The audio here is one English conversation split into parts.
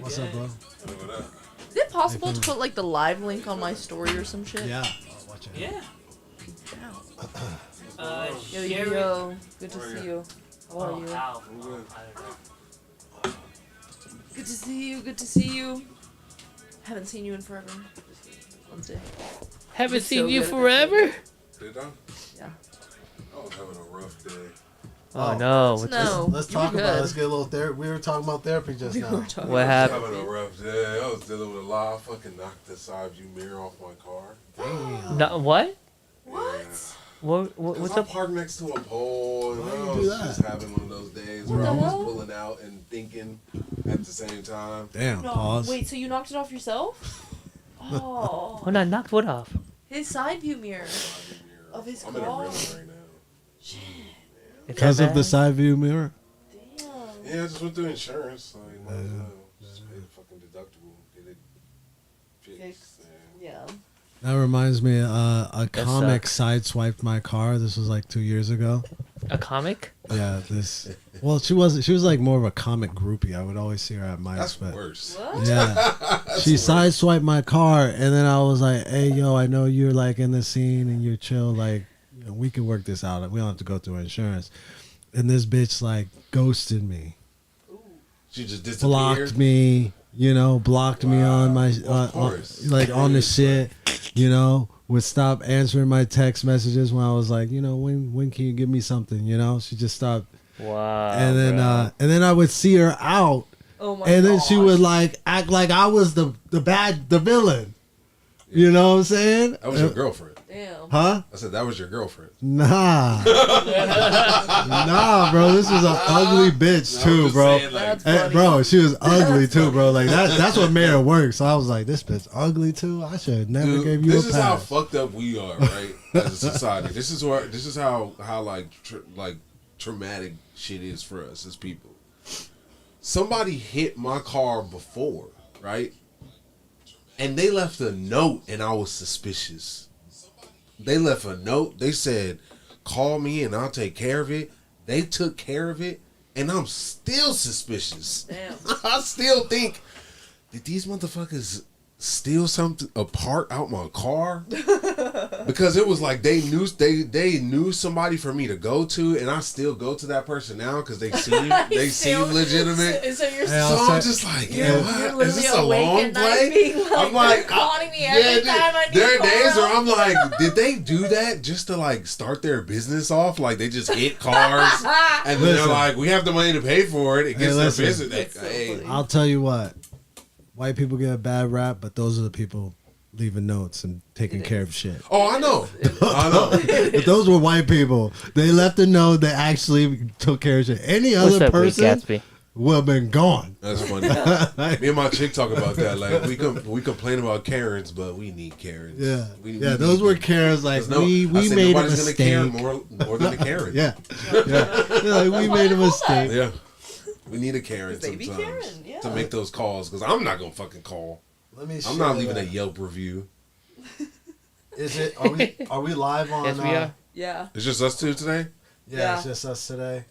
What's up, bro? Is it possible to put like the live link on my story or some shit? Yeah. Watch it. Yeah. Yo, Sherry. yo, good to see you. How are you? How? I'm good. I don't know. Good to see you. Good to see you. Haven't seen you in forever. Wednesday. Haven't You're seen so you good at forever? Did I? Yeah. I was having a rough day. Oh, no. What's No. Let's you were talk about it. good. Let's get a little therapy. We were talking about therapy just We now. were talking What about I happened? was having a rough day. I was dealing with a lot. I fucking knocked the side view mirror off my car. Damn. No, what? What? What's I up? parked next to a pole, and Why I you was do that? just having one of those days What where I the was hell? pulling out and thinking at the same time. Damn. No, Pause. wait, so you knocked it off yourself? Oh. Oh, no, I knocked what off? His side view mirror. Side view mirror. Of his I'm in a car? rhythm right now. Is Because that of the bad? side view mirror. Damn. Yeah, I just went through insurance, so you might as well just pay the fucking deductible, get it fixed. Fixed. Yeah. Yeah. That reminds me, a That comic sucks. sideswiped my car. This was like 2 years ago. A comic? Yeah, this. Well, she was like more of a comic groupie. I would always see her at Mike's, That's but worse. What? yeah, she sideswiped my car, and then I was like, "Hey, yo, I know you're like in the scene and you're chill. Like, you know, we can work this out. We don't have to go through insurance." And this bitch like ghosted me, She just disappeared. blocked me. You know, blocked me on my Of course. like on the shit. You know, would stop answering my text messages when I was like, you know, when can you give me something? You know, she just stopped. Wow. And then bro. and then I would see her out, Oh my and then she gosh. would like act like I was the villain. You know what I'm saying? That was your girlfriend. Damn. Huh? I said that was your girlfriend. Nah. Nah, bro. This was an ugly bitch too, bro. That's Hey, funny. bro, she was ugly too, bro. Like that's what made her work. So I was like, this bitch ugly too. I should have never Dude, gave you this a is how pass. fucked up we are, right? As a society. This is how like traumatic shit is for us as people. Somebody hit my car before, right? And they left a note, and I was suspicious. They left a note. They said, "Call me, and I'll take care of it." They took care of it, and I'm still suspicious. Damn. I still think, did these motherfuckers steal something apart out my car? Because it was like they knew somebody for me to go to, and I still go to that person now because they seem legitimate. So you're Hey, So I'll I'm say- just like, You're- yeah, you're what? Is literally this a awake long at night play? being like, I'm like, they're calling me every time I need there are to days call where out. I'm like, did they do that just to like start their business off? Like they just hit cars, and then they're Listen. like, we have the money to pay for it. It gets their listen. business. That's so Hey, funny. I'll tell you what. White people get a bad rap, but those are the people leaving notes and taking care of shit. oh, I know, I know. If those were white people, they left a note. They actually took care of shit. Any What's other up, Rick person Gatsby? would have been gone. That's funny. Me and my chick talk about that. Like we complain about Karens, but we need Karens. Yeah, we those need were them. Karens. Like There's no- I we said made a nobody's gonna care mistake. more than a Karen. Yeah, They're like we why made I a love that. mistake. Yeah. We need a Karen Baby sometimes Karen, yeah. to make those calls because I'm not gonna fucking call. Let me. I'm not leaving a Yelp review. Is it? Are we live on? Yes, we are. Yeah. It's just us two today. Yeah, Yeah. it's just us today.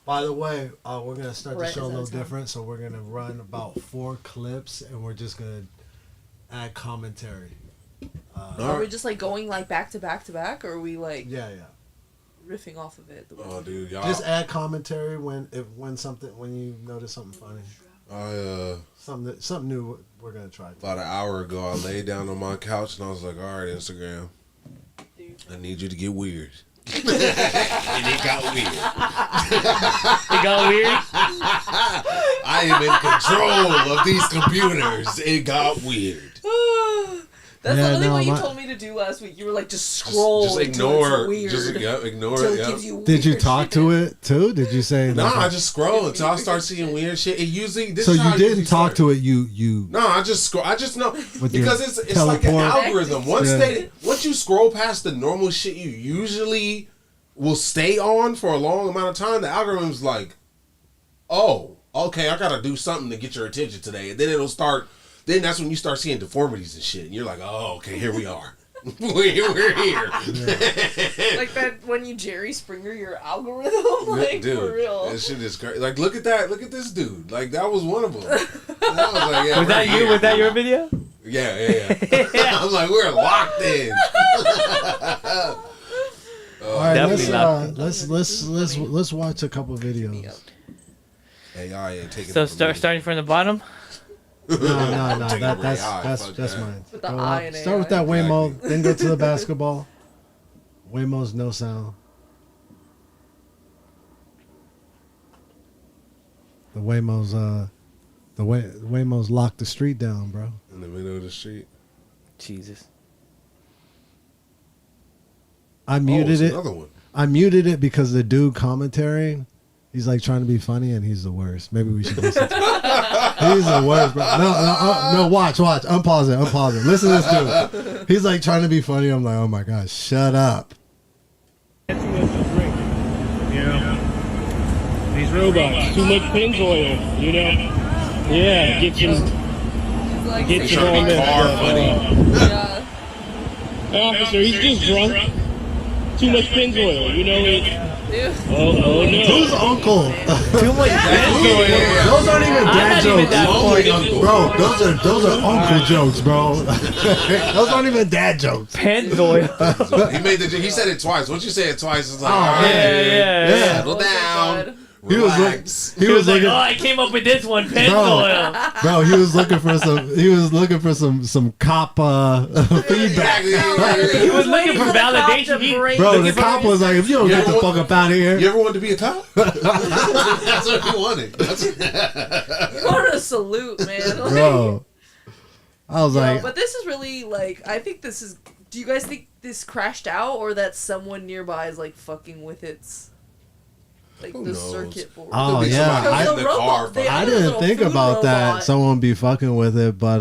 By the way, we're gonna start Brett the show a is little out of town. different. So we're gonna run about 4 clips, and we're just gonna add commentary. Are we just like going like back to back to back, or are we like Yeah. riffing off of it? Oh, dude, y'all. Just add commentary when you notice something funny, something new. We're gonna try. About an hour ago, I laid down on my couch and I was like, "All right, Instagram, I need you to get weird." And it got weird. It got weird? I am in control of these computers. It got weird. That's Yeah, literally no, what you my- told me to do last week. You were like, just scroll. Just until ignore. It's weird. Just ignore Until it. it Yeah. gives you Did you weird talk shit. to it too? Did you say? No, like, I just scroll until I start seeing weird shit. It usually. This So is how you it didn't usually talk starts. to it. You. No, I just scroll. I just know With your because it's like an teleport? algorithm. Once Yeah. once you scroll past the normal shit you usually will stay on for a long amount of time, the algorithm's like, oh, okay, I gotta do something to get your attention today, and then it'll start. Then that's when you start seeing deformities and shit, and you're like, oh, okay, here we are. We're here. Like that when you Jerry Springer your algorithm, like Dude, for real. that shit is crazy. Like, look at that. Look at this dude. Like, that was one of them. I was like, yeah, Was that we're you? here. Was that your video? Yeah. I'm like, we're locked in. All right, Definitely let's watch a couple videos. AI ain't taking So it from me. starting from the bottom. No, Take it that's AI, that's fuck that's that. mine. With the Go I up. and Start AI. with that Waymo, Exactly. then go to the basketball. Waymo's no sound. The Waymo's locked the street down, bro. In the middle of the street. Jesus. I Oh, muted it's it. another one. I muted it because the dude commentary, he's like trying to be funny and he's the worst. Maybe we should listen to him. He's the worst, bro. No, watch. Unpause it. Listen to this dude. He's like trying to be funny. I'm like, oh my gosh, shut up. You know, these robots, too much Pennzoil, you know. Yeah, get some Like, get He's some trying on to be car that. yeah. Officer, he's just drunk. Too much Pennzoil, you know. Dude. Oh Who's no. uncle? Too much Yeah. Those aren't even I'm dad not even jokes, that Lonely horny. uncle. bro. Those are uncle jokes, bro. Those aren't even dad jokes. Pennzoil. He said it twice. Once you say it twice, it's like, Oh, all right, Yeah. settle Oh, down. God. He was like, Relax. he He was like, looking, oh, I came up with this one, Pennzoil. bro. He was looking for some cop feedback. Exactly. He was looking for validation. He- Bro, the cop was like, if you don't get the fuck up out of You here. ever wanted to be a cop? That's what he wanted. You want a salute, man. Like, Bro. I was yo, like, but this is really like. I think this is. Do you guys think this crashed out, or that someone nearby is like fucking with its, like Who the knows? circuit board? Oh, Could be yeah. somebody Because in the the car. robot- they- I other didn't little think food about that. robot. Someone be fucking with it, but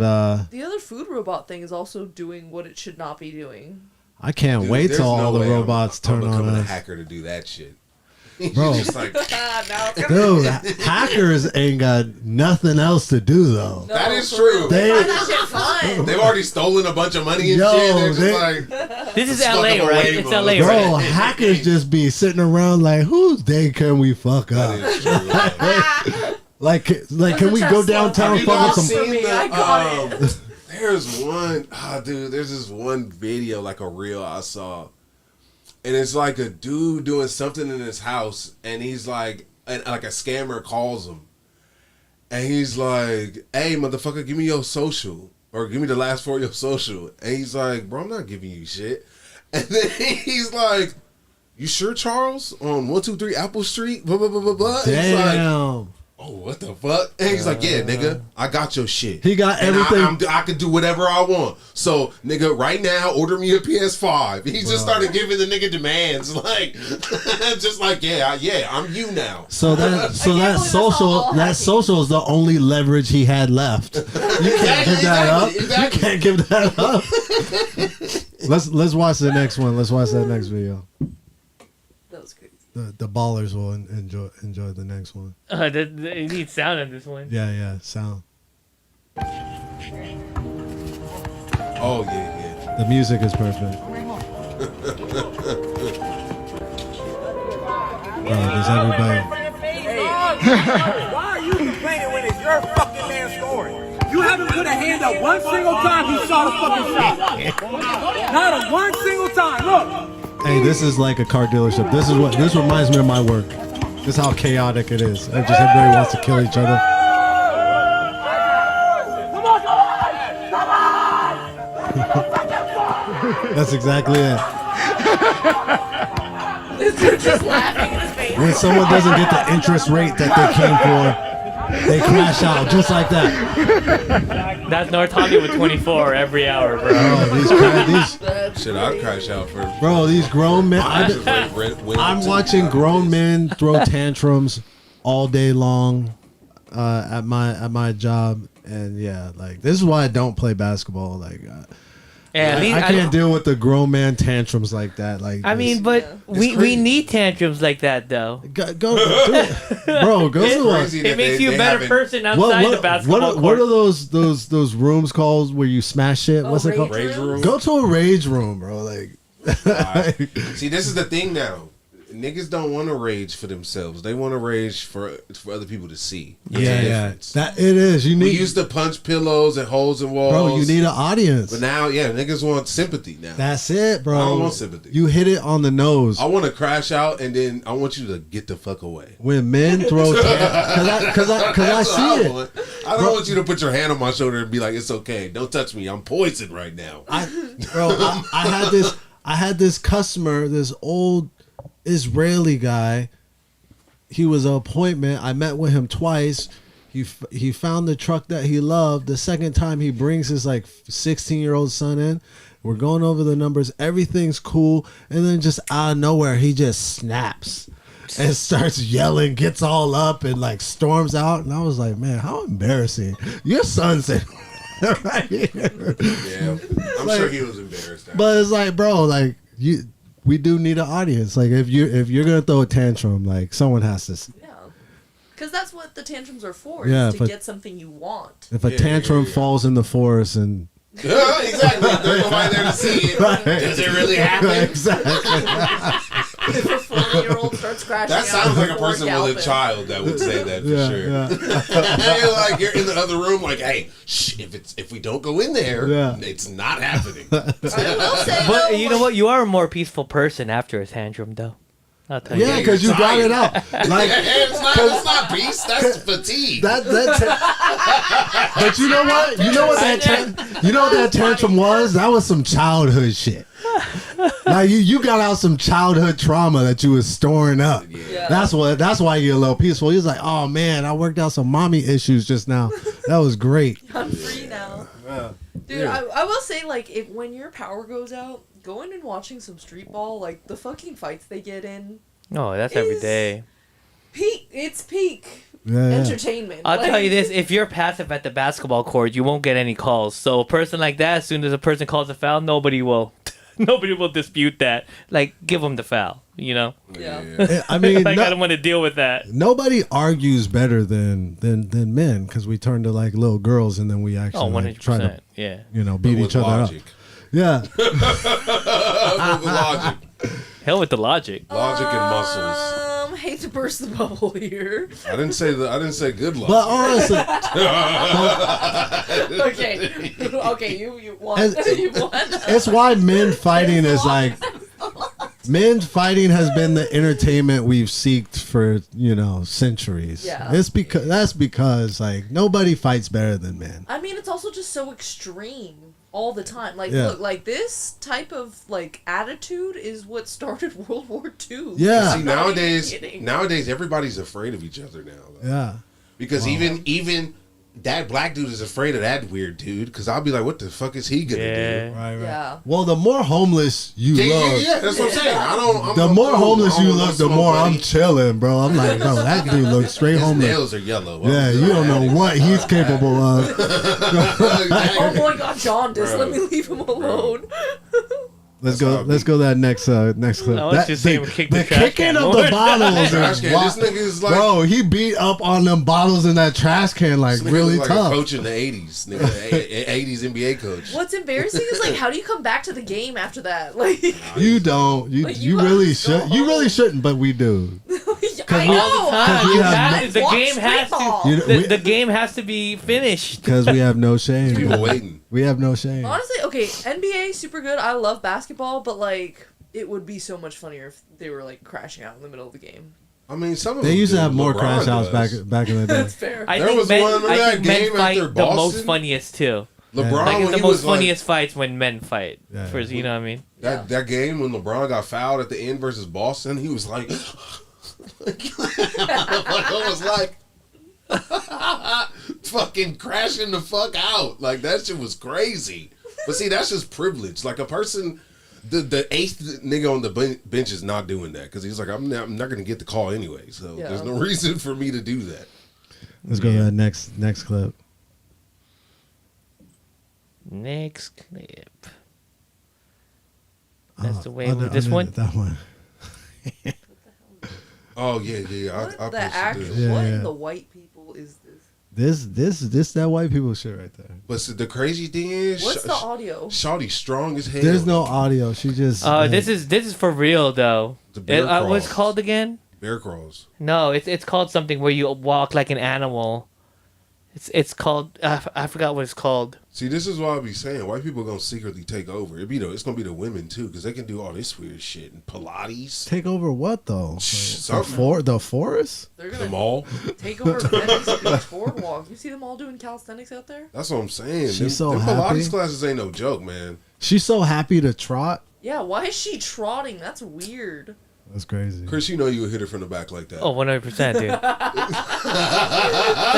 The other food robot thing is also doing what it should not be doing. I can't Dude, wait there's till all no the way robots I'm turn becoming on a us. hacker to do that shit. Bro. Just like, Now it's Dude, hackers ain't got nothing else to do though. That is for true. real. They- They find that shit fun. they've already stolen a bunch of money and Yo, shit. They're just they- like, This is Let's fuck LA, him right? away, It's bro. LA, Bro, right? hackers just be sitting around like, whose day can we fuck that up? is true. Like, can we go downtown Have and you fuck not with some? For seen me, the, I got it. There's one, dude. There's this one video, like a reel I saw, and it's like a dude doing something in his house, and he's like, and like a scammer calls him, and he's like, "Hey, motherfucker, give me your social, or give me the last four of your social," and he's like, "Bro, I'm not giving you shit," and then he's like, "You sure, Charles? On 123 Apple Street, blah blah blah blah blah." And he's like, Damn, "Oh, what the fuck?" And he's like, "Yeah, nigga, I got your shit. he got And everything. I can do whatever I want. So, nigga, right now, order me a PS5." He just started giving the nigga demands, like, just like, yeah, I'm you now. So that believe that's all hacking. social is the only leverage he had left. You can't give that up. Exactly. You can't give that up. Let's watch the next one. Let's watch that next video. That was crazy. The ballers will enjoy the next one. You need sound on this one. Yeah, sound. Oh yeah. The music is perfect. Does everybody? Why are you complaining when it's your fucking man scoring? You haven't put a hand up one single time he shot a fucking shot. Not a one single time. Look. Hey, this is like a car dealership. This reminds me of my work. This is how chaotic it is. Just everybody wants to kill each other. Come on, come on. That's exactly it. This dude just laughing in his face. When someone doesn't get the interest rate that they came for, they crash out just like that. That's North Hollywood 24 every hour, bro. These Shit, I'd crash out for. these grown men. I'm watching. watching grown men throw tantrums all day long at my job, and yeah, like this is why I don't play basketball. Like Yeah, at least, I can't deal with the grown man tantrums like that. Like, I mean, but Yeah. we crazy. need tantrums like that though. go bro. Go It's to crazy. It makes you a better person what, outside the basketball what court. are those rooms called where you smash shit? What's it called? Rage room. Go to a rage room, bro. Like, See, this is the thing now. Niggas don't want to rage for themselves. They want to rage for other people to see. There's a difference. that it is. You We need, used to punch pillows and holes in walls. bro. You need an audience. But now, yeah, niggas want sympathy now. That's it, bro. I don't want sympathy. You hit it on the nose. I want to crash out and then I want you to get the fuck away. When men throw, because I That's what see it. want. I don't want you to put your hand on my shoulder and be like, "It's okay, don't touch me. I'm poisoned right now." I had this customer, this old Israeli guy. He was an appointment. I met with him twice. He found the truck that he loved. The second time he brings his like 16-year-old son in. We're going over the numbers. Everything's cool. And then just out of nowhere, he just snaps and starts yelling, gets all up and like storms out. And I was like, man, how embarrassing. Your son said right here. Yeah, I'm sure he was embarrassed. But it's like, bro, like we do need an audience. Like if you're gonna throw a tantrum, like someone has to. Yeah. Because that's what the tantrums are for. Yeah, is to but- get something you want. If a Yeah, tantrum yeah. falls in the forest and Exactly. There's nobody there to see it. Does it really happen? exactly, If a 40-year-old starts crashing That sounds out like a before person Galpin. with a child that would say that for yeah, sure. yeah. You're like you're in the other room, like, hey, shh, if we don't go in there, Yeah. it's not happening. I will say, But though, you know what? You are a more peaceful person after a tantrum, though. I'll tell you. Yeah, that. because you got it out. Like it's not peace. That's fatigue. that. But you know what? You know what that tantrum was? That was some childhood shit. Like you got out some childhood trauma that you was storing up. Yeah. That's why you're a little peaceful. He's like, oh man, I worked out some mommy issues just now. That was great. I'm free now. Dude, I will say, like, when your power goes out, going and watching some street ball, like, the fucking fights they get in, Oh, that's every Is- day. it's peak Yeah. entertainment. I'll Like, tell you this: if you're passive at the basketball court, you won't get any calls. So a person like that, as soon as a person calls a foul, nobody will dispute that. Like, give them the foul. You know, Yeah. I mean, like no- I don't want to deal with that. nobody argues better than men because we turn to like little girls and then we actually Oh, like, try to 100%. Yeah. beat With each other logic. up. Yeah. With logic. Hell with the logic. Logic and muscles. Hate to burst the bubble here. I didn't say good logic. But honestly, Okay. Okay, you won. As- You won. it's why men fighting is like men fighting has been the entertainment we've seeked for centuries. Yeah. It's because like nobody fights better than men. I mean, it's also just so extreme all the time. Like, Yeah. look, like this type of like attitude is what started World War II. Yeah. See, I'm not even nowadays kidding. everybody's afraid of each other now. Though. Yeah. Because even that black dude is afraid of that weird dude. Because I'll be like, what the fuck is he gonna Yeah. do? Right. Yeah. Well, the more homeless you look, That's what I'm saying. I'm the more cool. homeless I you don't look, want the smoke, more buddy. I'm chilling, bro. I'm like, bro, that dude looks straight His homeless. nails are yellow. Yeah, you don't know what he's capable of. Oh boy, got jaundice. Bro. Let me leave him alone. Let's That's go. how Let's go that next clip. I was just saying, kick the trash kicking can of more. the bottles Trash is can. wild. This nigga is like, Bro, he beat up on them bottles in that trash can like this nigga really was like tough. a coach in the 80s. Nigga, 80s NBA coach. What's embarrassing is like, how do you come back to the game after that? Like, You don't. You Like, you you really gotta go should. You really shouldn't, but we do. I we- know. Time. we You have have- no- the Watch game has street ball. to. You know, The game has to be finished. because we have no shame. People bro. waiting. We have no shame. Honestly, okay, NBA super good. I love basketball, but like, it would be so much funnier if they were like crashing out in the middle of the game. I mean, some of They them used to do. have more LeBron crash outs does. back in the day. That's fair. I There think was men, one in I that think men game fight after the most Boston. funniest too. LeBron, Like when it's the he most was like, funniest fights when men fight. Yeah. For you know what I mean? that game when LeBron got fouled at the end versus Boston, he was like, I was like, fucking crashing the fuck out. Like that shit was crazy. But see, that's just privilege. Like a person, the eighth nigga on the bench is not doing that because he's like, I'm not gonna get the call anyway. So Yeah. there's no reason for me to do that. Let's go to that next clip. Next clip. That's the way I with did- this I did one. That one. Oh yeah. I What the posted actual? this. Yeah, what yeah. in the white people is this? This that white people shit right there. But the crazy thing is, What's the audio? Shawty strong as hell. There's no audio. She just. This is for real though. The bear What's it crawls. called again? Bear crawls. No, it's called something where you walk like an animal. It's called I forgot what it's called. See, this is why I be saying white people gonna secretly take over. It's gonna be the women too, because they can do all this weird shit and Pilates, Take over what though? something. The forest? They're The gonna mall. take over Venice Beach Boardwalk. You see them all doing calisthenics out there? That's what I'm saying. She's Them, so them happy. Pilates classes ain't no joke, man. She's so happy to trot. Yeah, why is she trotting? That's weird. That's crazy. Chris, you know you would hit her from the back like that. Oh, 100%, dude. Not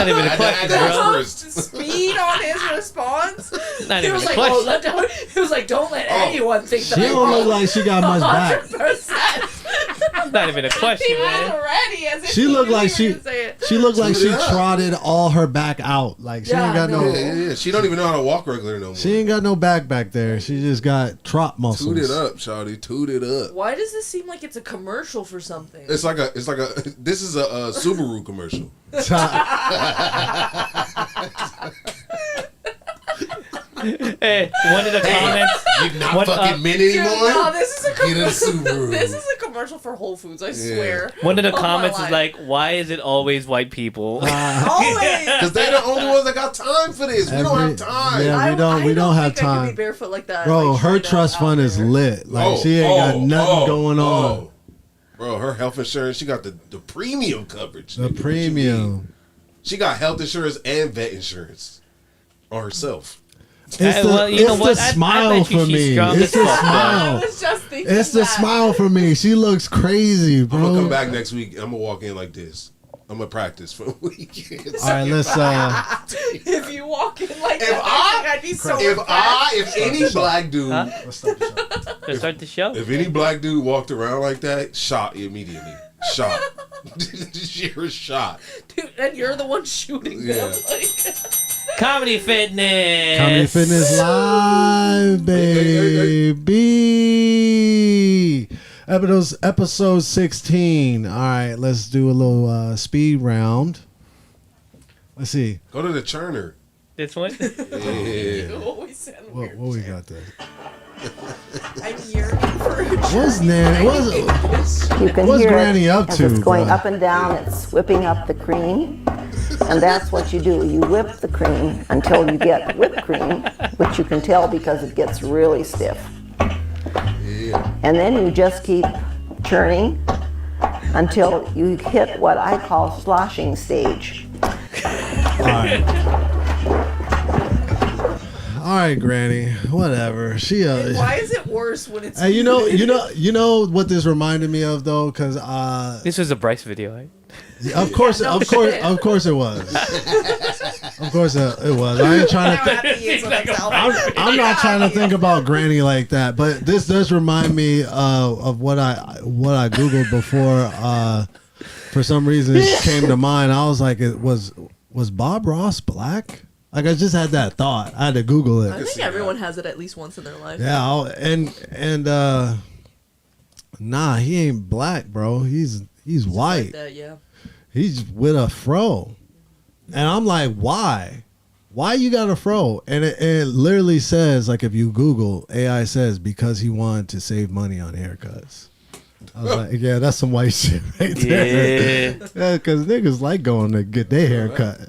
even a question, bro. First. Speed on his response. Not He even was a like, question. he was like, don't let anyone think She that I'm don't look wrong. like she got much back. 100%. Not even a He question, was man. ready as if She he looked knew like you she. were gonna say it. She looked like she Yeah. trotted all her back out. Like she Yeah, ain't got no. no. Yeah. She don't even know how to walk regular no more. She ain't got no back there. She just got trot muscles. Toot it up, Shawty. Toot it up. Why does this seem like it's a commercial for something? It's like a. This is a Subaru commercial. Hey, one of the comments. You not What, fucking men Dude, anymore. no, this is a Get a commercial. Subaru. This is a commercial for Whole Foods. I swear. One of the All my comments is life. like, "Why is it always white people?" Always. Because they're the only ones that got time for this. We don't Every- have time. yeah. we don't have think I could time. be barefoot like that. Bro, like, her straight up trust out fund is there. lit. Like she ain't got nothing going on. Bro, her health insurance, she got the premium coverage. The nigga. What you mean? premium. She got health insurance and vet insurance on herself. It's Hey, the, well, you know it's what? the I smile bet you for she's me. strong It's as the fuck, I smile. was just thinking It's the that. smile for me. She looks crazy, bro. I'm gonna come back next week. I'm gonna walk in like this. I'm gonna practice for a week. All right, let's. If you walk in like If that, I- I'd be so if any black dude, Huh? Let's start the show. To start the show. if any black dude walked around like that, shot immediately. Shot. You're shot. Dude, and you're the one shooting them. Yeah. Like, Comedy Fitness. Comedy Fitness Live, Hey, baby. Episode 16. All right, let's do a little speed round. Let's see. Go to the churner. This one. Yeah. you always sound What weird. we got there? I'm yearning for a What's journey. Nan? You can What's hear Granny it up as to, it's going bro? up and down. It's whipping up the cream, and that's what you do. You whip the cream until you get whipped cream, which you can tell because it gets really stiff. Yeah. And then you just keep churning until you hit what I call sloshing stage. All right. All right, Granny. Whatever. She Why is it worse when it's Hey, you know what this reminded me of though, because This was a Bryce video, right? of course it was. Of course it was. I ain't trying to. How happy he is with himself. I'm not trying to think about Granny like that, but this does remind me of what I googled before. For some reason, it came to mind. I was like, it was Bob Ross black? Like I just had that thought. I had to Google I it. think everyone has it at least once in their life. Yeah, nah, he ain't black, bro. He's Like white. that, yeah. He's with a fro, and I'm like, why? Why you got a fro? And it literally says, like, if you Google, AI says because he wanted to save money on haircuts. I was like, yeah, that's some white shit right there. Yeah, because niggas like going to get their hair cut.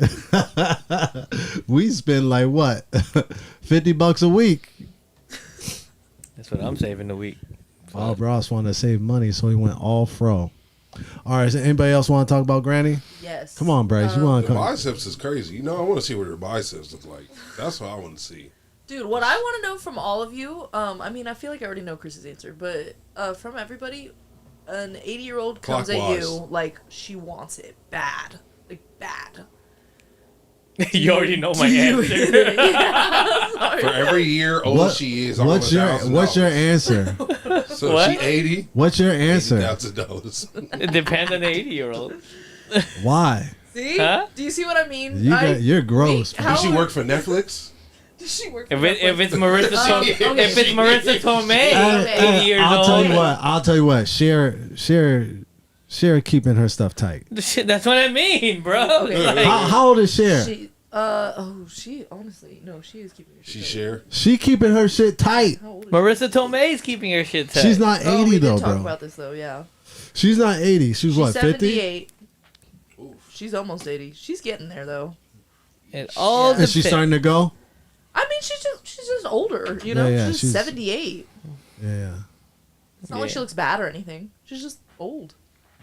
We spend like what, $50 a week. That's what I'm saving a week. Bob Ross wanted to save money, so he went all fro. All right, so anybody else want to talk about Granny? Yes. Come on, Bryce, you want The to come? biceps is crazy. You know, I want to see what her biceps look like. That's what I want to see. Dude, what I want to know from all of you, I mean, I feel like I already know Chris's answer, but from everybody, an 80-year-old comes at Clockwise. you like she wants it bad. Like, bad. You already know my Do you- answer. Yeah, sorry. For every year old she is, I want What's your $1,000. answer? So What? she 80. What's your answer? $80,000. It depends on the 80-year-old. Why? See? Huh? Do you see what I mean? You're gross. How Does she would- work for Netflix? Does she work? If it's Marissa Tomei, Okay. 80 years I'll old. tell you what. Cher keeping her stuff tight. That's what I mean, bro. Okay. Like, How old is Cher? She honestly, no, she is keeping her shit She tight. share. She keeping her shit tight. How old is Marissa Tomei's keeping her shit tight. She's not 80 Oh, we though, did talk bro. about this though, yeah. She's not 80. She's what, 50? 78. She's almost 80. She's getting there though. It all Is she depends. starting to go? I mean, she's just older, you know. Yeah, she's she's- 78. Yeah. It's not like she looks bad or anything. She's just old.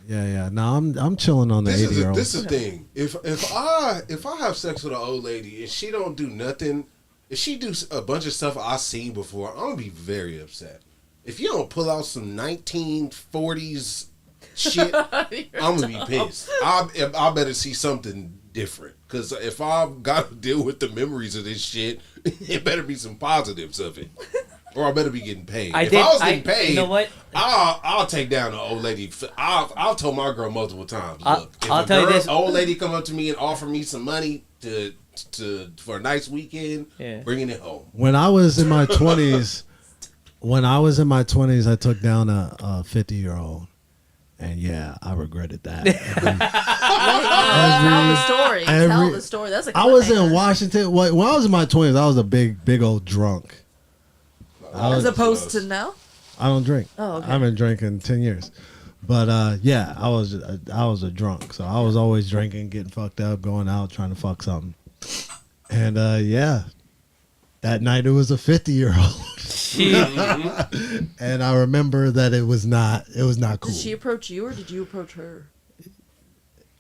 Yeah. No, I'm chilling on the This 80-year-old. is the thing. If I have sex with an old lady and she don't do nothing, if she do a bunch of stuff I've seen before, I'm gonna be very upset. If you don't pull out some 1940s shit, I'm gonna be pissed. I better see something different. Because if I've got to deal with the memories of this shit, it better be some positives of it. Or I better be getting paid. If I was getting paid, you know what? I'll take down the old lady. I've told my girl multiple times. Look, if I'll tell you this. old lady come up to me and offer me some money for a nice weekend, bringing it home. When I was in my 20s, I took down a 50-year-old. And yeah, I regretted that. Tell the story. Tell the story. That's a I was in cliffhanger. Washington. When I was in my 20s, I was a big old drunk. As opposed to now? I don't drink. Oh, okay. I haven't drank in 10 years. But yeah, I was a drunk. So I was always drinking, getting fucked up, going out, trying to fuck something. And yeah, that night it was a 50-year-old. And I remember that it was not cool. Did she approach you or did you approach her?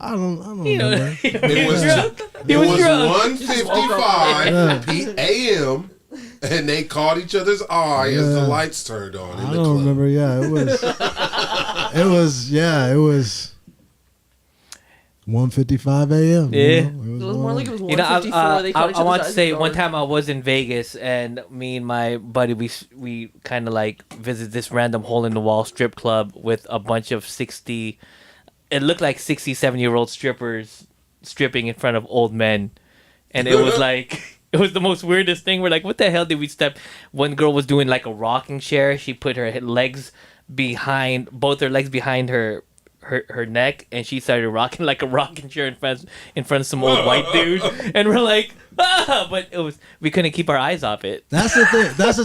I don't remember. It was 1:55 a.m. and they caught each other's eye as the lights turned on in I the don't club. remember. Yeah, it was 1:55 a.m. Yeah. You know? It was more like it was You know, 1:54. They caught each I want to other's say eyes one guard. time I was in Vegas and me and my buddy we kind of like visited this random hole in the wall strip club with a bunch of 60. It looked like 67-year-old strippers stripping in front of old men, and it was like. It was the most weirdest thing. We're like, what the hell did we step? One girl was doing like a rocking chair. She put her legs behind, both her legs behind her neck, and she started rocking like a rocking chair in front of some old white dude. And we're like, but we couldn't keep our eyes off it. That's the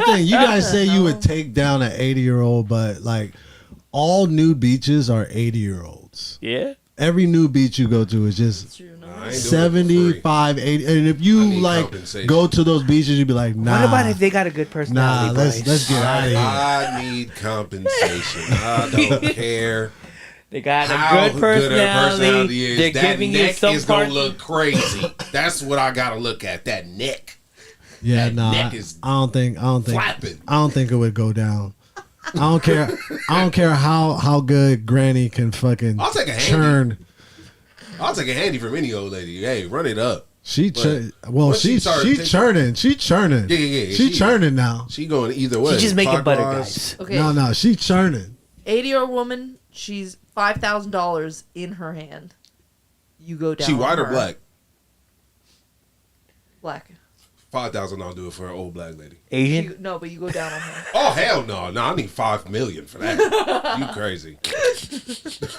thing. You guys say you would take down an 80-year-old, but like all nude beaches are 80-year-olds. Yeah. Every new beach you go to is just True, no. I ain't doing it for free. 75, 80. And if you need like compensation. go to those beaches, you'd be like, nah. What about if they got a good personality? let's Bryce? get out of here. I need compensation. I don't care They got how a good personality. is. They're that giving you neck some is gonna part. look crazy. That's what I gotta look at. That neck. Yeah, That nah. neck is I don't think flapping. I don't think it would go down. I don't care how good Granny can fucking I'll take a handy. churn. I'll take a handy from any old lady. Hey, run it up. She once she she started taking- churning. She churning. Yeah. She churning now. She going either way. She's just making butter, Clockwise. guys. Okay. No, she churning. 80-year-old woman, she's $5,000 in her hand. You go down. She white on or her. black? Black. 5,000 I'll do it for an old black lady. Asian. No, but you go down on her. Oh hell no! No, I need $5 million for that. You crazy? You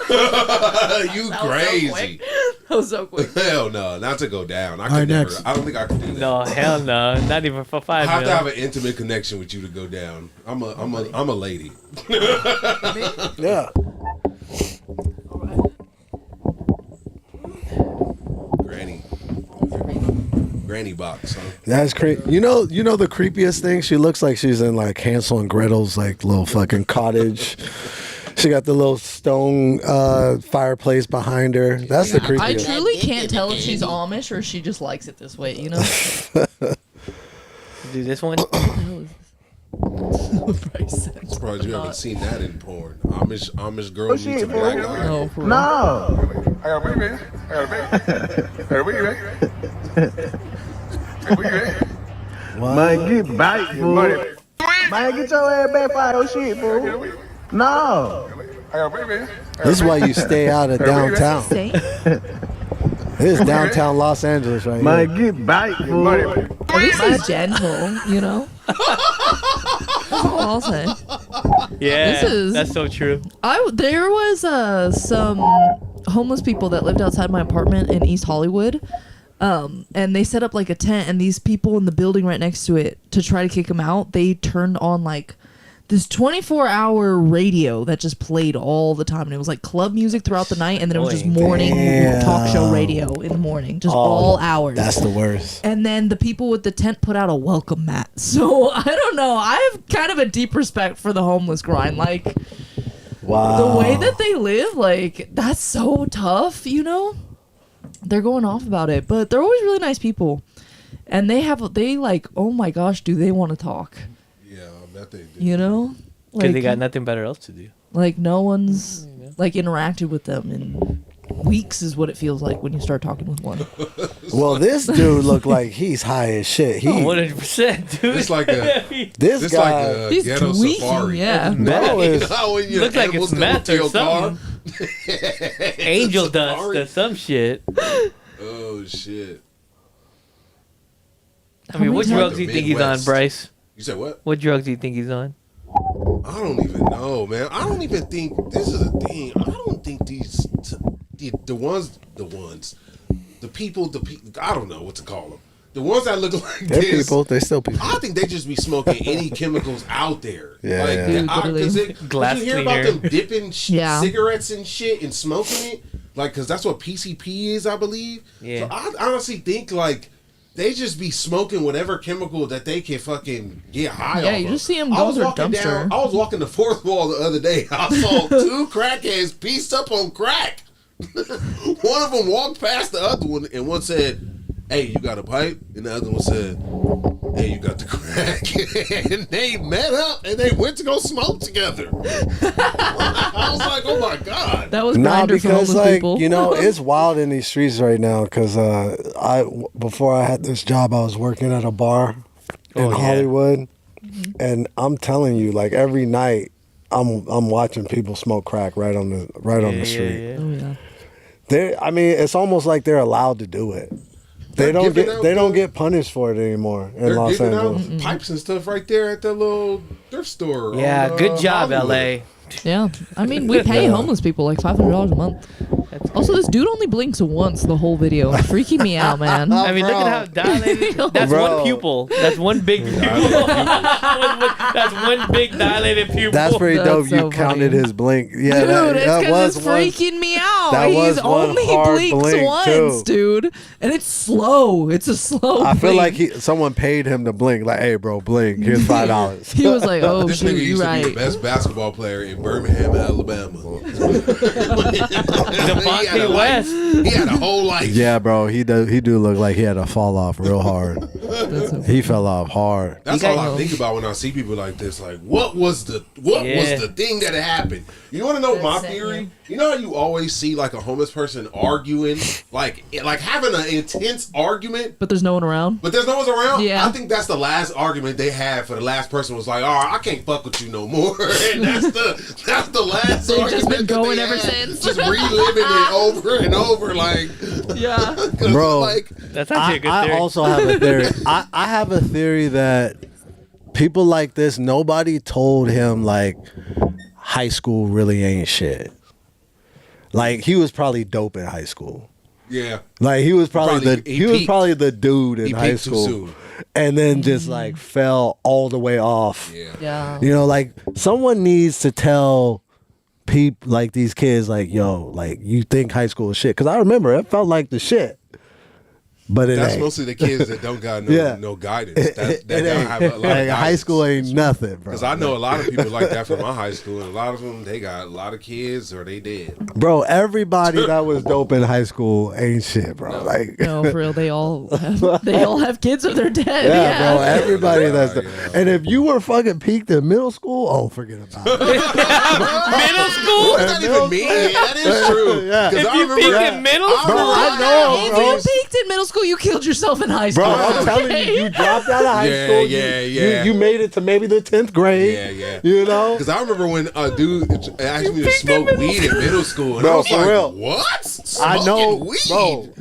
That was so crazy? quick. That was so quick. Hell no! Not to go down. I All right, could never. next. I don't think I could do that. No, hell no. Not even for I $5 have to have million. an intimate connection with you to go down. I'm a lady. Yeah. Granny box. Huh? That's crazy. You know the creepiest thing? She looks like she's in like Hansel and Gretel's like little fucking cottage. She got the little stone fireplace behind her. That's the I creepiest. truly can't tell if she's Amish or she just likes it this way, you know? Do this one. Surprised you haven't seen that in porn. Amish girl meets a black guy. No, for real. I got a baby, man. I got a baby. I got a baby, man. Hey, where you at? Man, get back, fool. Man, get your ass back by your shit, fool. No. I got a baby, man. This is why you stay out of downtown. Say? This is downtown Los Angeles right Man, here. get back, fool. At least he's gentle, you know. That's all I'll say. Yeah, This is- that's so true. There was some homeless people that lived outside my apartment in East Hollywood, and they set up like a tent, and these people in the building right next to it, to try to kick them out, they turned on like this 24-hour radio that just played all the time, and it was like club music throughout the night, and then it was just morning talk show radio in the morning, just all hours. That's the worst. And then the people with the tent put out a welcome mat. So I don't know. I have kind of a deep respect for the homeless grind. Like, Wow. the way that they live, like, that's so tough, you know? They're going off about it, but they're always really nice people. And they like, oh my gosh, do they want to talk? Yeah, I bet they do. You know? Because they got nothing better else to do. Like, no one's, like, interacted with them in weeks is what it feels like when you start talking with one. Well, this dude looked like he's high as shit. He 100%, dude. It's like a this it's guy. like a He's ghetto tweaking, safari. yeah. Bro You is, know how when you Looks like animals it's come up meth to or your car? something. Angel dust Safari. or some shit. Oh shit! I mean, what many drugs do you times- think he's on, Midwest. Bryce? You said what? What drugs do you think he's on? I don't even know, man. I don't even think this is a thing. I don't think these the people, I don't know what to call them. The ones that look like they're this, people. They still people. I think they just be smoking any chemicals out there. Yeah, like, yeah. Dude, because literally. Glass you hear cleaner. about them dipping Yeah. cigarettes and shit and smoking it, like, because that's what PCP is, I believe. Yeah. So I honestly think like they just be smoking whatever chemical that they can fucking get high Yeah, off you of. just see 'em I go was to their walking dumpster. I was walking the fourth wall the other day. I saw two crackheads pieced up on crack. One of them walked past the other one, and one said, "Hey, you got a pipe?" And the other one said, "Hey, you got the crack." And they met up and they went to go smoke together. I was like, "Oh my god!" That was Nah, Grindr for because homeless like people. you know, it's wild in these streets right now. Because before I had this job, I was working at a bar in yeah. Hollywood, and I'm telling you, like every night, I'm watching people smoke crack right on the street. Oh, yeah. I mean, it's almost like they're allowed to do it. They They're don't giving get out they don't the- get punished for it anymore in They're Los giving Angeles. out pipes and stuff right there at the little thrift store. Yeah, on, good job, Hollywood. LA. Yeah, I mean, we pay homeless people like $500 a month. Also, this dude only blinks once the whole video. It's freaking me out, man. I mean, look at how dilated. That's Bro. one pupil. That's one big pupil. That's one big dilated pupil. That's pretty That's dope. so You counted funny. his blink. Yeah, Dude, that it's was because it's one. freaking me out. that was He's one only hard blinks blink, once, too. dude. And it's slow. It's a slow I feel like blink. someone paid him to blink. Like, hey, bro, blink. Here's $5. He was like, oh, This shoot, nigga you used to be the right. best basketball player in Birmingham, Alabama. Devontae West. He had a whole life. Yeah, bro, he do look like he had to fall off real hard. He fell off hard. That's You all guys- I think about when I see people like this. Like, what was the thing that had happened? You want to know my That's it, theory? You know how you always see like a homeless person arguing, like having an intense argument, But there's no one around. but there's no one around. Yeah. I think that's the last argument they had. For the last person was like, "All right, I can't fuck with you no more," and that's the last They've argument. just been that going they ever had. since. Just reliving it over and over, like, Yeah. 'cause Bro. like. That's actually a good I theory. also have a theory. I have a theory that people like this, nobody told him like high school really ain't shit. Like he was probably dope in high school. Yeah. Like he was probably he was peaked. probably the dude in He high peaked too school, soon. and then just like fell all the way off. Yeah. Yeah. You know, like someone needs to tell people like these kids, like, yo, like you think high school is shit? Because I remember it felt like the shit, but it That's ain't. mostly the kids that don't got no, Yeah. no guidance. It That don't ain't. have a lot of Like, high guidance. school ain't nothing, bro. Because I know a lot of people like that from my high school, and a lot of them, they got a lot of kids or they dead. Bro, everybody that was dope in high school ain't shit, bro. Like, No, for real. They all have kids or they're dead. yeah, bro. Everybody that's Yeah, and if you were fucking peaked in middle school, oh, forget about it. Middle school? What does that even mean? Yeah, that is true. Yeah. Because If I you remember peak that. in middle I school? Bro, I know, If bro. you peak peaked in middle school. You killed yourself in high school. Bro, I'm telling you, okay? you dropped out of high Yeah, school. yeah. You made it to maybe the 10th grade. Yeah. You know? Because I remember when a dude asked me to smoke weed in middle school, and Bro, I was for like, real. "What? I know, Smoking weed? bro.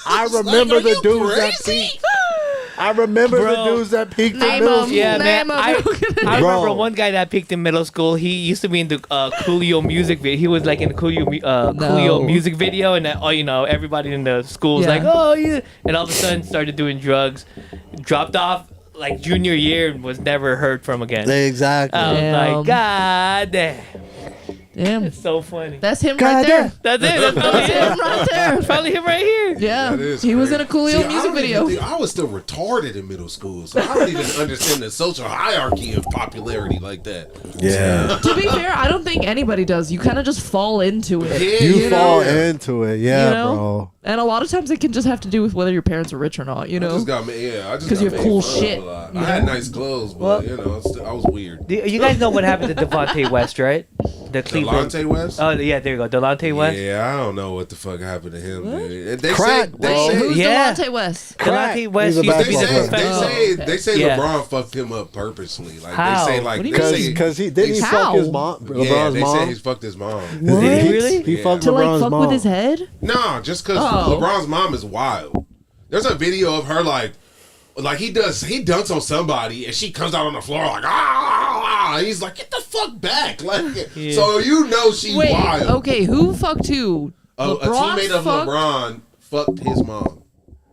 I was remember like, are the you dudes that crazy? peaked. I remember Bro. the dudes that peaked in Name middle them. school. Yeah, man. Name I Bro. remember one guy that peaked in middle school. He used to be in the Coolio music video. He was like in the Coolio music video, and everybody in the school was Yeah. like, "Oh yeah," and all of a sudden started doing drugs, dropped off like junior year, and was never heard from again. Exactly. I was Damn. like, God damn, Damn. it's so funny. That's him God right there. That's it. That's probably That's him. him right there. That's probably him right here. Yeah. That is He was in crazy. a Coolio See, I music don't even video. think- I was still retarded in middle school, so I don't even understand the social hierarchy of popularity like that. Yeah. To be fair, I don't think anybody does. You kind of just fall into it. Yeah, You fall know? into it. Yeah, You know? bro. And a lot of times it can just have to do with whether your parents are rich or not, you I know? just got I just 'Cause got you have made cool fun of shit, a lot. you I had know? nice clothes, but Well- I was weird. You guys know what happened to Devontae West, right? The Cleveland. Delonte West? Oh yeah, there you go, Delonte West. Yeah, I don't know what the fuck happened to him. Dude. They Crack. say they Wait, say who's Yeah. Delonte West? Crack. Delonte West He's a used to be they the basketball say professional. they say Yeah. LeBron fucked him up purposely. Like How? they say like What do you they mean? say Because he didn't he How? fuck his mom, yeah, LeBron's they say mom. he's fucked his mom. What? Did he really? He Yeah. fucked To like LeBron's fuck mom. with his head? Nah, just because Oh. LeBron's mom is wild. There's a video of her like he dunks on somebody and she comes out on the floor like ah. He's like, get the fuck back, like so you know she Wait, wild. okay, who fucked who? A LeBron teammate of fucked? LeBron fucked his mom.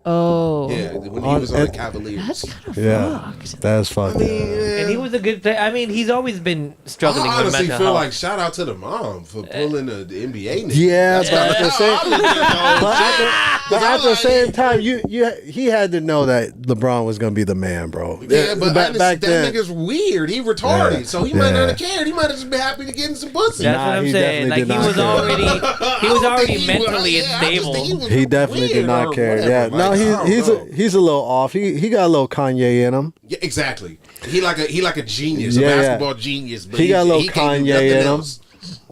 Oh. Yeah, when he On- was on the and- Cavaliers. That's kind of Yeah, fucked. that's fucked. up. And he was a good player. I mean, he's always been struggling I with honestly mental feel health. like shout out to the mom for pulling the NBA nigga. Yeah, That's but at the how same, I look at those but at the like- same time, he had to know that LeBron was gonna be the man, bro. Yeah, but back that then, nigga's weird. He retarded, Yeah. so he might not Yeah. have cared. He might have just been happy to get in some pussy. That's Nah, what I'm he saying. definitely Like did he not was care. already, he I was don't already think he mentally was- yeah, I just think unstable. was he definitely weird did not or care. whatever. Yeah, Like, no, I don't know. he's a little off. He got a little Kanye in him. Yeah, exactly. He like a genius, Yeah, a yeah. basketball genius. But He got a little can't do Kanye nothing in him. else.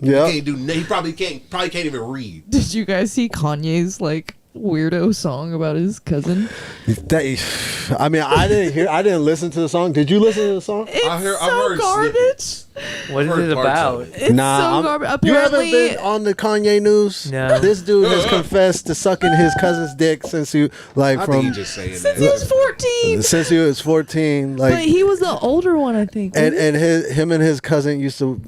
Yeah, He can't do. He probably can't even read. Did you guys see Kanye's like weirdo song about his cousin? I mean, I didn't listen to the song. Did you listen to the song? It's I've so heard garbage. snippets. What is Heard it parts about? of it. It's so I'm- garbage. You haven't Apparently, been on the Kanye news? No. This dude has confessed to sucking his cousin's dick since he I think he's just saying since he was that. 14. since he was 14. But Like, he was the older one, I think. and wasn't him and his cousin used to,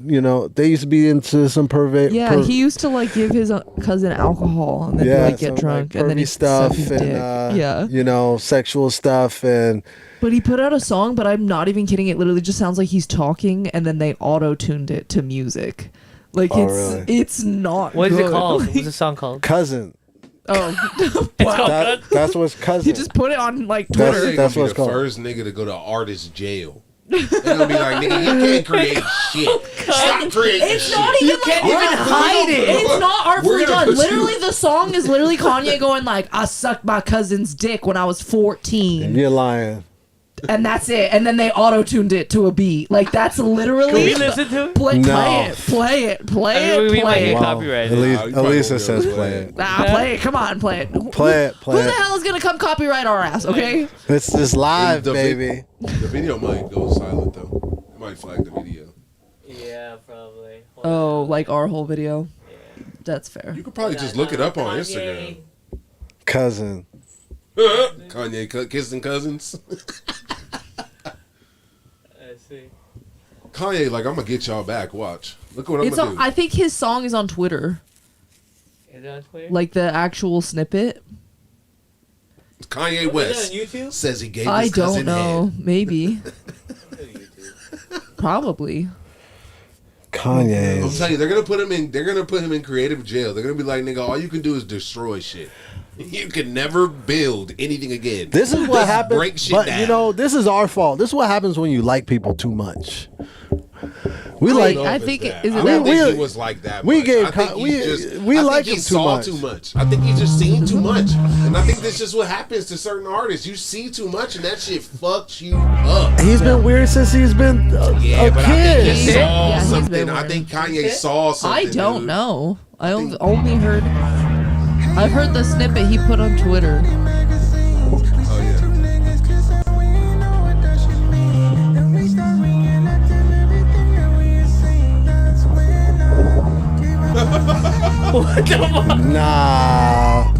they used to be into some pervert. he? Yeah, he used to like give his cousin alcohol and then he'd, like get some, drunk like, and then pervy he'd stuff suck his and dick. Yeah. sexual stuff and But he put out a song, but I'm not even kidding. It literally just sounds like he's talking, and then they auto-tuned it to music. Like Oh, it's really? it's not. What is it good. called? What's the song called? cousin. Oh, That's what's cousin. he just put it on like That's- Twitter. that's That's what it's the called. first nigga to go to artist jail. They're gonna be like, nigga, you can't create shit. Stop creating It's shit. not even You can't like even hide it. It's not We're artfully gonna done. put Literally, you- the song is literally Kanye going like, "I sucked my cousin's dick when I was 14," You're lying. and that's it. And then they auto-tuned it to a beat. Like that's literally. Can we listen to it? Play, No. play it. I mean, we might Play get it. Wow. copyrighted. you Elisa probably Elisa won't says be able to play play it. Nah, play it. Come on, play it. Play it. Who Play the it. hell is gonna come copyright our ass? Okay. It's just live, The baby. The video might go silent though. It might flag the video. Yeah, probably. Oh, like our whole video. That's fair. You could probably just look it up on Instagram. Cousin. Kanye kissing cousins. I see. Kanye, like, I'm gonna get y'all back. Watch. Look what I'm It's gonna on, do. I think his song is on Twitter, Is it on Twitter? like the actual snippet. Kanye West on YouTube? says he gave I his cousin don't know. head. Maybe. Probably. I'm Kanye. telling you, they're gonna put him in. They're gonna put him in creative jail. They're gonna be like, nigga, all you can do is destroy shit. You can never build anything again. This is what happens. break shit But down. this is our fault. This is what happens when you like people too much. We Wait, like. I If think it's it- that. is it I that- don't think we- he was like that. we much. gave I think Con- he we- just, we I like think he him too saw much. too much. I think he just seen too much, and I think that's just what happens to certain artists. You see too much, and that shit fucks you up. He's been weird since he's been Yeah, a but I think kid. he Yeah, saw he's been something. I weird. think Kanye saw something. I don't dude. know. I think- only heard. I've heard the snippet he put on Twitter. Oh yeah. What the fuck? Nah.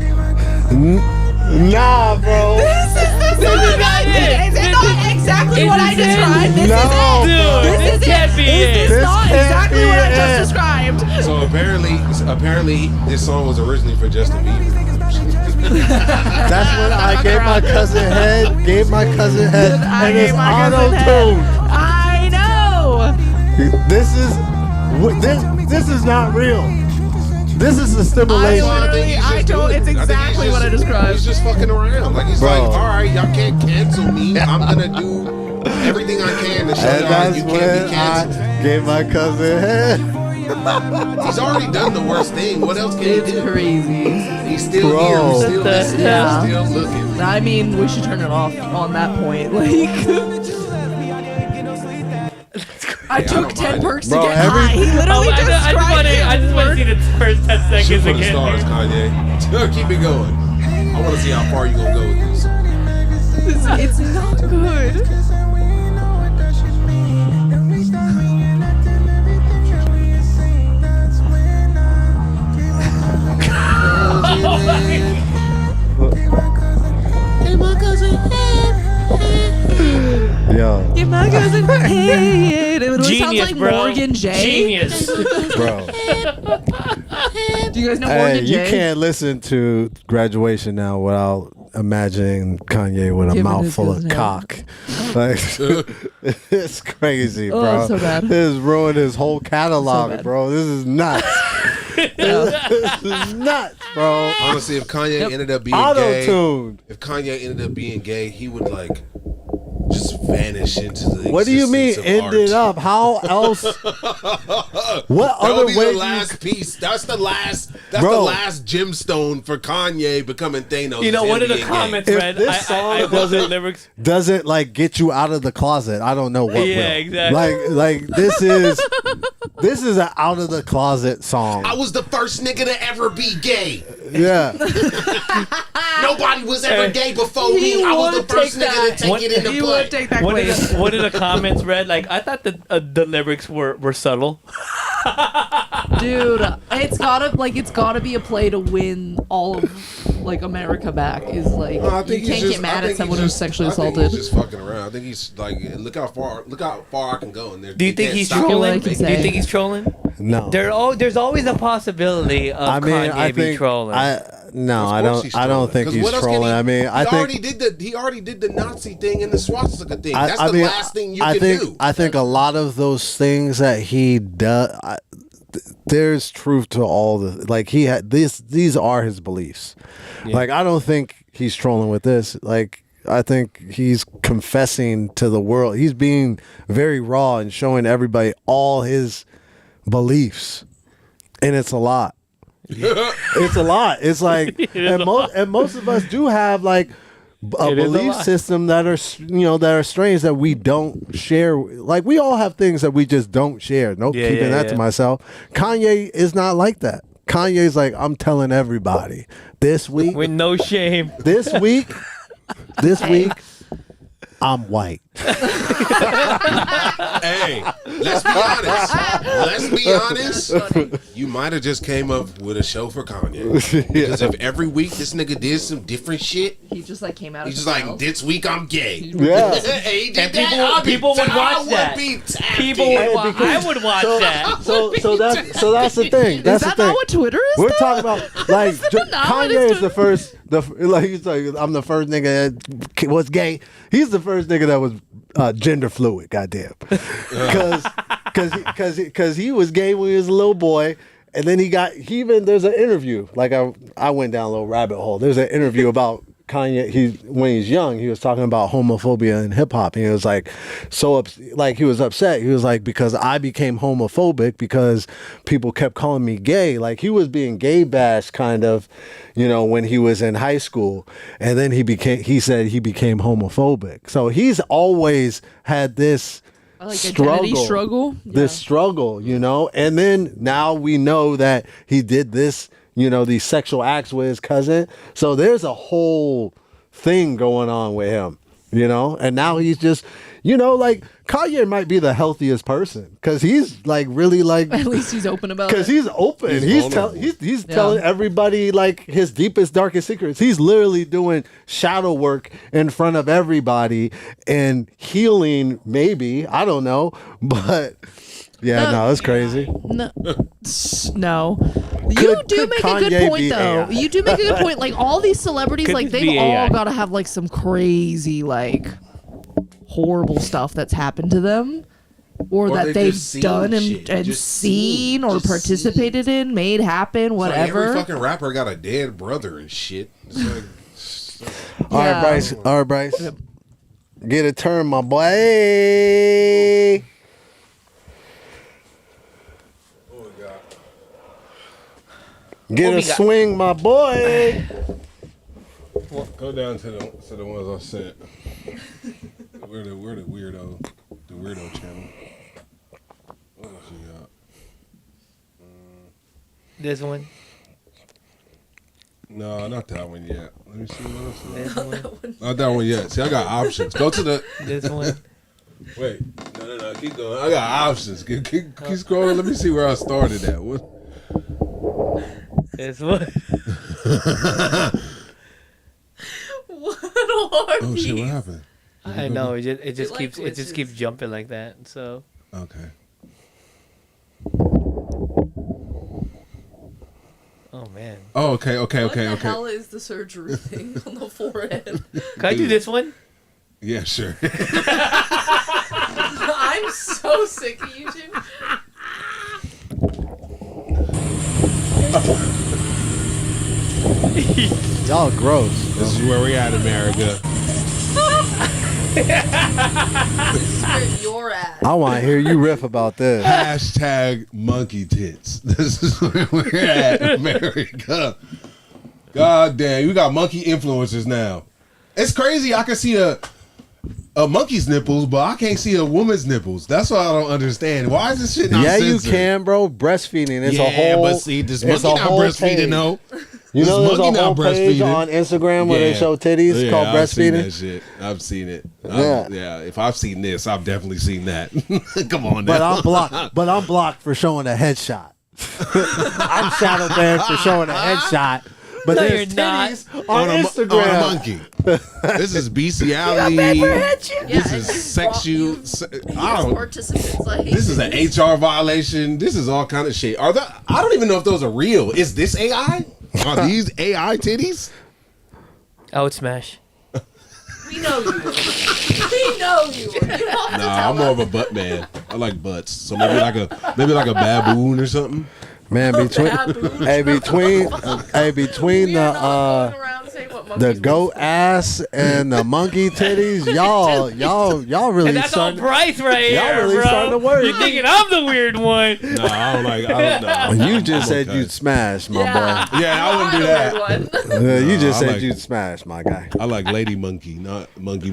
Nah, bro. This is not exactly what I described. This No, Dude, this can't be it. This not can't exactly be what I it. just described. So apparently, this song was originally for Justin Bieber. That's when I gave my cousin head, and it's auto-tuned. I know. This is not real. This is the stimulation. It's exactly what I described. He's just fucking around. Like he's Bro. like, all right, y'all can't cancel me. I'm gonna do everything I can to show And y'all that's you can't when be canceled. I gave my cousin head. He's already done the worst thing. What else can he do? Crazy. He's still Bro. here. He's still What the listening. hell? He's still looking. I mean, we should turn it off on that point. Like, I took don't 10 mind it. perks Bro, to get every- high. He literally I just want to see the first 10 Shoot seconds for the again. stars, Kanye. Keep it going. I want to see how far you gonna go with this. It's not good. Yo, Give my cousin head. It literally sounds Genius, like bro. Morgan J. Genius. bro. Do you guys know Hey, Morgan you J? can't listen to Graduation now without imagining Kanye with a Giving mouth his full of cousin head. cock. Like, it's crazy, Oh, bro. so bad. This has ruined his whole catalog, bad. bro. This is nuts. This is nuts, bro. Honestly, if Kanye ended up being gay, Auto-tuned. if Kanye ended up being gay, he would like just vanish into the. What do you mean existence of ended art. up? How else? What That other would be way? the last piece. That's the last. That's Bro. the last gemstone for Kanye becoming Thanos. You know, is one him of the being comments gay. If read, this song I wrote the doesn't- lyrics. Doesn't like get you out of the closet. I don't know what. Yeah, will. exactly. Like this is an out of the closet song. I was the first nigga to ever be gay. Yeah. Nobody was ever gay before me. I was the first nigga to take it into He play. would take that One of, quiz. one of the comments read, like, I thought the lyrics were subtle. Dude, it's gotta be a play to win all of like America back. Is like No, I you think he's can't just- get mad I at think someone he's who's just- sexually I think assaulted. He's just fucking around. I think he's like, look how far I can go. And Do you think he's what I trolling? can Do you say. think he's trolling? No. There's always a possibility of Kanye be trolling. No, I don't think he's trolling. I mean, I think he already did the Nazi thing and the swastika thing. I- That's I the mean, last thing you I can think, do. I think a lot of those things that he does, there's truth to all the like he had. These are his beliefs. Like I don't think he's trolling with this. Like I think he's confessing to the world. He's being very raw and showing everybody all his beliefs, and it's a lot. It's a lot. It's like, and most of us do have like a It is a belief lot. system that are that are strange that we don't share. Like we all have things that we just don't share. Nope, Yeah, keeping yeah, that yeah. to myself. Kanye is not like that. Kanye's like, I'm telling everybody this week. With no shame. This week, I'm white. Hey, let's be honest. Let's be honest. You might have just came up with a show for Kanye. Because if every week this nigga did some different shit, He just like came out. he's of just his like, mouth. this week I'm gay. Yeah. Hey, he did And that. people would watch that. People would I would watch that. So that's the thing. That's Is that the thing. not what Twitter is? We're though? talking about like not what Kanye it's is the first. Like he's like, I'm the first nigga that was gay. He's the first nigga that was gender fluid. Goddamn, because he was gay when he was a little boy, and then there's an interview. Like I went down a little rabbit hole. There's an interview about Kanye. When he's young, he was talking about homophobia in hip hop, and he was like he was upset. He was like, because I became homophobic because people kept calling me gay. Like he was being gay bashed kind of, when he was in high school, and then he said he became homophobic. So he's always had this Like identity struggle. this struggle, and then now we know that he did this these sexual acts with his cousin. So there's a whole thing going on with him, and now he's just, like Kanye might be the healthiest person because he's like really like At least he's open about it. because he's open. He's telling everybody like his deepest, darkest secrets. He's literally doing shadow work in front of everybody and healing. Maybe, I don't know, but no, it's crazy. No. You do make a good point, though. You do make a good point. Like, all these celebrities, Could like, this they've be all AI? got to have, like, some crazy, like, horrible stuff that's happened to them. Or that they've just seen done shit. and Just seen or just participated in, made happen, It's like whatever. every fucking rapper got a dead brother and shit. It's like, All right, Yeah. Bryce. All right, Bryce. Get a turn, my boy. Get What a we got? swing, my boy. go down to the ones I sent. We're the weirdo channel. What else you got? This one. No, not that one yet. Let me see what else. This one. Not that one yet. See, I got options. Go to the. This one. Wait, no. Keep going. I got options. Keep scrolling. Let me see where I started at. What? This one. What are Oh these? shit! What happened? I know. It just like keeps glitches. jumping like that. So Okay. oh man. Oh, okay. What the hell is the surgery thing on the forehead? Can I do this one? Yeah, sure. I'm so sick of you two. Y'all gross. This is where we at, America. Your ass. I want to hear you riff about this. Hashtag monkey tits. This is where we're at, America. God damn, we got monkey influencers now. It's crazy. I can see a monkey's nipples, but I can't see a woman's nipples. That's what I don't understand. Why is this shit not Yeah, you censored? can, bro. Breastfeeding. It's yeah, a whole. but see, this it's monkey a not whole breastfeeding, page. though. You know, This there's a monkey whole not page breastfeeding. on Instagram where they Yeah. show titties called I've seen breastfeeding. that shit. I've seen it. Yeah. Yeah. If I've seen this, I've definitely seen that. Come on, But now. I'm blocked. But I'm blocked for showing a headshot. I'm shadow banned for showing a headshot. But No, there's you're not. titties on Instagram. On a monkey. This is bestiality. This is sexual. I don't. Participants like This is an HR violation. This is all kind of shit. I don't even know if those are real. Is this AI? Are these AI titties? I would smash. We know you. We know you. You don't have to Nah, tell I'm more us. of a butt man. I like butts. So maybe like a baboon or something. Man, between Baboon. between We are not going around saying what the monkeys goat ass and the monkey titties, y'all really And that's all starting. Bryce right Y'all here, really bro. starting to work. You thinking I'm the weird one? No, I don't like. I don't know. You just I'm said okay. you'd smash, my Yeah. Yeah, I wouldn't do that. boy. You just I said like- you'd smash, my guy. I like lady monkey, not monkey.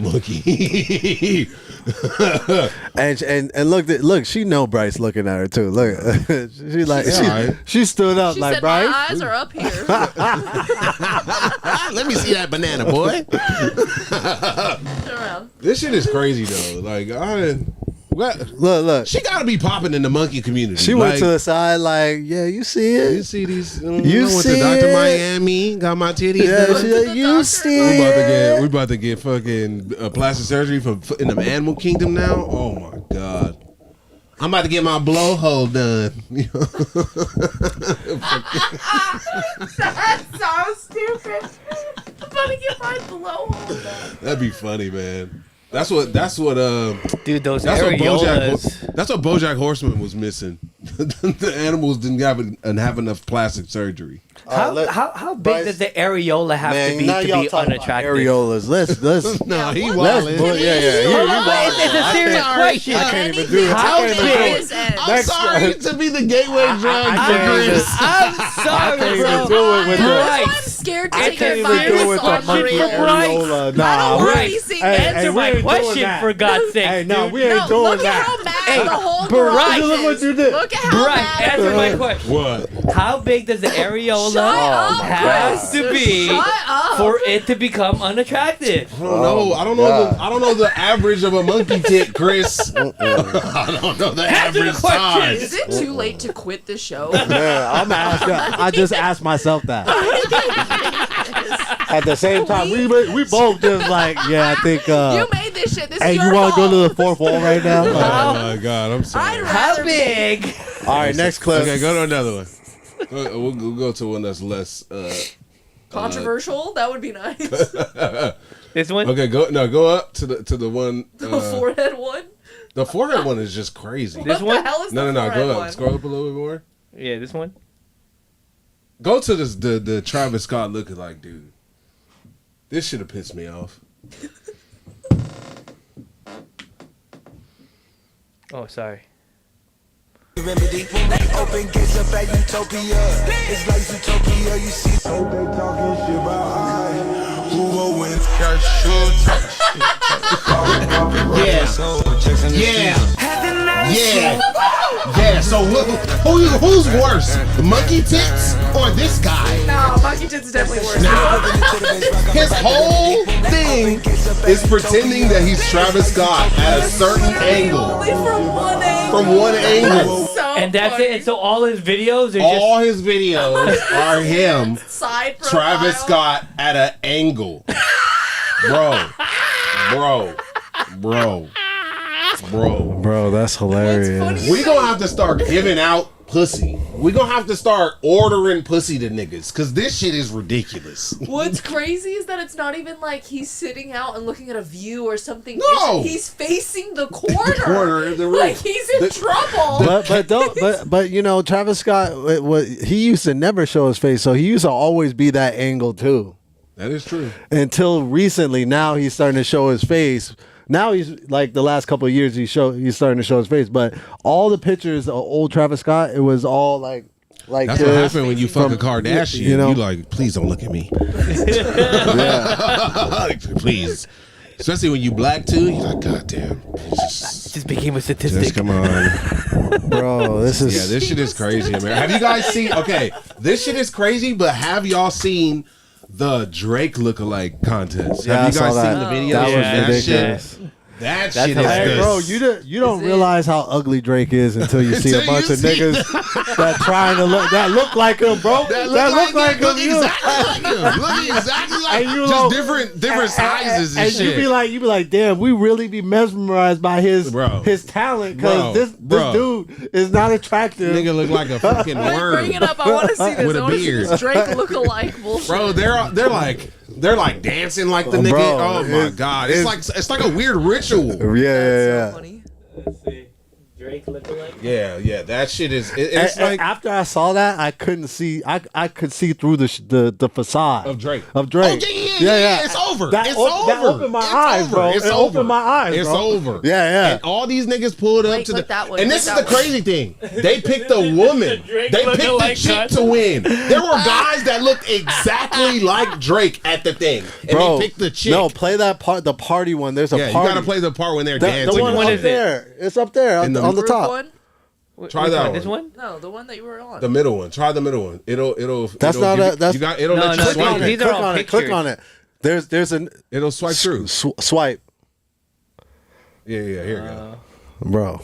And look, she know Bryce looking at her too. Look, she like Yeah, alright. she stood up She like said, Bryce. my eyes are up here. Let me see that banana, boy. Turn around. This shit is crazy though. Like what? Look. She gotta be popping in the monkey community. She went Like, to the side like, yeah, you see You it. see these? You I went see to Dr. it? Miami, got my titties Yeah, done. she like, you see We it. about to get fucking plastic surgery in the animal kingdom now. Oh my god. I'm about to get my blowhole done. That's so stupid. I'm about to get my blowhole. That'd be funny, man. That's what Dude, those that's what areolas. that's what BoJack Horseman was missing. The animals didn't have enough plastic surgery. How big Bryce- does the areola have Man, to be now to y'all be talking about unattractive? areolas. Let's No, he let's wildin'. yeah. Hold on, it's a serious question. I can't even do it. How I can't even do big? it. I'm sorry to be the gateway drug I for can't even- Chris. I'm I sorry, can't bro. even do it with the. I'm Bryce, scared to I take can't your even do it with virus the on monkey real. areola. I Nah, don't we want Bryce, these things. Hey, answer we my ain't doing question that. for God's sake. Hey, no, dude. we ain't No, doing look at that. how mad has the whole Barack, garage. look what you did. Look at how Barack, bad answer it my is. question. What? How big does the areola Shut up, has Chris. to be Shut up. for it to become unattractive? I don't know. I don't know. I don't know the average of a monkey tit, Chris. I don't know the Answer the average question. size. Is it too late to quit the show? Yeah, I'm asking. I just asked myself that. At the same time, we both just like, yeah, I think. You made this shit. This Hey, is you your want to go fault. to the fourth wall right now? Oh my god, I'm I'd sorry. How rather big? All right, next clip. Okay, go to another one. We'll go to one that's less. controversial. That would be nice. This one? Okay, go up to the one. The forehead one. The forehead one is just crazy. This What one? the hell is No, the go forehead up. one? Scroll up a little bit more. Yeah, this one. Go to this the Travis Scott lookalike dude. This should have pissed me off. Oh, sorry. Open gates up at Utopia. It's like Utopia. You see, they talking shit about who will win. Yeah. So who's worse, monkey tits or this guy? No, monkey tits is definitely worse. His whole thing is pretending that he's Travis Scott at a certain angle. Only from one angle. From one angle. So And that's funny. it. And so all his videos are All his videos are him, Side profile. Travis Scott at an angle. Bro, that's hilarious. we gonna have to start giving out pussy. We gonna have to start ordering pussy to niggas, cause this shit is ridiculous. What's crazy is that it's not even like he's sitting out and looking at a view or something. No! He's facing the corner. corner of the room. Like he's in trouble. But you know, Travis Scott, he used to never show his face, so he used to always be that angle too. That is true. Until recently, now he's starting to show his face. Now he's like the last couple of years he's starting to show his face. But all the pictures of old Travis Scott, it was all like That's this. what happened when you fuck a Kardashian. You know? You like, please don't look at me. Please. Especially when you black too. You're like, God damn. just became a statistic. Just come on. Bro, this is Yeah, this shit is crazy, man. Have you guys seen? Okay, this shit is crazy, but have y'all seen the Drake lookalike contest? Yeah, Have you I guys saw seen that. the video? That was That ridiculous. shit. That That's shit is hilarious. Hey, good. bro, you don't realize how ugly Drake is until you see a Until bunch you of see- niggas that look like him, bro. That look like him. Look exactly like him. Look exactly like And you just know- different sizes and shit. you be like, damn, we really be mesmerized by his talent Bro, because this dude is not attractive. Nigga look like a fucking Wait, worm. bring it up. I want to see this. With a I want to see beard. this Drake look-alike bullshit. Bro, they're like dancing like the nigga. Bro, Oh my god, it's like a weird ritual. Yeah. Funny. Let's see. Drake lookalike. Yeah, that shit is. It's And like after I saw that, I couldn't see. I could see through the facade of Drake. Oh, yeah. It's over. That It's That over. opened my It's eyes, over. bro. It's It over. opened my eyes. It's bro. over. Yeah. And all these niggas pulled up Wait, to click the. that one, And click this is that the one. crazy thing. They picked a woman. Drake They picked the lookalike chick cut. to win. There were guys that looked exactly like Drake at the thing, and Bro, they picked the chick. no, play that part. The party one. There's a yeah, you party. gotta play the part when they're the dancing. one What up is it? there. It's up there In the on the Group top. one? Try Which that one? This one. one? No, the one that you were on. The middle one. Try the middle one. It'll. That's it'll not give a- you- that's- you got. It'll No, let no, you these swipe are it. these Click all on it. Click on it. There's an It'll swipe through. swipe, Yeah. Here you go. bro.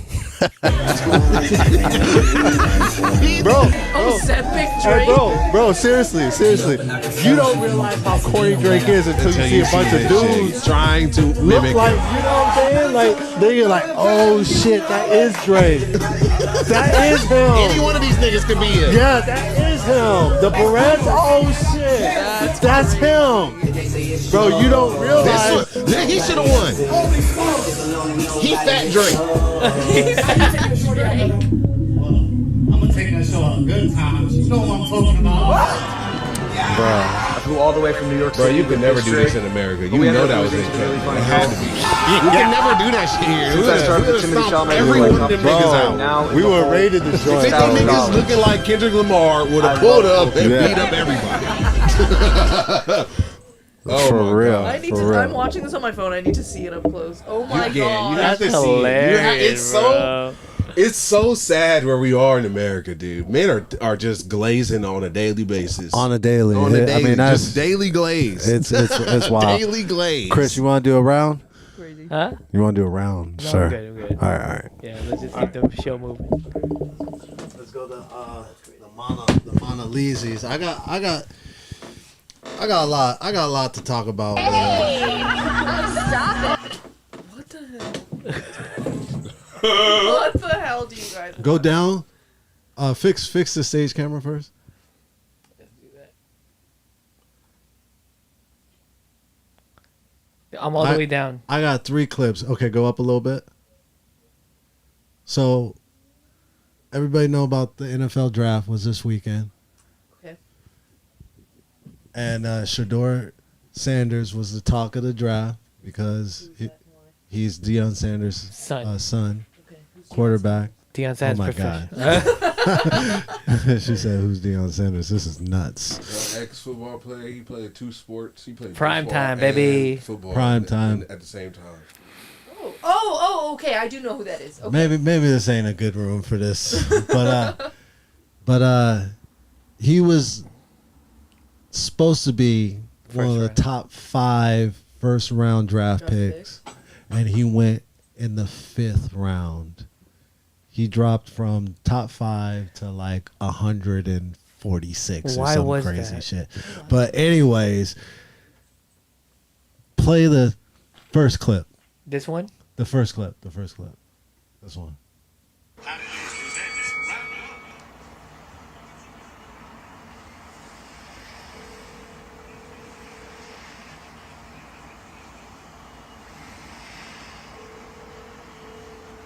Ozempic Hey, Drake. bro, seriously, you don't realize how corny Drake is until you see a bunch of dudes trying to look mimic. like, you know what I'm saying? Like, then you're like, oh shit, that is Drake. That is him. Any one of these niggas could be him. Yeah, that is him. The Barrettes, oh shit, that's him. Bro, you don't realize. He should have won. He fat Drake. I'm gonna take that show a good time. You know what I'm talking about. Bro, Flew all the way from New York Bro, City. you could never do this in America. You know that was in Canada. It had to be. You can never do that shit here. Since I started with Timothy Chalamet, every we were one of like, them niggas bro, out. Now we were rated to join. 50 niggas looking like Kendrick Lamar would have pulled up and beat up everybody. Oh For my real. God. I need For to. real. I'm watching this on my phone. I need to see it up close. Oh my Yeah, god. you have That's to see it. hilarious, It's so it's so sad where we are in America, dude. Men are just glazing on a daily basis. On a daily. On a I daily, mean, that's just daily glaze. it's wild. Daily glaze. Chris, you want to do a round? Crazy. Huh? You want to do a round, No, sir? I'm good, I'm good. All right. Yeah, let's just keep the show moving. Let's go to the Mona Lisa's. I got a lot to talk about. What the hell? What the hell do you guys? Go down. Fix the stage camera first. I'm all the way down. I got 3 clips. Okay, go up a little bit. So, everybody know about the NFL draft was this weekend. Okay. And Shador Sanders was the talk of the draft because he's Deion Sanders' son, quarterback. Deion Sanders. Oh my God. She said, "Who's Deion Sanders? This is nuts." Ex-football player. He played 2 sports. He played Prime baseball time, and baby. Football Prime time. at the same time. Okay. I do know who that is. Okay. Maybe this ain't a good room for this, but he was supposed to be one of the top 5 first-round draft picks, and he went in the 5th round. He dropped from top 5 to like 146 or Why some was crazy that? shit. But anyways, play the first clip. This one? The first clip. This one.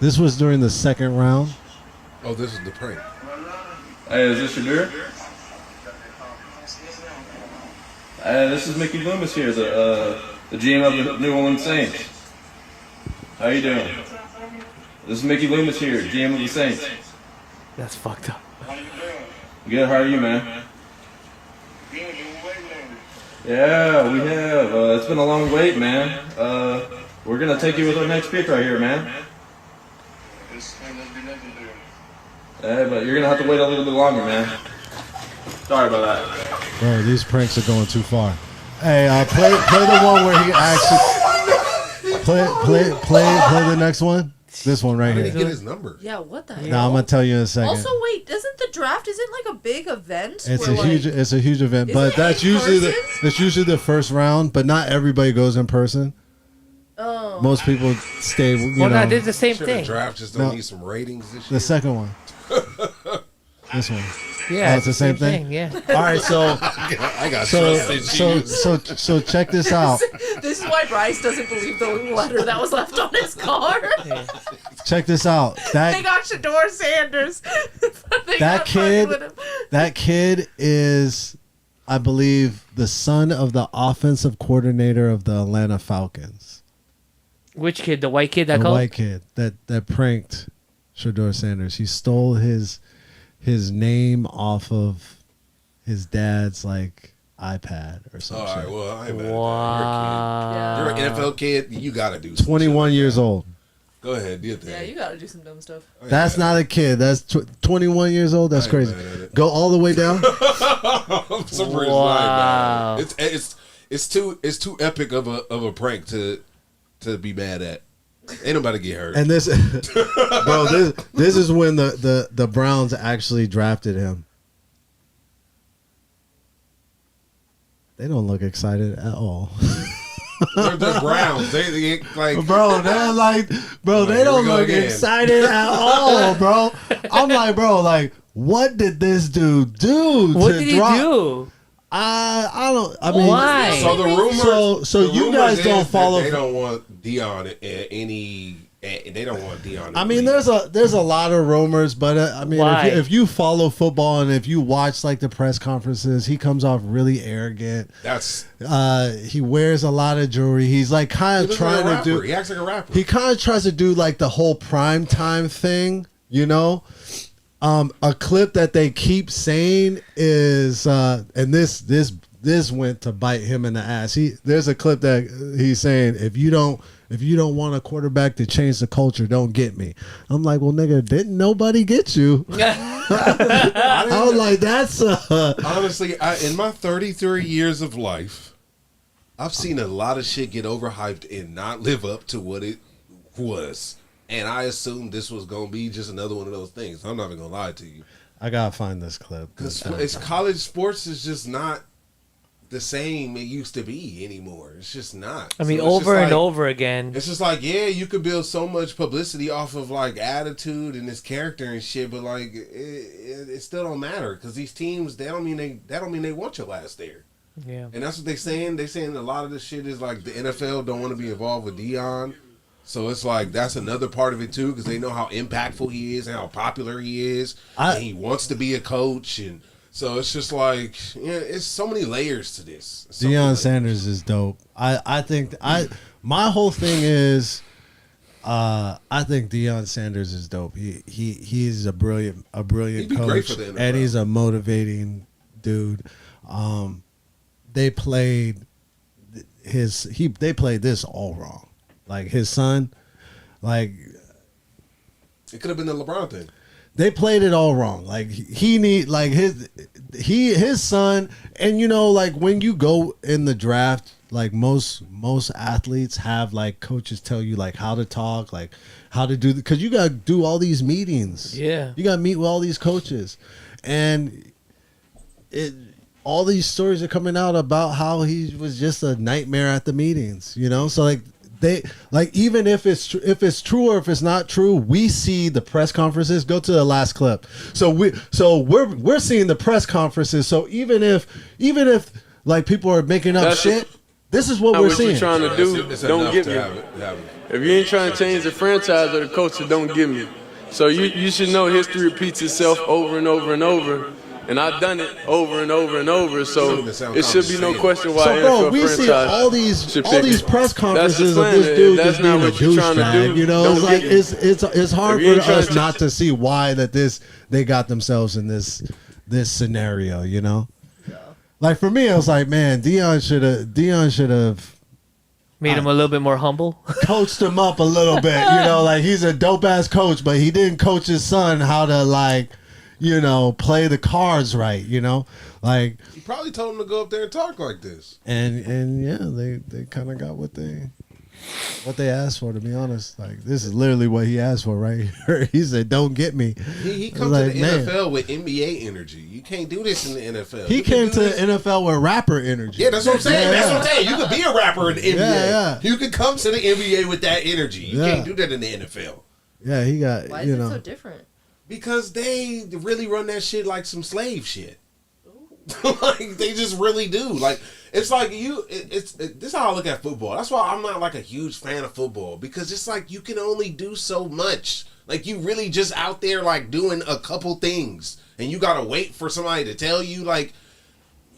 This was during the 2nd round. Oh, this is the prank. Hey, is this your deer? This is Mickey Loomis here, the GM of the New Orleans Saints. How you doing? This is Mickey Loomis here, GM of the Saints. That's fucked up. Good, how are you, man? Yeah, we have. It's been a long wait, man. We're gonna take you with our next pick right here, man. But you're gonna have to wait a little bit longer, man. Sorry about that. Bro, these pranks are going too far. Hey, play the one where he actually play the next one. This one right How did here. he get his number? Yeah. What the hell? Now I'm gonna tell you in a second. Also, wait. Isn't the draft? Is it like a big event? It's where, a huge event, Is but it that's in usually person? the first round. But not everybody goes in person. Oh. Most people stay. You Well, know, no, this is the same Sure, thing. the draft just don't No. need some ratings this the year. second one. This one. Yeah, Oh, it's the same thing? Yeah. All right, so I got so trust issues. so check this out. This is why Bryce doesn't believe the letter that was left on his car. Check this out. They got Shador Sanders. They That got fucking with kid, him. that kid is, I believe, the son of the offensive coordinator of the Atlanta Falcons. Which kid? The white kid that The called? white kid that pranked Shador Sanders. He stole his name off of his dad's like iPad or All something. right, well, I ain't mad at that. Wow. You're a kid. You're an NFL kid. You gotta do some 21 shit like years that. old. Go ahead, do your thing. Yeah, you gotta do some dumb stuff. That's not a kid. That's 21 years old. That's I ain't crazy. mad at it. Go all the way down. I'm surprised. Wow. It's too epic of a prank to be mad at. Ain't nobody get hurt. And this, bro, this is when the Browns actually drafted him. They don't look excited at all. They're the Browns. They like, Bro, they're like, bro, they Here don't we go look again. excited at all, bro. I'm like, bro, like, what did this dude do? What to did he drop? do? I don't. I mean, Why? so the rumors. So the you rumors guys is don't that follow. They don't want Dion any. They don't want Dion. I mean, there's a lot of rumors, but I mean, Why? if you follow football and if you watch like the press conferences, he comes off really arrogant. That's He wears a lot of jewelry. He's like kind of trying to do. He acts like a rapper. He kind of tries to do like the whole prime time thing, you know. A clip that they keep saying is, and this this went to bite him in the ass. There's a clip that he's saying, if you don't want a quarterback to change the culture, don't get me. I'm like, well, nigga, didn't nobody get you? I was like, that's honestly, in my 33 years of life, I've seen a lot of shit get overhyped and not live up to what it was. And I assumed this was going to be just another one of those things. I'm not even going to lie to you. I got to find this clip. Because it's college sports is just not the same it used to be anymore. It's just not. I mean, so over and over again. It's just like, yeah, you could build so much publicity off of like attitude and his character and shit, but like it still don't matter because these teams that don't mean they want your last there. Yeah, and that's what they're saying. They're saying a lot of this shit is like the NFL don't want to be involved with Deion, so it's like that's another part of it too because they know how impactful he is and how popular he is, and he wants to be a coach and. So it's just like, yeah, it's so many layers to this. Deion Sanders is dope. I think my whole thing is, I think Deion Sanders is dope. He's a brilliant coach, and he's a motivating dude. They played this all wrong. Like his son, like it could have been the LeBron thing. They played it all wrong. Like his son, and you know, like when you go in the draft, like most athletes have like coaches tell you like how to talk, like how to do, because you gotta do all these meetings. Yeah, you gotta meet with all these coaches, and all these stories are coming out about how he was just a nightmare at the meetings. You know, so like. They like even if it's true or if it's not true, we see the press conferences. Go to the last clip. So we're seeing the press conferences. So even if like people are making up shit, this is what we're seeing. What you're trying to do, don't get me. If you ain't trying to change the franchise or the culture, don't get me. So you should know history repeats itself over and over and over. And I've done it over and over and over, so it should be no question why. So, bro, we see all these press conferences of this dude just being a douchebag. You know, it's like it's hard for us not to see why they got themselves in this scenario. You know, like for me, I was like, man, Deion should have made him a little bit more humble, coached him up a little bit. You know, like he's a dope ass coach, but he didn't coach his son how to like. You know, play the cards right, you know? Like he probably told him to go up there and talk like this. And yeah, they kind of got what they asked for, to be honest. Like this is literally what he asked for right here. He said, "Don't get me." He comes to the NFL with NBA energy. You can't do this in the NFL. He came to the NFL with rapper energy. Yeah, that's what I'm saying. That's what I'm saying. You could be a rapper in the NBA. Yeah. You could come to the NBA with that energy. You can't do that in the NFL. Yeah, he got. Why is it so different? Because they really run that shit like some slave shit. Like they just really do. Like it's like this is how I look at football. That's why I'm not like a huge fan of football because it's like you can only do so much. Like you really just out there like doing a couple things and you gotta wait for somebody to tell you like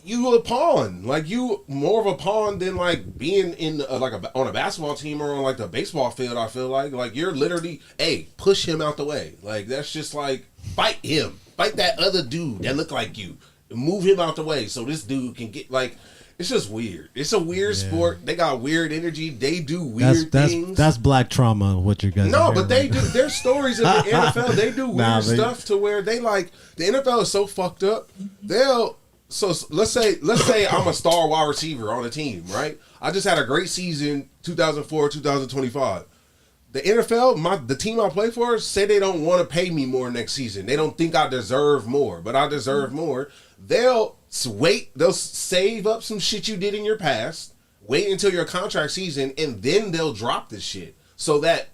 you a pawn. Like you more of a pawn than like being in on a basketball team or on like the baseball field. I feel like you're literally push him out the way. Like that's just like fight him, fight that other dude that look like you, move him out the way so this dude can get like. It's just weird. It's a weird sport. They got weird energy. They do weird things. That's black trauma. What you guys? No, but they do. There's stories in the NFL. They do weird stuff to where they like the NFL is so fucked up. So let's say I'm a star wide receiver on a team, right? I just had a great season, 2004, 2025. The NFL, the team I play for, say they don't want to pay me more next season. They don't think I deserve more, but I deserve more. They'll wait. They'll save up some shit you did in your past, wait until your contract season, and then they'll drop this shit so that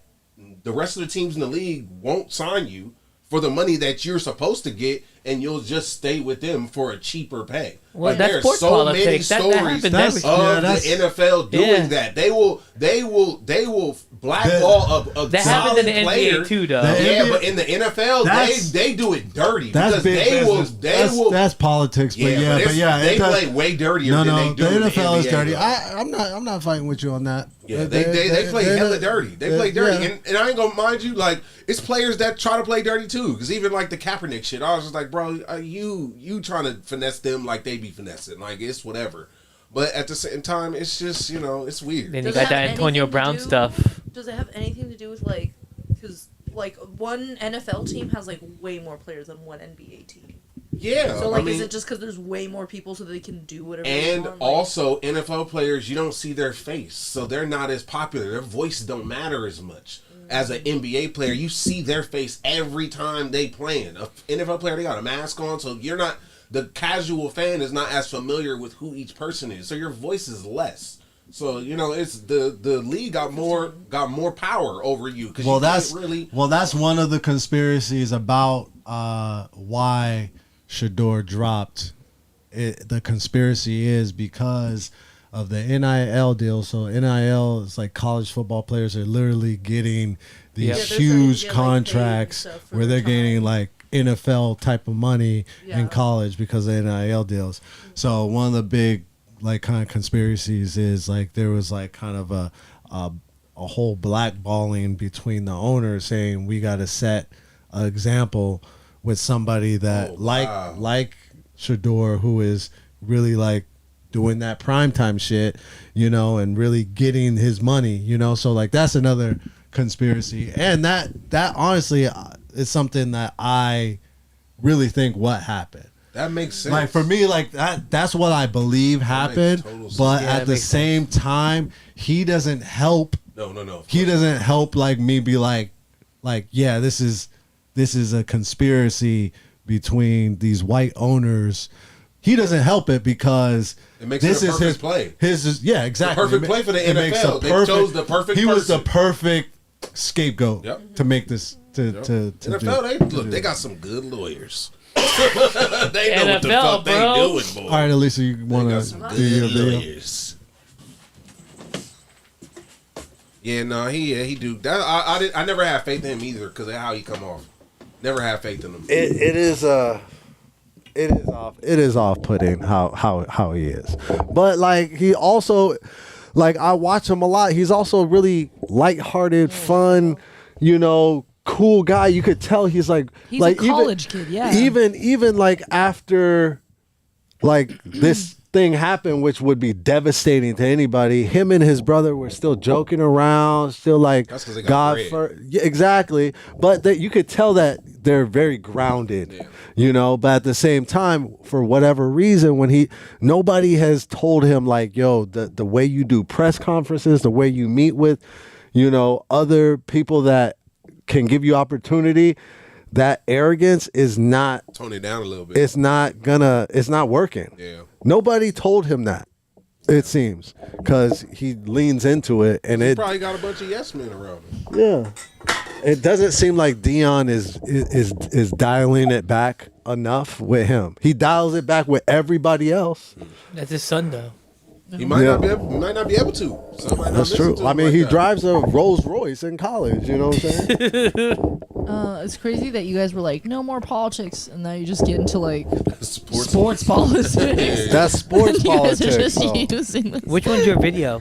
the rest of the teams in the league won't sign you for the money that you're supposed to get, and you'll just stay with them for a cheaper pay. Well, like, that's sports politics. Many stories of the NFL doing that. They will blackball a that solid happened in the player. NBA too, though. But in the NFL, they do it dirty because that's politics. But they play way dirtier than they do. The in the NFL is NBA, dirty. though. I'm not fighting with you on that. Yeah, they play hella dirty. They play dirty, and I ain't gonna mind you. Like it's players that try to play dirty too. Because even like the Kaepernick shit, I was just like, bro, you trying to finesse them like they be be finessing. Like, it's whatever. But at the same time, it's just, you know, it's weird. Then you got that Antonio Brown stuff. Does it have anything to do with, like, because, like, one NFL team has, like, way more players than one NBA team? Yeah. So, like, I mean, is it just because there's way more people so they can do whatever they and want? also, NFL players, you don't see their face. So they're not as popular. Their voices don't matter as much. As an NBA player, you see their face every time they playing. An NFL player, they got a mask on, so you're not... The casual fan is not as familiar with who each person is, so your voice is less. So you know, it's the league got more power over you. Well, that's one of the conspiracies about why Shador dropped. The conspiracy is because of the NIL deal. So NIL is like college football players are literally getting these huge contracts where they're getting like NFL type of money in college because of NIL deals. So one of the big like kind of conspiracies is like there was like kind of a whole blackballing between the owners saying we got to set an example with somebody that like Shador, who is really like doing that primetime shit, you know, and really getting his money, you know. So like that's another conspiracy, and that honestly is something that I really think what happened. That makes sense. Like for me, like that's what I believe happened. But at the same time, he doesn't help. No. He doesn't help like me be like yeah, this is a conspiracy between these white owners. He doesn't help it because it makes this it a is perfect play. Yeah, exactly. The perfect play for the NFL. They chose the perfect. He person. was the perfect scapegoat to make this to NFL. They got some good lawyers. They know NFL, what the fuck they doing, boy. All right, Elisa, you want to do your video? Lawyers. Yeah, no, he do that. I never had faith in him either because of how he come off. Never had faith in him. It is off-putting how he is, but like he also, like I watch him a lot. He's also really lighthearted, fun, you know, cool guy. You could tell he's like a college kid, yeah. Even like after like this thing happened, which would be devastating to anybody, him and his brother were still joking around, still like that's 'cause they got bread. Yeah, exactly. But you could tell that they're very grounded, you know. But at the same time, for whatever reason, when nobody has told him like, yo, the way you do press conferences, the way you meet with, you know, other people that can give you opportunity, that arrogance is not, tone it down a little bit. it's not working. Yeah. Nobody told him that, it seems, because he leans into it, and He it probably got a bunch of yes men around him. yeah. It doesn't seem like Dion is dialing it back enough with him. He dials it back with everybody else. That's his son, though. He might not be able to. Some might not That's listen true. to him I mean, like he that. drives a Rolls Royce in college. You know what I'm saying? It's crazy that you guys were like, no more politics, and now you just get into like sports politics. That's sports You guys are politics. just though. using this. Which one's your video?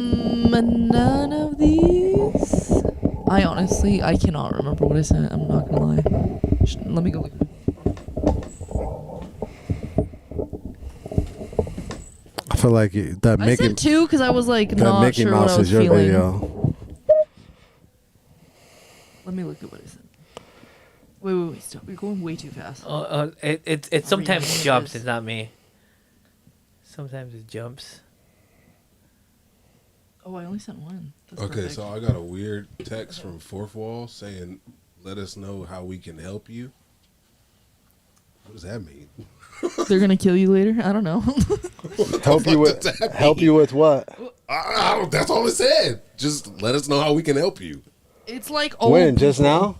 None of these. I cannot remember what I said. I'm not gonna lie. Let me go look. I feel like that I Mickey said two because I was like that not Mickey sure Mouse what I was is your feeling. video. Let me look at what I said. Wait, stop. You're going way too fast. It sometimes reading jumps. this. It's not me. Sometimes it jumps. Oh, I only sent one. That's Okay, perfect. so I got a weird text from Fourth Wall saying, "Let us know how we can help you." What does that mean? They're gonna kill you later. I don't know. Help you with what? That's all it said. Just let us know how we can help you. It's like When? Just now?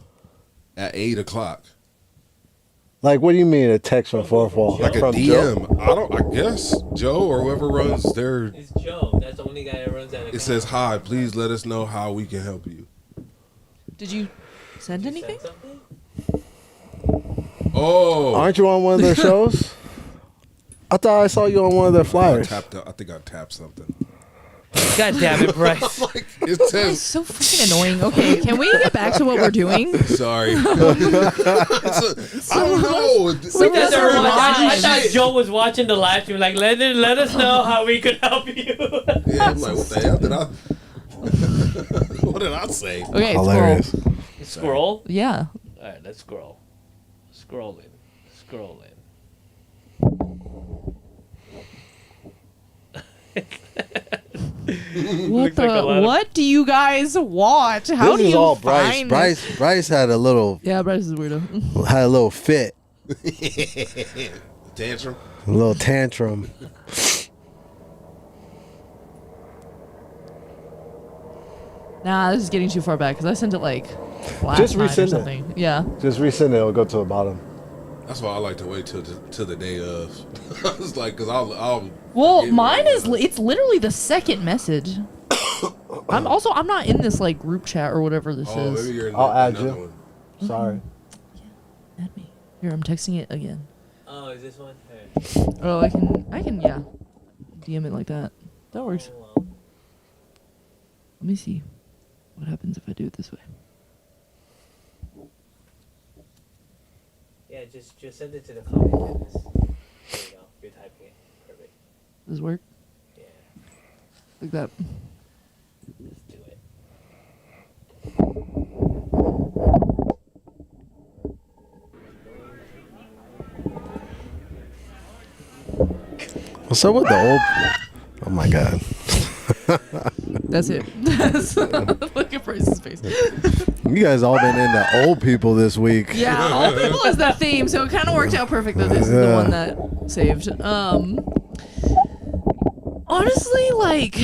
At 8:00. Like, what do you mean a text from Fourth Wall? Like a from DM. Joe? I guess Joe or whoever runs their. It's Joe. That's the only guy that runs that account. It says, "Hi, please let us know how we can help you." Did you send anything? Oh, Aren't you on one of their shows? I thought I saw you on one of their flyers. I think I tapped something. God damn it, Bryce. Like, it It's says, so fucking annoying. Okay, can we get back to what we're doing? sorry. I don't know. I thought Joe was watching the live stream. Like, let us know how we could help you. Yeah, I'm like, what the hell did I? What did I say? Okay, Hilarious. Scroll. Yeah. All right, let's scroll. Scroll in. What what do you guys want? How This do is you all find Bryce had a little Yeah, Bryce is a weirdo. had a little fit, Tantrum. a little tantrum. Nah, this is getting too far back because I sent it like last Just night or resend it. something. Yeah. Just resend it. It'll go to the bottom. That's why I like to wait till the day of. I was like, cause I'll Well, get mine ready. is it's literally the second message. I'm not in this like group chat or whatever this Oh, is. maybe you're in I'll add another you. one. Sorry. Add me. Here, I'm texting it again. Oh, is this one? Oh, I can yeah. DM it like that. That works. Let me see what happens if I do it this way. Yeah, just send it to the comment. There you go. You're typing it. Perfect. Does this work? Yeah. Like that. Let's do it. What's up with the old? Oh my god. That's it. Look at Bryce's face. You guys all been into old people this week. Yeah, old people is the theme, so it kind of worked out perfect that this is the one that saved. Honestly, like,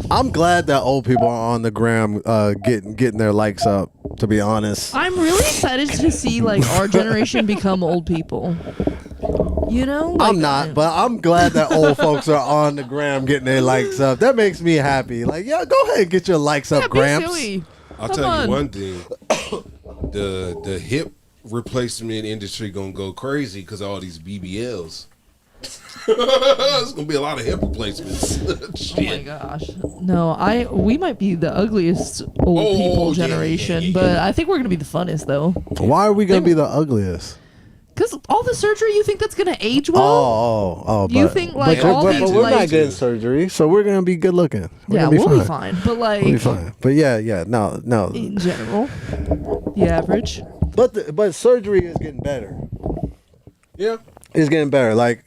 I'm glad that old people are on the gram getting their likes up, to be honest. I'm really excited to see like our generation become old people. You know, like, I'm not, but I'm glad that old folks are on the gram getting their likes up. That makes me happy. Like, yeah, go ahead and get your likes up, be Gramps. silly. I'll Come tell on. you one thing: the hip replacement industry gonna go crazy because of all these BBLs. There's gonna be a lot of hip replacements. Oh my gosh. No, we might be the ugliest old people generation, but I think we're gonna be the funnest though. Why are we gonna be the ugliest? Cause all the surgery, you think that's gonna age well? Oh! You but- think, like, but, all but, these, but we're like- not getting surgery, so we're gonna be good looking. Yeah, we'll be fine. But like, We'll be fine. But yeah, no. in general, the average. But surgery is getting better. Yeah, it's getting better. Like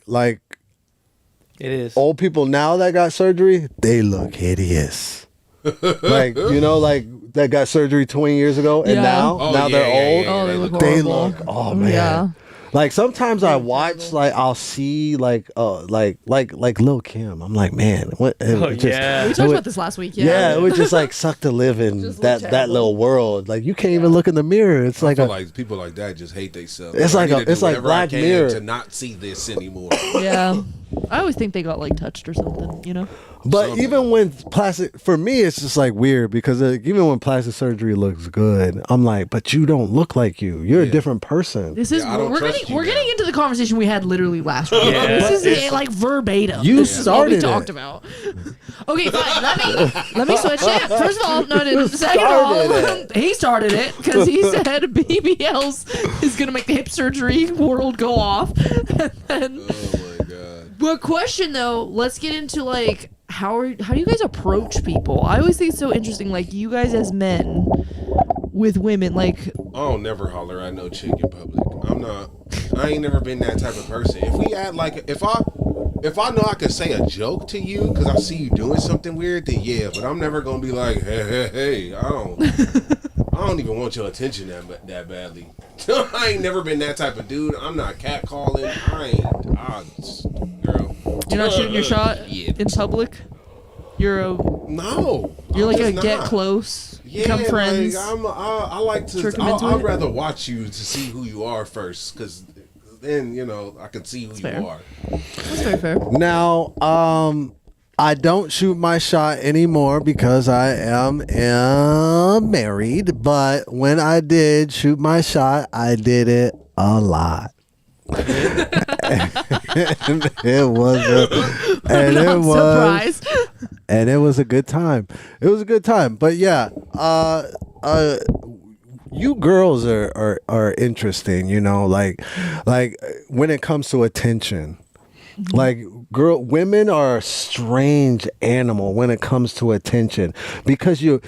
it is. Old people now that got surgery, they look hideous. Like like that got surgery 20 years ago, and Yeah. now they're old. Oh, they look They horrible. look. Oh man. Yeah. Like sometimes I watch, like I'll see, like Lil Kim. I'm like, man, what? Oh, yeah. We it talked would- about this last week. Yeah, it would just like suck to live in Just look that terrible. little world. Like you can't even look in the mirror. It's I like feel a like people like that just hate themselves. It's like it's like Black Mirror. to not see this anymore. Yeah. I always think they got like touched or something. You know. But even when plastic, for me, it's just like weird because even when plastic surgery looks good, I'm like, but you don't look like you. You're a different person. This is I don't we're trust getting you we're now. getting into the conversation we had literally last week. Yeah. This is like verbatim. You This is what we started it. talked about. Okay, fine. Let me switch it. First of all, no, second of all, started he started it because he said BBLs is gonna make the hip surgery world go off. And then, Oh my god. but question though, let's get into like how do you guys approach people? I always think it's so interesting. Like you guys as men with women, like I don't never holler at no chick in public. I ain't never been that type of person. If we act like, if I know I could say a joke to you because I see you doing something weird, then yeah. But I'm never gonna be like, hey. I don't even want your attention that badly. I ain't never been that type of dude. I'm not catcalling. Girl. you're not shooting your shot Yeah. in public. You're No. You're like a just get not. close, Yeah, become friends. Like, I like to. Trick 'em into I'd it? rather watch you to see who you are first, because then I can see who fair. you are. That's very fair. Now, I don't shoot my shot anymore because I am married. But when I did shoot my shot, I did it a lot. and it was I'm surprised. and it was a good time. It was a good time. But yeah, you girls are interesting, you know, like when it comes to attention. Like women are a strange animal when it comes to attention, because you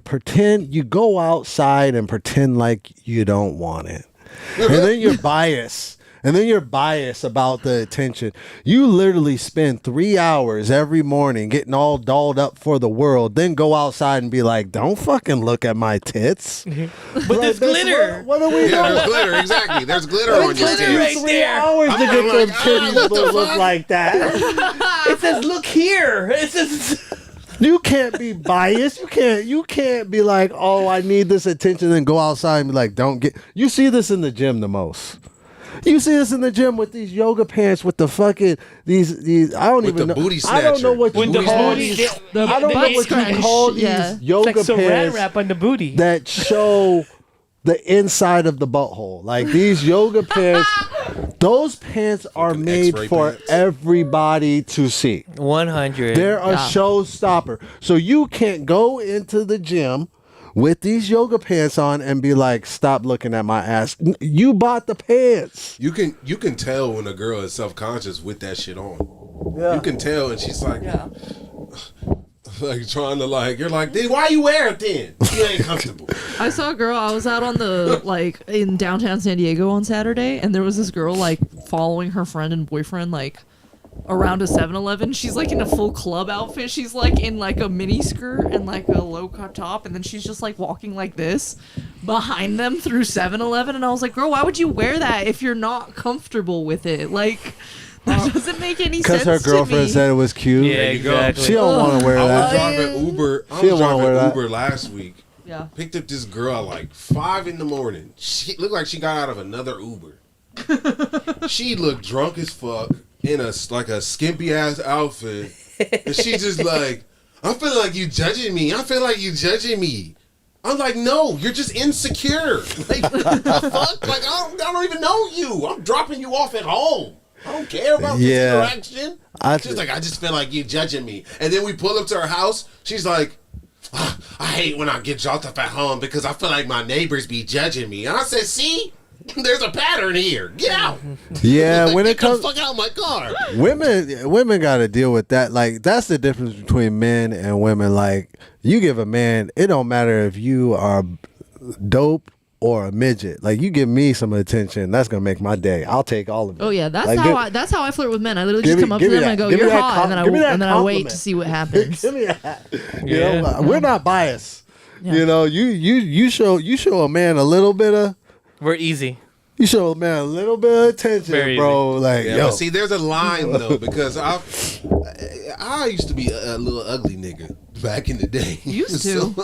pretend, you go outside and pretend like you don't want it, and then you're biased. And then you're biased about the attention. You literally spend 3 hours every morning getting all dolled up for the world, then go outside and be like, don't fucking look at my tits. But there's glitter. What are we doing? Yeah, there's glitter, exactly. There's glitter on your tits. right 3 there. hours to get them titties to look like that. It says, look here. It says... You can't be biased. You can't be like, oh, I need this attention, and go outside and be like, don't get. You see this in the gym the most. You see this in the gym with these yoga pants with the fucking these. I don't With even the know. booty I don't know what When you the call booty- these. the I don't know butt what scratch, you call these yeah. yoga It's like saran pants wrap on the booty. that show the inside of the butthole. Like these yoga pants. Those pants are Fucking made X-ray for pants. everybody to see. 100. They're a showstopper. So you can't go into the gym with these yoga pants on and be like, stop looking at my ass. You bought the pants. You can tell when a girl is self-conscious with that shit on. Yeah. You can tell, and she's like, like trying to like, you're like, then why you wear it then? You ain't comfortable. I saw a girl. I was out on the like in downtown San Diego on Saturday, and there was this girl like following her friend and boyfriend like around a 7-Eleven. She's like in a full club outfit. She's like in like a mini skirt and like a low cut top, and then she's just like walking like this behind them through 7-Eleven. And I was like, girl, why would you wear that if you're not comfortable with it? Like. That doesn't make any sense. Because her girlfriend said it was cute. Yeah, exactly. She don't want to wear I that. was driving Uber. I She was don't wanna wear driving that. Uber last week. Yeah. Picked up this girl at like 5 a.m. She looked like she got out of another Uber. She looked drunk as fuck in a like a skimpy ass outfit, and she just like, I feel like you judging me. I feel like you judging me. I'm like, no, you're just insecure. Like, the fuck? Like, I don't even know you. I'm dropping you off at home. I don't care about this interaction. She's like, I just feel like you judging me. And then we pull up to her house. She's like, I hate when I get dropped off at home because I feel like my neighbors be judging me. And I said, see, there's a pattern here. Get out. Yeah, Like, when get it comes, the fuck out of my car. women got to deal with that. Like that's the difference between men and women. Like you give a man, it don't matter if you are dope or a midget. Like you give me some attention, that's gonna make my day. I'll take all of it. Oh yeah, that's like, that's how I flirt with men. I literally give just me- come up give to me them and that. I go, Give me "You're that hot," and then give me that I wait compliment. to see what happens. Give me that. You Yeah. know, we're not biased. You know, you show a man a little bit of. We're easy. You show a man a little bit of attention, Very bro. Like, Yeah, yo. but see, there's a line though because I used to be a little ugly nigga back in the day. Used to.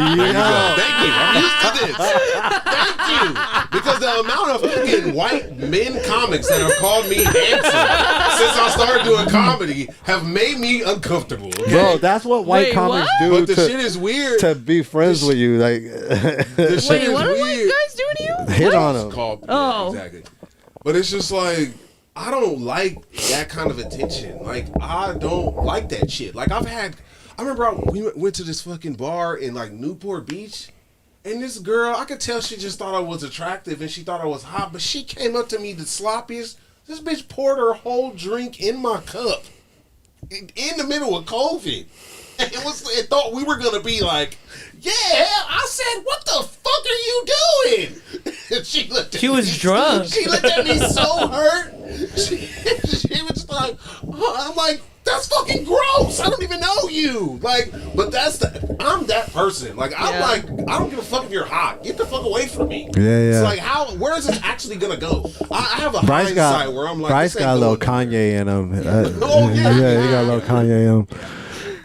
Thank you. I'm used to this. Thank you. Because the amount of fucking white men comics that have called me handsome since I started doing comedy have made me uncomfortable. Okay? Bro, that's what white comics do. But the to, shit is weird. to be friends with you. Like, The shit Wait, is what are weird. you guys doing to you? hit on It's them. called, Oh. exactly. But it's just like I don't like that kind of attention. Like I don't like that shit. Like I remember we went to this fucking bar in like Newport Beach, and this girl, I could tell she just thought I was attractive and she thought I was hot, but she came up to me the sloppiest. This bitch poured her whole drink in my cup in the middle of COVID. And it thought we were gonna be like, yeah. I said, what the fuck are you doing? And she looked at She was me, drunk. She looked at me so hurt. She was like, I'm like, that's fucking gross. I don't even know you. Like, but I'm that person. Like, I'm like, I don't give a fuck if you're hot. Get the fuck away from me. Yeah. It's like, where is this actually gonna go? I have a Bryce hindsight where I'm like, Bryce this ain't got a little going Kanye in him. Oh, yeah. Yeah, he got a little Kanye in him.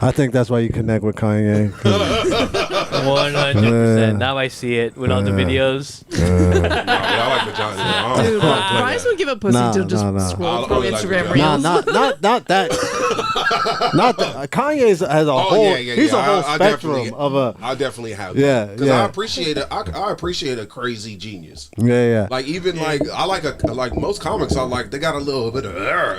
I think that's why you connect with Kanye. 100%. Now I see it with all the videos. I like vagina. Dude, Bryce would give up pussy to just scroll through Instagram reels. Not that. Not that Kanye has a whole. He's a whole spectrum of a. I definitely have. Yeah, because yeah. I appreciate it. I appreciate a crazy genius. Yeah. Like even like I like most comics. I like they got a little bit of and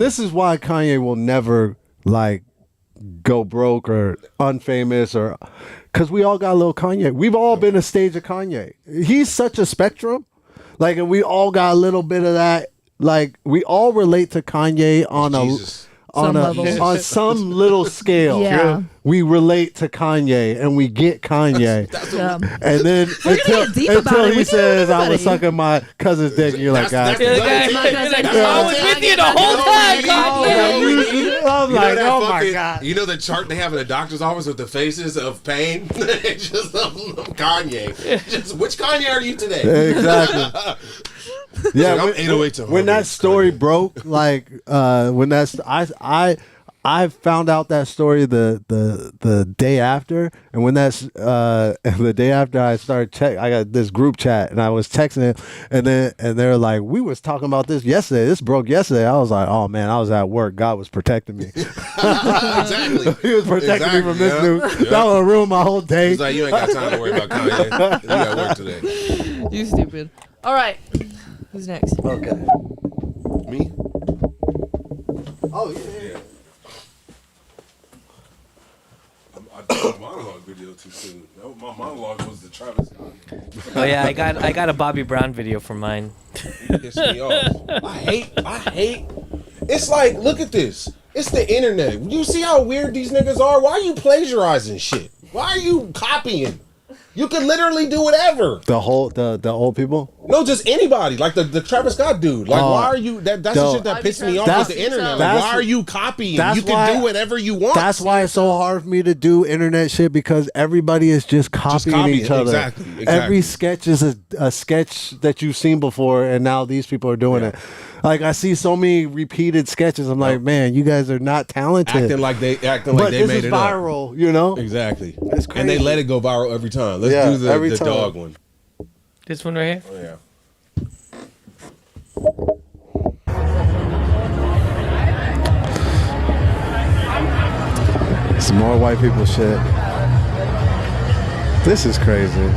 this is why Kanye will never like go broke or unfamous or because we all got a little Kanye. We've all been a stage of Kanye. He's such a spectrum. Like, and we all got a little bit of that. Like, we all relate to Kanye on on some little scale. Yeah. We relate to Kanye and we get Kanye. And then until he says, I was sucking my cousin's dick, and you're like, God. I was with you the whole time, Kanye. I'm like, oh my God. You know the chart they have in the doctor's office with the faces of pain? Just Kanye. Just which Kanye are you today? Exactly. Yeah, like, I'm 808 to when that story broke, like when that's I found out that story the day after, and when that's the day after I started I got this group chat and I was texting it, and they're like, we was talking about this yesterday. This broke yesterday. I was like, oh man, I was at work. God was protecting me. Exactly. He was protecting me from this dude. That would ruin my whole day. He's like, you ain't got time to worry about Kanye. You got work today. You stupid. All right. Who's next? Okay. Me? Oh yeah. I did a monologue video too soon. My monologue was the Travis Scott. Oh yeah, I got a Bobby Brown video for mine. Piss me off. I hate. It's like, look at this. It's the internet. You see how weird these niggas are? Why are you plagiarizing shit? Why are you copying? You could literally do whatever. The old people? No, just anybody. Like the Travis Scott dude. Like, why are you? That's the shit that pissed me off with the internet. Like, why are you copying? You can do whatever you want. That's why it's so hard for me to do internet shit, because everybody is just copying each other. Exactly. Every sketch is a sketch that you've seen before, and now these people are doing it. Like, I see so many repeated sketches. I'm like, man, you guys are not talented. Acting like they made it viral, up. You know? Exactly. It's crazy. And they let it go viral every time. Let's do the dog one. This one right here? Oh, yeah. Some more white people shit. This is crazy.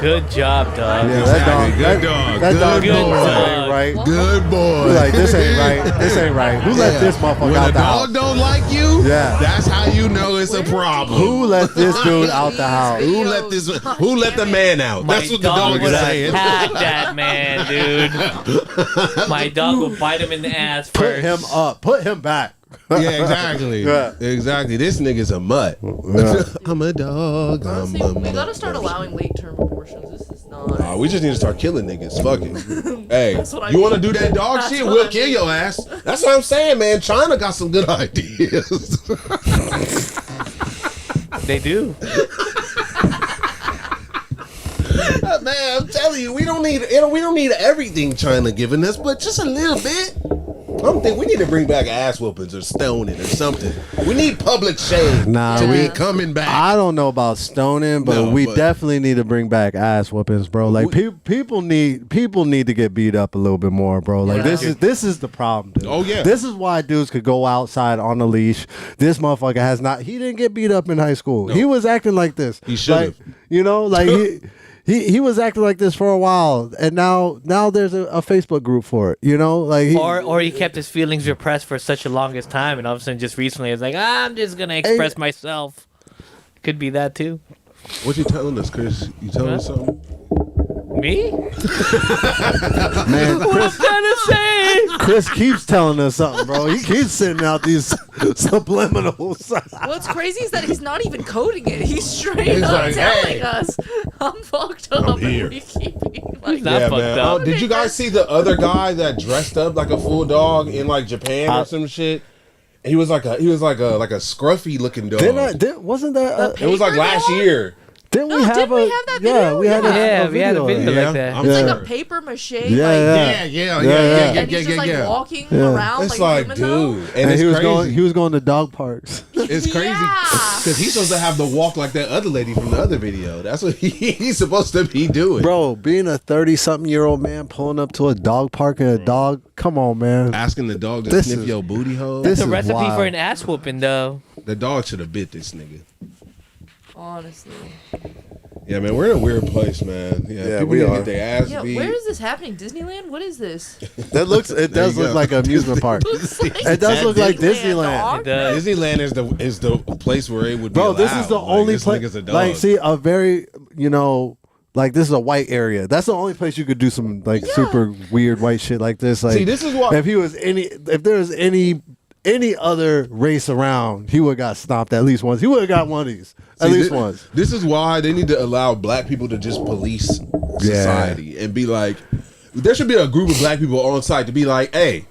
Good job, dog. Yeah, that dog. Good dog. That dog. Good dog. Right? Good boy. We're like, this ain't right. This ain't right. Who let this motherfucker out the house? When a dog don't like you, Yeah. that's how you know it's a problem. Who let this dude out the house? Who let the man out? My That's what the dog dog would is saying. attack that man, dude. My dog will bite him in the ass Put first. him up. Put him back. Yeah, exactly. Yeah. Exactly. This nigga's a mutt. Yeah. I'm a dog. Honestly, I'm a we mutt. gotta start allowing late term abortions. This is not. We just need to start killing niggas. Fuck it. Hey, That's what I you want to mean. do that dog That's shit? what We'll I kill mean. your ass. That's what I'm saying, man. China got some good ideas. They do. Man, I'm telling you, we don't need everything China giving us, but just a little bit. I don't think we need to bring back ass whoopings or stoning or something. We need public shame to be coming back. I don't know about stoning, but we definitely need to bring back ass whoopings, bro. Like people need to get beat up a little bit more, bro. Like this is the problem, dude. Oh, yeah. This is why dudes could go outside on a leash. This motherfucker has not. He didn't get beat up in high school. No. He was acting like this. He should have. Like, you know, like he was acting like this for a while, and now there's a Facebook group for it. You know, like or he kept his feelings repressed for such a longest time, and all of a sudden, just recently, it's like, I'm just gonna express myself. Could be that too. What you telling us, Chris? You telling us something? Me? Man, What I'm trying to say? Chris keeps telling us something, bro. He keeps sending out these subliminals. What's crazy is that he's not even coding it. He's straight He's up like, telling hey, us, I'm fucked up. I'm here. And we keep being like, Not fucked up. Did you guys see the other guy that dressed up like a full dog in like Japan or some shit? He was like a scruffy looking dog. Wasn't that? It was like last year. Didn't we No, have didn't a? we have that yeah, video? we had Yeah, a we had a video Yeah. like that. I'm It's sure. like a paper mache. Yeah, like, Yeah. and he's just like walking Yeah. around It's like, like, human though. dude, And it's he was crazy. going. He was going to dog parks. It's crazy because he's supposed to have the walk like that other lady from the other video. That's what he's supposed to be doing. Bro, being a 30-something-year-old man pulling up to a dog park and a dog. Come on, man. Asking the dog to This sniff is- your booty hole. this It's a is recipe wild. for an ass whooping, though. The dog should have bit this nigga. Honestly. Yeah, man, we're in a weird place, man. Yeah, people we need to are. get their ass Yeah, beat. where is this happening? Disneyland? What is this? That looks. It There does you look go. like an amusement park. It does look like Disneyland. It does. Disneyland is the place where it would be Bro, allowed. this is the Like, only this place. nigga's a dog. Like, see, a very, like this is a white area. That's the only place you could do some like super weird white shit like this. Like, See, this is why- if there was any other race around, he would have got stomped at least once. He would have got one of these at See, least thi- once. This is why they need to allow black people to just police society and be like, there should be a group of black people on site to be like, hey,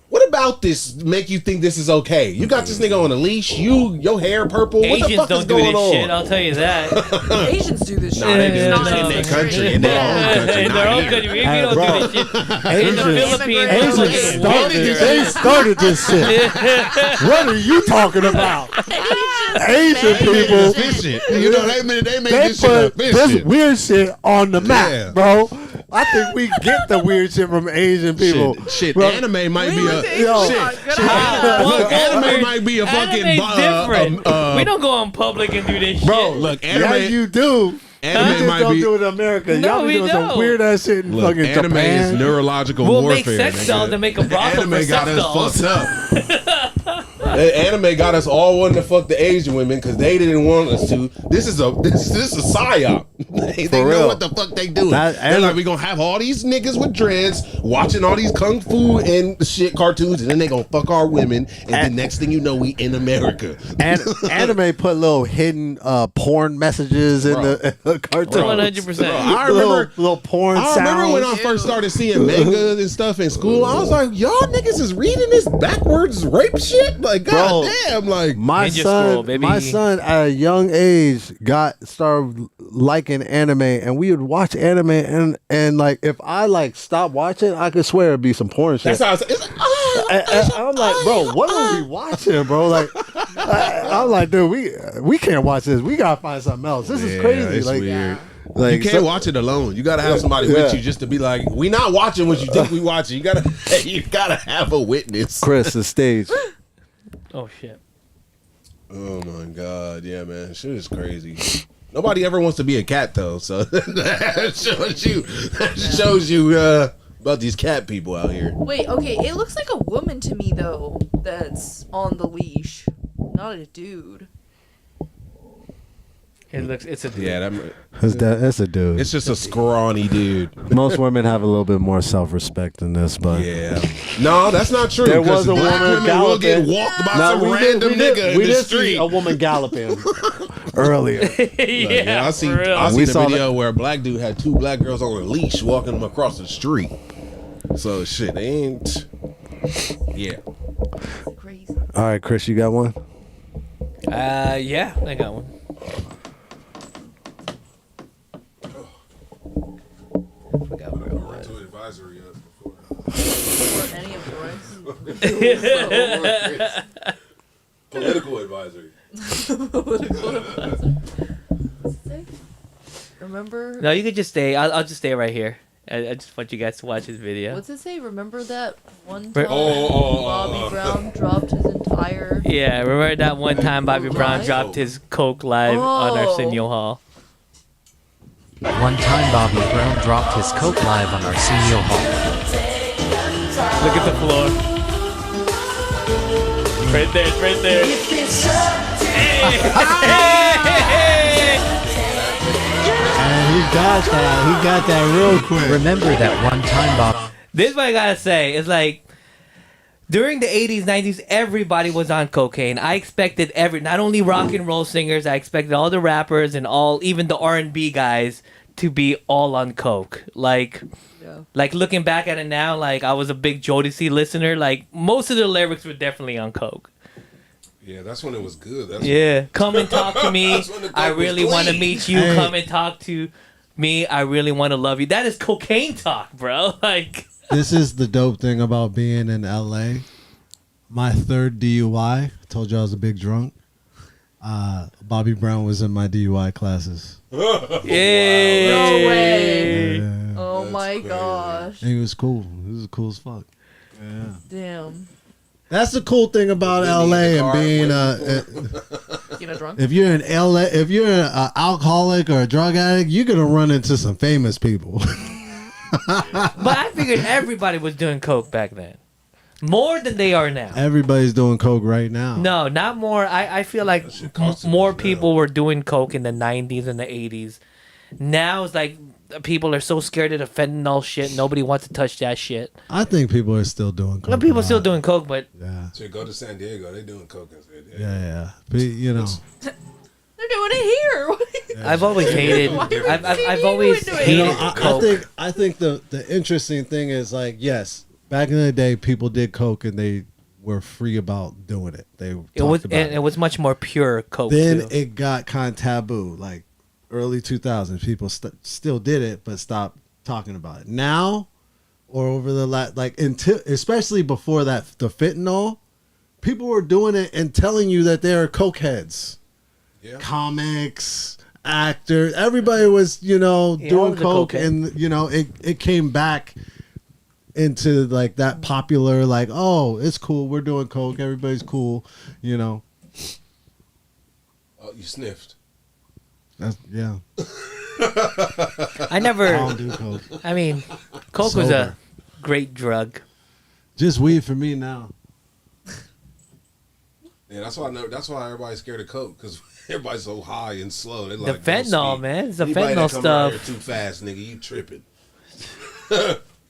what about this make you think this is okay? You got this nigga on a leash, your hair purple. What the Asians fuck is don't do going this on? shit, I'll tell you that. Asians do this shit. Nah, they do It's this not shit in in their this country, in their own country, In their not own here. country. We Hey, don't bro. do this shit. In the Philippines. They started this shit. What are you talking about? Asian people. Fishing. You know, they made They this shit up put this fishing. weird shit on the map, Yeah. bro. I think we get the weird shit from Asian people. Shit, Bro, anime might be a Yo. Look, anime might be a fucking Anime's different. We don't go in public and do this bro, shit. look, yeah, anime. you do. Anime You just might don't be. do it in America. No, Y'all be we doing some don't. weird ass shit in Look, fucking anime Japan. is neurological We'll warfare. make sex nigga. dolls and make a The brothel anime for got sex us dolls. fucked up. The anime got us all wanting to fuck the Asian women because they didn't want us to. This is a psyop. they know real. what the fuck they doing. That They're anime- like, we gonna have all these niggas with dreads watching all these kung fu and shit cartoons, and then they gonna fuck our women, and the next thing you know, we in America. And anime put little hidden porn messages in the cartoon. 100%. I remember little porn I remember sounds. when I first started seeing manga and stuff in school. I was like, y'all niggas is reading this backwards rape shit? Like, Bro, goddamn, like my Ninja son, Scroll, baby. my son at a young age started liking anime, and we would watch anime, and like if I like stopped watching, I could swear it'd be some porn shit. that's how it's And I'm like, bro, what are we watching, bro? Like, I'm like, dude, we can't watch this. We gotta find something else. This is crazy. It's Like, weird. like You can't watch it alone. You gotta have somebody with you just to be like, we not watching what you think we watching. You gotta have a witness. Chris, the stage. Oh, shit. Oh my god, yeah, man, shit is crazy. Nobody ever wants to be a cat though, so that shows you about these cat people out here. Wait, okay, it looks like a woman to me though that's on the leash, not a dude. It's a Yeah, That's a dude. it's just a scrawny dude. Most women have a little bit more self-respect than this, but Yeah, no, that's not true. there 'cause was a black woman women will get galloping. walked by No, some random nigga in we the did see street. a woman galloping earlier. yeah, I for real. seen We a saw video where a black dude had two black girls on a leash walking them across the street. So shit, they ain't. Yeah. Crazy. All right, Chris, you got one? Yeah, I got one. Forgot where it was. Advisory Any of yours? Political advisory. Remember? No, you could just stay. I'll just stay right here. I just want you guys to watch this video. What's it say? Remember that one Right. time Bobby Brown dropped his entire. Yeah, remember that one time Bobby Brown Live? dropped his coke live on Oh. Arsenio Hall? One time Bobby Brown dropped his coke live on Arsenio Hall. Look at the floor. Right there, it's right there. And he got that real quick. Remember that one time Bob. This is what I gotta say. It's like during the 80s, 90s, everybody was on cocaine. I expected not only rock and roll singers, I expected all the rappers and even the R&B guys to be all on coke. Like looking back at it now, like I was a big Jodeci listener. Like most of the lyrics were definitely on coke. Yeah, that's when it was good. That's Yeah, come and talk to me. That's when the I coke was really want to clean. meet you. Hey. Come and talk to me. I really want to love you. That is cocaine talk, bro. Like, This is the dope thing about being in LA. My third DUI, told you I was a big drunk. Bobby Brown was in my DUI classes. No way. Yeah. Oh my gosh. And he was cool. He was cool as fuck. Yeah. Damn. That's the cool thing about LA and being You know, drunk. if you're in LA, if you're an alcoholic or a drug addict, you're gonna run into some famous people. but I figured everybody was doing coke back then, more than they are now. Everybody's doing coke right now. No, not more. I feel like more people were doing coke in the 90s and the 80s. Now it's like people are so scared of the fentanyl shit. Nobody wants to touch that shit. I think people are still doing coke. Well, people still doing coke, but yeah, So you go to San Diego, they doing coke in San Diego. yeah. But, you know, They're doing it here. I've always hated. I've always hated you know, coke. I think the interesting thing is like, yes, back in the day, people did coke and they were free about doing it. They It was talked about and it was much more pure coke. Then too. it got kind of taboo, like early 2000s. People still did it, but stopped talking about it. Now, or over the until especially before that, the fentanyl, people were doing it and telling you that they're cokeheads. Yeah. Comics, actors, everybody was doing coke, and it came back into like that popular, like, oh, it's cool, we're doing coke, everybody's cool, Oh, you sniffed. That's, yeah. I never. I don't do coke. I mean, coke was a great drug. Just weed for me now. Yeah, that's why everybody's scared of coke, because everybody's so high and slow. They The like fentanyl, man. It's the Anybody fentanyl that come around stuff. here too fast, nigga. You tripping?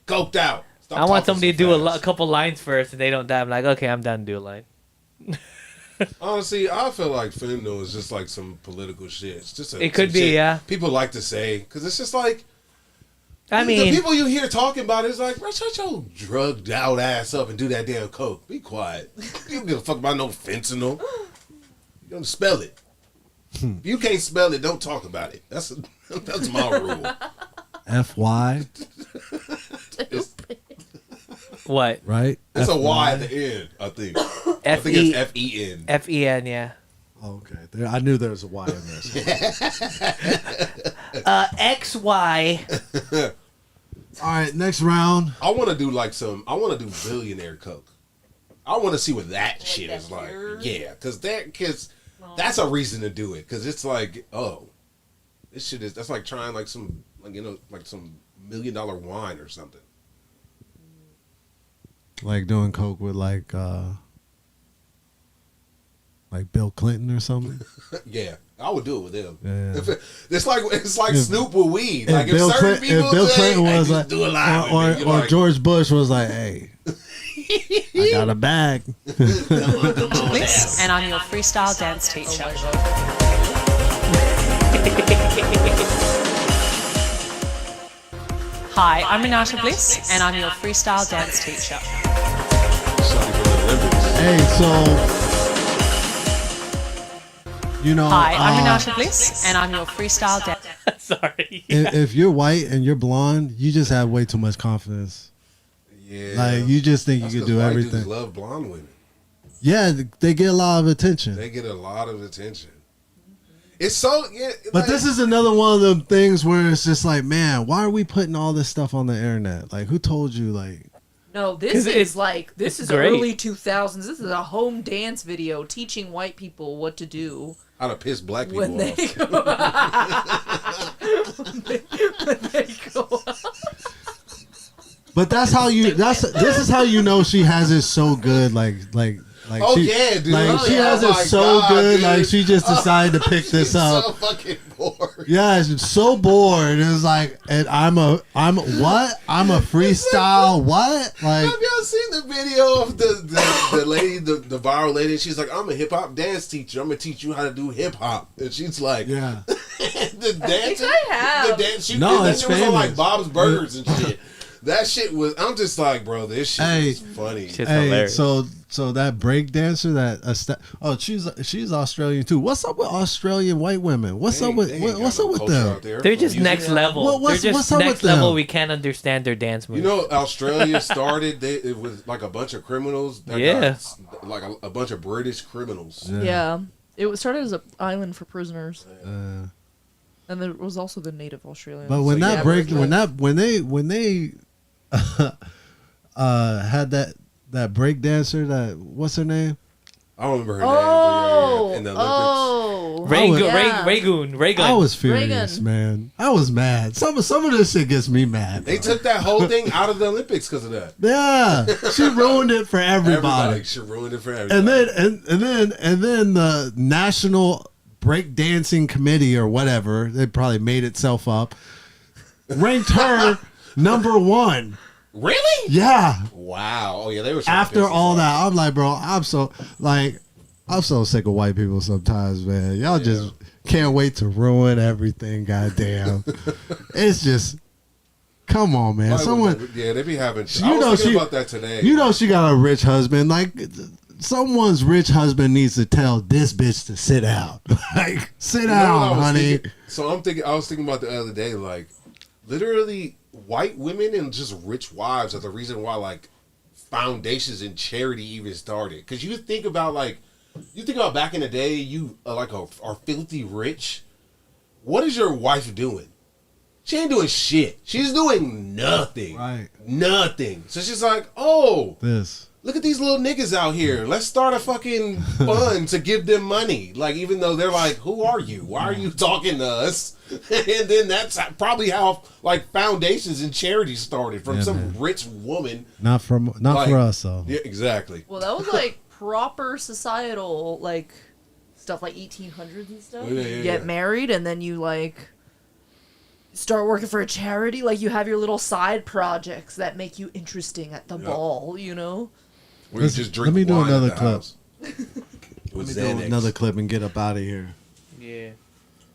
Coked out. Stop I want talking somebody so to do fast. a couple lines first, and they don't die. I'm like, okay, I'm done. Do a line. Honestly, I feel like fentanyl is just like some political shit. It's just It could some be, shit yeah. People like to say, because it's just like, I the mean, people you hear talking about it is like, bro, shut your drugged out ass up and do that damn coke. Be quiet. You don't give a fuck about no fentanyl. You don't spell it. If you can't spell it, don't talk about it. That's my rule. FY, what? right? It's a Y FY? at the end, I think. I think it's F-E-N. F-E-N, yeah. Oh, okay. I knew there was a Y in there. X-Y. All right, next round. I want to do I want to do billionaire coke. I want to see what that shit is like. Yeah, because that's a reason to do it. Because it's like, oh, this shit is, that's like trying like some, like some $1 million wine or something. Like doing coke with like Bill Clinton or something. Yeah, I would do it with him. Yeah. It's like Snoop with weed. If Like if Bill certain Clinton, people if Bill say, Clinton hey, was just like, do it live with me, you're or like, George Bush was like, hey, I got a bag. Bliss, and I'm your freestyle dance teacher. Hi, I'm Renata Bliss, and I'm your freestyle dance teacher. Hey, so Hi, I'm Renata Bliss, and I'm your freestyle dance. Sorry. if you're white and you're blonde, you just have way too much confidence. Yeah, Like you just think that's you can 'cause do white everything. dudes love blonde women. Yeah, they get a lot of attention. They get a lot of attention. It's so But this is another one of them things where it's just like, man, why are we putting all this stuff on the internet? Like, who told you? Like, No, 'Cause this it's- is like this is great. early 2000s. This is a home dance video teaching white people what to do how to piss black people when they off. go. when they go. but that's how you. This is how you know she has it so good. Like. Oh, she, yeah, dude. Like Oh, she yeah. has Oh it my so God, good. dude. Like she just decided to pick this She's up. so fucking bored. Yeah, she's so bored. It's like, and I'm a freestyle. What? Like, Have y'all seen the video of the lady, the viral lady? She's like, I'm a hip hop dance teacher. I'm gonna teach you how to do hip hop. And she's like, yeah, the dancing. I have. The dance. No, that it's shit was on like famous. Bob's Burgers and shit. That shit was. I'm just like, bro, this shit is funny. Hey, so that break dancer she's Australian too. What's up with Australian white women? What's up with them? They're just next level. They're just next level. We can't understand their dance moves. You know, Australia started. It was like a bunch of criminals. Like a bunch of British criminals. Yeah. It started as an island for prisoners. And there was also the native Australians. But when when they had that break dancer, what's her name? I don't remember her name. But in the Olympics. Raygun. I was furious, man. I was mad. Some of this shit gets me mad. They took that whole thing out of the Olympics because of that. Yeah, she ruined it for everybody. She ruined it for everybody. And then the National Breakdancing Committee or whatever, they probably made itself up, ranked her number 1. Really? Yeah. Wow. Oh yeah, they were after all that. I'm like, bro, I'm so sick of white people sometimes, man. Y'all just can't wait to ruin everything. Goddamn. It's just, come on, man. They be having. I was thinking about that today. You know, she got a rich husband. Like, someone's rich husband needs to tell this bitch to sit down. Like, sit down, honey. I was thinking about the other day, like, literally, white women and just rich wives are the reason why, like, foundations and charity even started. Because you think about back in the day, you are filthy rich. What is your wife doing? She ain't doing shit. She's doing nothing. Right. Nothing. So she's like, oh, this. Look at these little niggas out here. Let's start a fucking fund to give them money. Like, even though they're like, who are you? Why are you talking to us? And then that's probably how, like, foundations and charities started from some rich woman. Not for us, though. Yeah, exactly. Well, that was, like, proper societal, like, stuff like 1800s and stuff. You get married, and then you, like, start working for a charity. Like, you have your little side projects that make you interesting at the ball, you know? We just drink Let me do wine another at the clip. house. Let me do another clip and get up out of here. Yeah.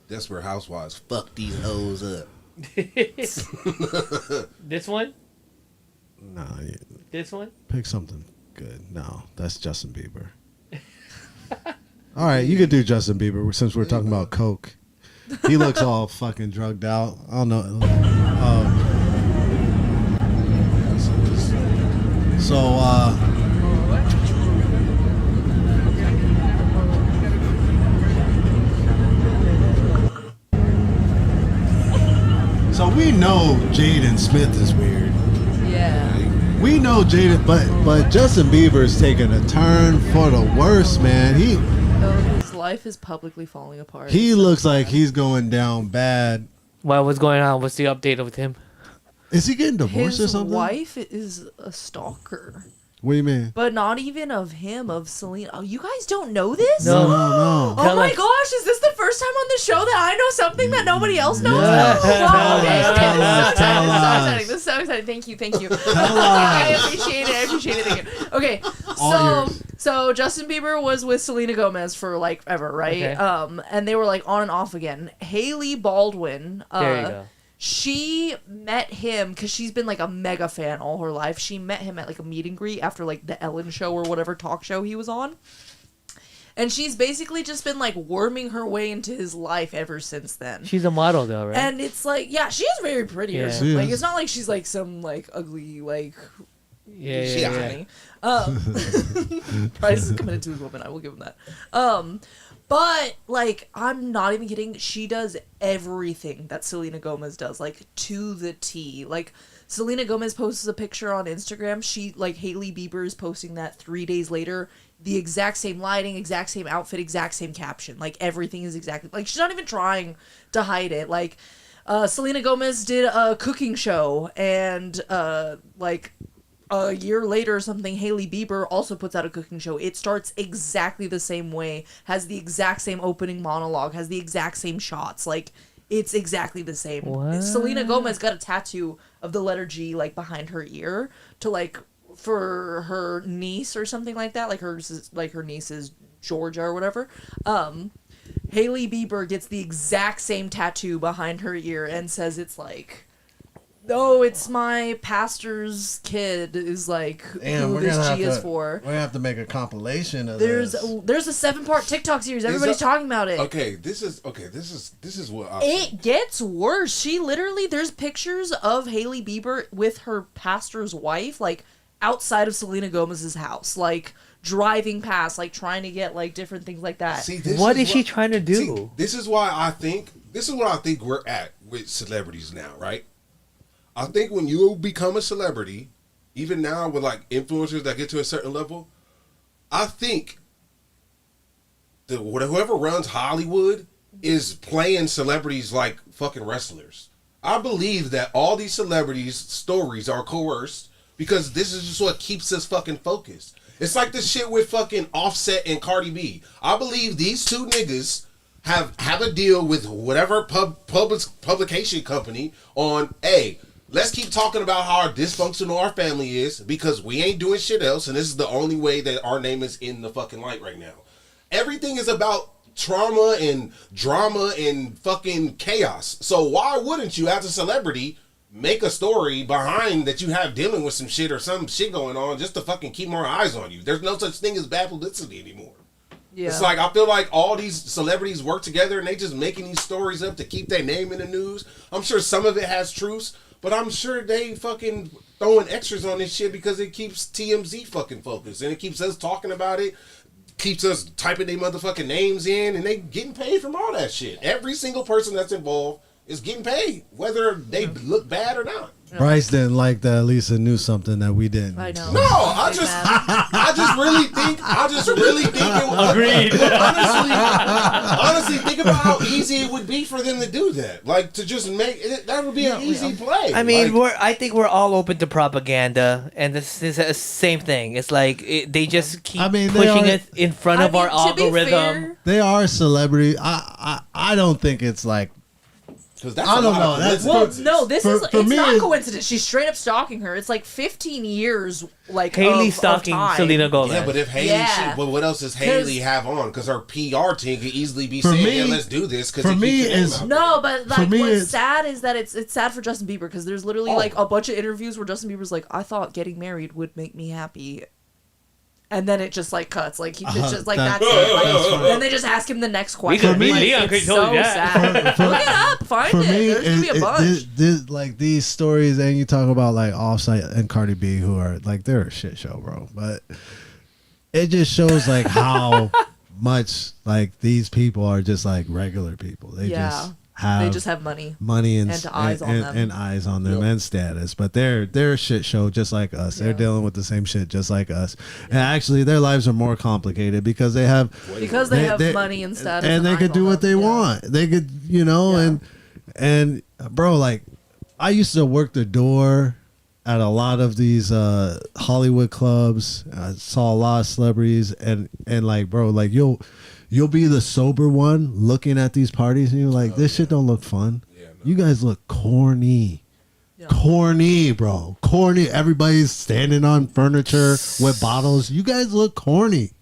Desperate Housewives. Fuck these hoes up. This one? No. This one? Pick something good. No, that's Justin Bieber. All right, you could do Justin Bieber since we're talking about coke. He looks all fucking drugged out. I don't know. So we know Jaden Smith is weird. Yeah. We know Jaden, but Justin Bieber is taking a turn for the worse, man. His life is publicly falling apart. He looks like he's going down bad. Well, what's going on? What's the update with him? Is he getting divorced or something? His wife is a stalker. What do you mean? But not even of him, of Selena. Oh, you guys don't know this? No. Oh my gosh, is this the first time on the show that I know something that nobody else knows? Yes. Wow, Tell us. This is so exciting. Thank you. Tell I appreciate it. Thank you. Okay, so Justin Bieber was with Selena Gomez for like ever, right? Okay. And they were like on and off again. Hailey Baldwin. There you go. She met him because she's been like a mega fan all her life. She met him at like a meet and greet after like the Ellen show or whatever talk show he was on. And she's basically just been like worming her way into his life ever since then. She's a model though, right? And it's like, yeah, she is very pretty. Yeah. Like, it's not like she's like some like ugly, like, yeah. Price is committed to his woman. I will give him that. But, like, I'm not even kidding. She does everything that Selena Gomez does, like, to the T. Like, Selena Gomez posts a picture on Instagram. Hailey Bieber is posting that 3 days later. The exact same lighting, exact same outfit, exact same caption. Like, everything is exactly... Like, she's not even trying to hide it. Like, Selena Gomez did a cooking show, and, a year later or something, Hailey Bieber also puts out a cooking show. It starts exactly the same way, has the exact same opening monologue, has the exact same shots. Like, it's exactly the same. What? Selena Gomez got a tattoo of the letter G, like, behind her ear to, like, for her niece or something like that. Like, her niece is Georgia or whatever. Hailey Bieber gets the exact same tattoo behind her ear and says it's, like... oh, it's my pastor's kid is like Damn, who we're this gonna G have is to, for. We're gonna have to make a compilation of There's this. a 7-part TikTok series. Everybody's talking about it. Okay, this is what I It gets worse. She literally, there's pictures of Hailey Bieber with her pastor's wife, like outside of Selena Gomez's house, like driving past, like trying to get like different things like that. See, What is she trying to do? See, this is what I think we're at with celebrities now, right? I think when you become a celebrity, even now with like influencers that get to a certain level, I think whoever runs Hollywood is playing celebrities like fucking wrestlers. I believe that all these celebrities' stories are coerced because this is just what keeps us fucking focused. It's like this shit with fucking Offset and Cardi B. I believe these two niggas have a deal with whatever publication company on, hey, let's keep talking about how dysfunctional our family is because we ain't doing shit else, and this is the only way that our name is in the fucking light right now. Everything is about trauma and drama and fucking chaos. So why wouldn't you, as a celebrity, make a story behind that you have dealing with some shit or some shit going on just to fucking keep more eyes on you? There's no such thing as bad publicity anymore. Yeah. It's like I feel like all these celebrities work together and they just making these stories up to keep their name in the news. I'm sure some of it has truths, but I'm sure they fucking throwing extras on this shit because it keeps TMZ fucking focused and it keeps us talking about it, keeps us typing their motherfucking names in, and they getting paid from all that shit. Every single person that's involved is getting paid, whether they look bad or not. Bryce didn't like that Lisa knew something that we didn't. I know. No, I just really think it would. Agreed. Honestly, think about how easy it would be for them to do that. Like to just make it, that would be an easy play. I mean, like, I think we're all open to propaganda, and this is the same thing. It's like they just keep pushing it in front of our algorithm. They are celebrity. I don't think it's like. I don't know. It's not a coincidence. She's straight up stalking her. It's like 15 years, like Haley stalking Selena Gomez. Yeah, but if Haley, but what else does Haley have on? Because her PR team could easily be saying, "Yeah, let's do this." Because for me, it's no, but like what's sad is that it's sad for Justin Bieber because there's literally like a bunch of interviews where Justin Bieber's like, "I thought getting married would make me happy." And then it just like cuts, like he just like that's it. Like, then they just ask him the next question. For me, like, it's so sad. Look it up, find it. There's gonna be a bunch. Like these stories, and you talk about like Offset and Cardi B, who are like they're a shit show, bro. But it just shows like how much like these people are just like regular people. They just have money and eyes on them. and eyes on them and status, but they're a shit show just like us. They're dealing with the same shit just like us, and actually their lives are more complicated because they have money and status, and they could do what they want. They could, and bro, like I used to work the door at a lot of these Hollywood clubs. I saw a lot of celebrities, and like bro, like You'll be the sober one looking at these parties and you're like, this shit don't look fun. Yeah, no. You guys look corny. Yeah. Corny, bro. Corny. Everybody's standing on furniture with bottles. You guys look corny.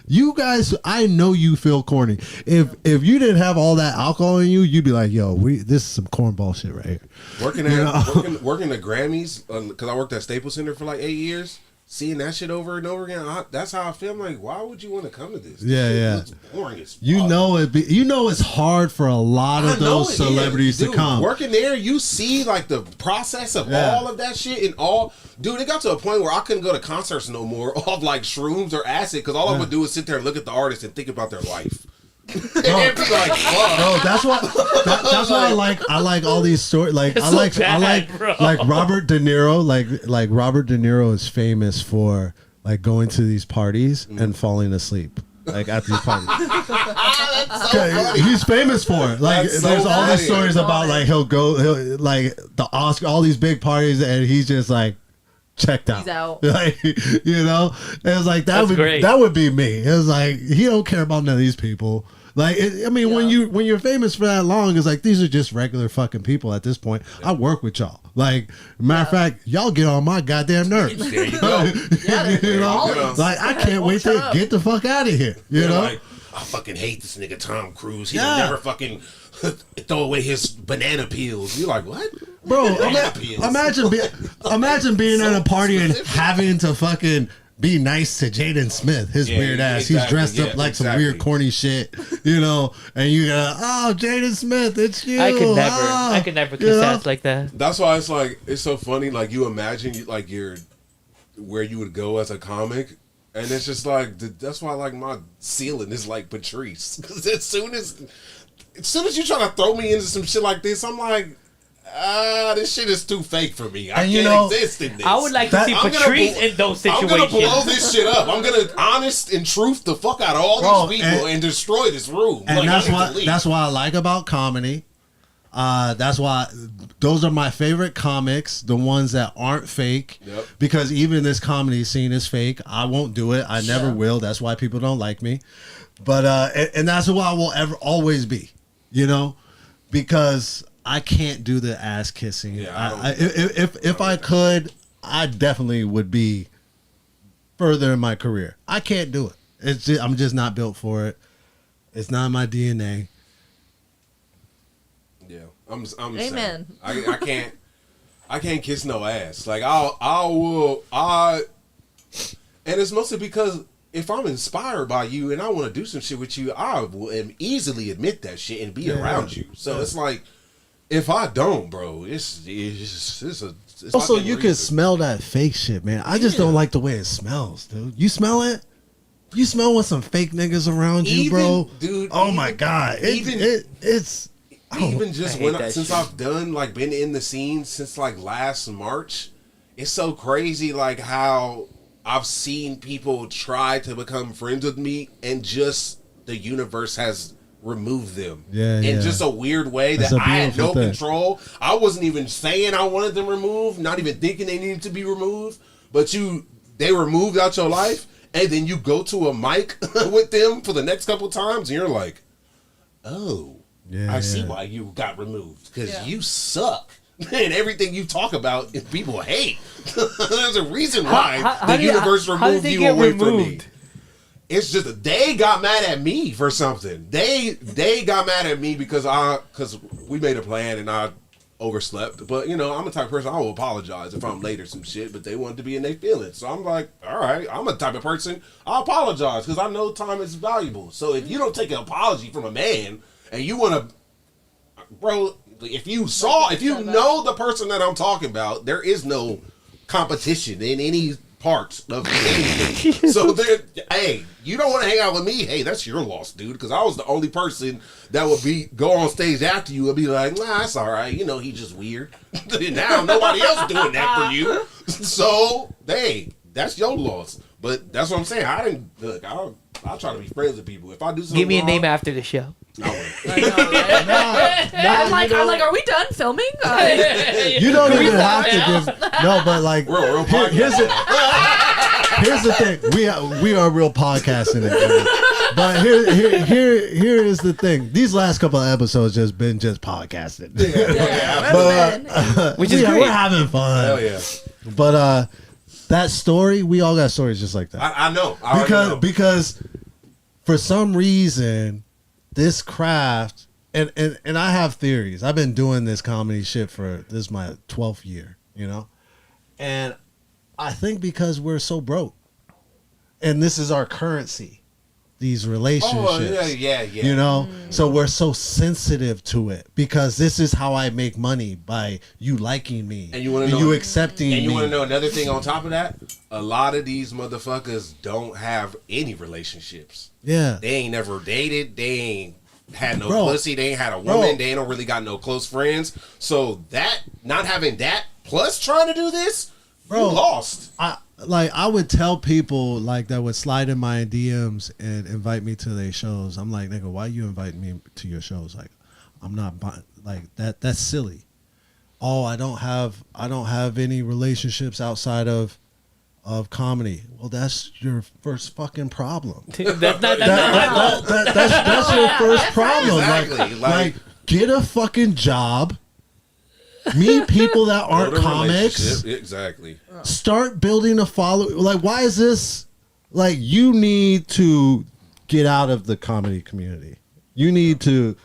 You guys, I know you feel corny. If you didn't have all that alcohol in you, you'd be like, yo, this is some cornball shit right here. Working the Grammys, because I worked at Staples Center for like 8 years. Seeing that shit over and over again, that's how I feel. I'm like, why would you want to come to this? This shit looks boring as fuck. It's hard for a lot of those celebrities to come. Working there, you see like the process of all of that shit and all. Dude, it got to a point where I couldn't go to concerts no more off like shrooms or acid because all I would do is sit there and look at the artist and think about their life. Bro, that's why I like all these stories. Like I like Robert De Niro. Like Robert De Niro is famous for like going to these parties and falling asleep. Like at these parties. He's famous for it. Like there's all these stories about like he'll like the Oscar, all these big parties, and he's just like checked out. He's out. Like, and it's like that would be me. It was like he don't care about none of these people. Like, when you're famous for that long, it's like these are just regular fucking people at this point. I work with y'all. Like, matter of fact, y'all get on my goddamn nerves. There you go. Like I can't wait to get the fuck out of here. You know. I fucking hate this nigga Tom Cruise. He'll never fucking throw away his banana peels. You're like, what? Bro, imagine being at a party and having to fucking be nice to Jaden Smith, his weird ass. He's dressed up like some weird corny shit, you know, and you got, oh, Jaden Smith, it's you. I could never kiss ass like that. That's why it's like, it's so funny. Like, you imagine like where you would go as a comic, and it's just like, that's why like my ceiling is like Patrice. Because as soon as you try to throw me into some shit like this, I'm like, this shit is too fake for me. I can't exist in this. I would like to see Patrice in those situations. I'm gonna blow this shit up. I'm gonna honest and truth the fuck out of all these people and destroy this room. And like, that's what I like about comedy. That's why those are my favorite comics, the ones that aren't fake. Yep. Because even this comedy scene is fake. I won't do it. I never will. That's why people don't like me. But and that's who I will always be. You know, because I can't do the ass kissing. Yeah, if I could, I definitely would be further in my career. I can't do it. I'm just not built for it. It's not in my DNA. Yeah, I'm Amen. I can't kiss no ass. Like and it's mostly because if I'm inspired by you and I want to do some shit with you, I will easily admit that shit and be around you. So it's like, if I don't, bro, it's also, you can smell that fake shit, man. I just don't like the way it smells, dude. You smell it? You smell with some fake niggas around you, bro? Dude, oh my God. It's just since I've done, like, been in the scene since, like, last March, it's so crazy, like, how I've seen people try to become friends with me and just the universe has removed them in just a weird way that I had no control. I wasn't even saying I wanted them removed, not even thinking they needed to be removed, but they were removed out your life, and then you go to a mic with them for the next couple times and you're like, oh, I see why you got removed, because you suck. And everything you talk about, people hate. There's a reason why the universe removed you away from me. It's just they got mad at me for something. They got mad at me because we made a plan and I overslept. But you know, I'm the type of person I will apologize if I'm late or some shit. But they wanted to be in their feelings, so I'm like, all right, I'm a type of person I apologize because I know time is valuable. So if you don't take an apology from a man and you want to, bro. If you know the person that I'm talking about, there is no competition in any part of anything. So hey, you don't want to hang out with me? Hey, that's your loss, dude. Because I was the only person that would go on stage after you and be like, nah, that's all right. You know, he's just weird. Now nobody else doing that for you. So hey, that's your loss. But that's what I'm saying. I'll try to be friends with people. If I do something give me a wrong, name after the show. I'm like, are we done filming? You don't even have to give. No, but like, here's the thing. We are real podcasting it. But here is the thing. These last couple of episodes just podcasting. Which is great. We're having fun. Hell yeah. But that story, we all got stories just like that. I know. Because for some reason, this craft, and I have theories. I've been doing this comedy shit this is my 12th year, you know? And I think because we're so broke, and this is our currency, these relationships. Oh, yeah. You know? So we're so sensitive to it because this is how I make money, by you liking me and you accepting me. And you want to know another thing on top of that? A lot of these motherfuckers don't have any relationships. Yeah. They ain't never dated. They ain't had no pussy. They ain't had a woman. They ain't really got no close friends. So that, not having that, plus trying to do this, you lost. I would tell people like that would slide in my DMs and invite me to their shows. I'm like, nigga, why you invite me to your shows? Like, I'm not like that. That's silly. Oh, I don't have any relationships outside of comedy. Well, that's your first fucking problem. That's your first problem. Exactly. Like, get a fucking job. Meet people that aren't comics. Exactly. Start building a following. Like, why is this? Like, you need to get out of the comedy community. You need to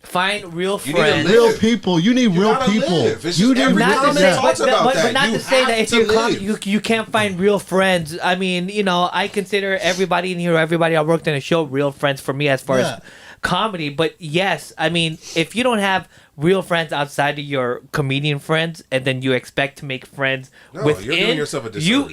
find real You need to friends. live. real people. You need real gotta people. live. It's You just need every real comic people. talks about that. But not You to say have that if to you're live. you can't find real friends. I mean, you know, I consider everybody in here, everybody I worked in a show, real friends for me as far as comedy. But yes, I mean, if you don't have real friends outside of your comedian friends, and then you expect to make friends within, you're doing yourself a disservice.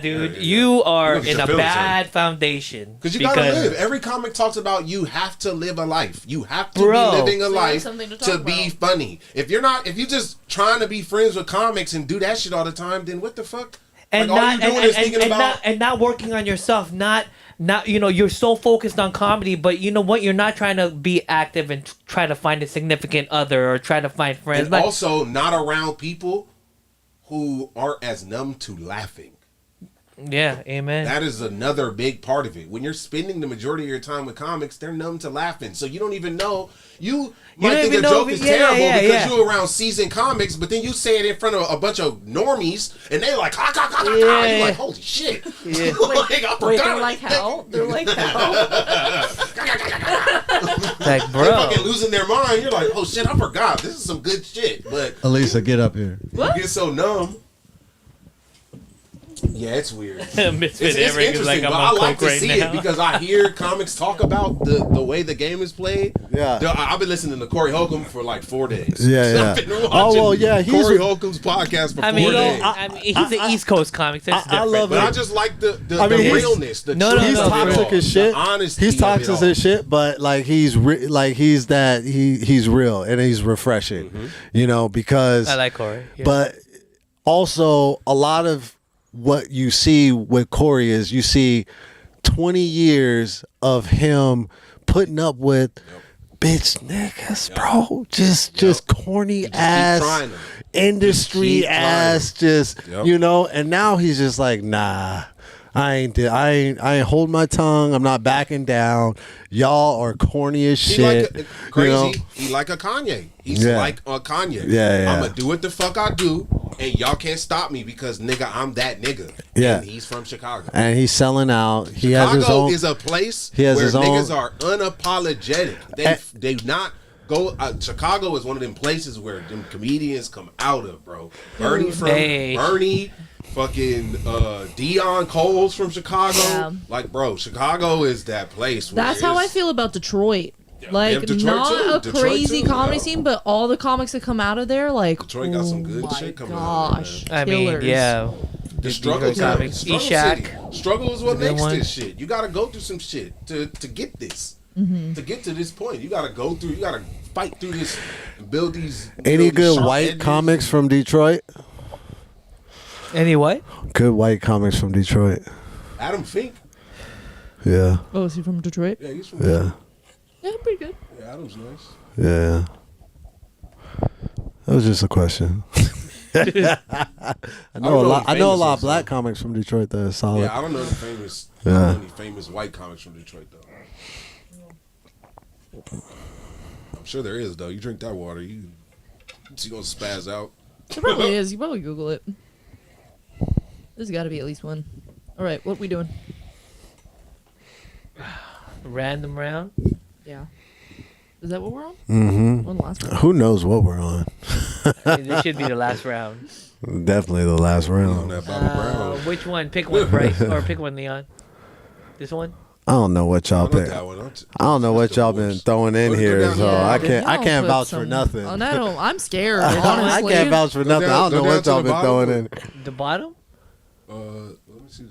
dude, you are You don't get in your a feelings bad hurt. foundation. Because you gotta live. Every comic talks about you have to live a life. You have to Bro. be living a So you have life something to to talk be funny. If you're just trying to be friends with comics and do that shit all the time, then what the fuck? And like, all not you doing and, is and, thinking and about not working on yourself. Not you know, you're so focused on comedy, but you know what? You're not trying to be active and try to find a significant other or try to find friends. and Like, also not around people who aren't as numb to laughing. yeah, amen. That is another big part of it. When you're spending the majority of your time with comics, they're numb to laughing. So you don't even know. You might don't think a even know joke if is it- yeah, terrible yeah, because yeah. you're around seasoned comics, but then you say it in front of a bunch of normies, and they're like, ha, ha, ha, ha, ha. Yeah, You're yeah. like, holy shit. Yeah. Like, I forgot. they're like how? They're like how? Like, They're bro. fucking losing their mind. You're like, oh shit, I forgot. This is some good shit. But Elisa, get up here. you get so numb. Yeah, it's weird. Misfit It's Eric is like, interesting, I'm but on I like coke to right see now. it because I hear comics talk about the way the game is played. Yeah. I've been listening to Corey Holcomb for like 4 days. Yeah, I've yeah. been watching Oh, well, yeah, he's Corey a- Holcomb's podcast for I 4 mean, days. he's an East Coast comic. So it's I different. love But it. I just like the he's- realness. The No, no, truth He's no, of it toxic all, as shit. The honesty He's of it toxic all. as shit, but like he's he's real and he's refreshing. You know, because I like Corey. Yeah. But also a lot of what you see with Corey is you see 20 years of him putting up with bitch niggas, bro. Just corny ass trying them. industry Just keep ass, trying just Yep. you know. And now he's just like, nah. I ain't holding my tongue. I'm not backing down. Y'all are corny as He shit. like crazy. You know? He like a Kanye. He's Yeah. like a Kanye. Yeah. I'm gonna do what the fuck I do, and y'all can't stop me because nigga, I'm that nigga. Yeah. And he's from Chicago. And he's selling out. He has his Chicago own. is a place he has where his niggas own- are unapologetic. They not go. Chicago is one of them places where them comedians come out of, bro. Bernie from Hey. Bernie. Fucking Dion Coles from Chicago. Yeah. Like, bro, Chicago is that place. Where That's how I it's- feel about Detroit. Like, Detroit not too. a Detroit crazy too, comedy yeah. scene, but all the comics that come out of there, like, Detroit got some good oh my shit coming out of gosh, there, I mean, killers. yeah. The struggle comics. Struggle Eshak. City. Struggle is what The good makes one. this shit. You got to go through some shit to get this. Mm-hmm. To get to this point, you got to go through. You got to fight through this and build these. Any build these good sharp white edges. comics from Detroit? Any what? Good white comics from Detroit. Adam Fink. Yeah. Oh, is he from Detroit? Yeah, he's from. Yeah. Yeah, pretty good. Yeah, Adam's nice. Yeah. That was just a question. I don't know a know lot. any I know a famous lot ones, of black comics from Detroit that are solid. Yeah, I don't know the famous. I Yeah. don't know any famous white comics from Detroit though. I'm sure there is though. You drink that water, you gonna spaz out. There probably is. You probably Google it. There's got to be at least one. All right, what we doing? Random round. Yeah. Is that what we're on? Mm-hmm. On the last one? Who knows what we're on? This should be the last round. Definitely the last round. Which one? Pick one, Bryce, or pick one, Leon. This one. I don't know what y'all I know pick. that one. I don't know what y'all been throwing in here, so Yeah, I can't. I y'all can't put vouch for some- nothing. Oh, no, I'm scared. I honestly. can't vouch for nothing. I don't know what y'all been throwing in. The bottom. Let me see.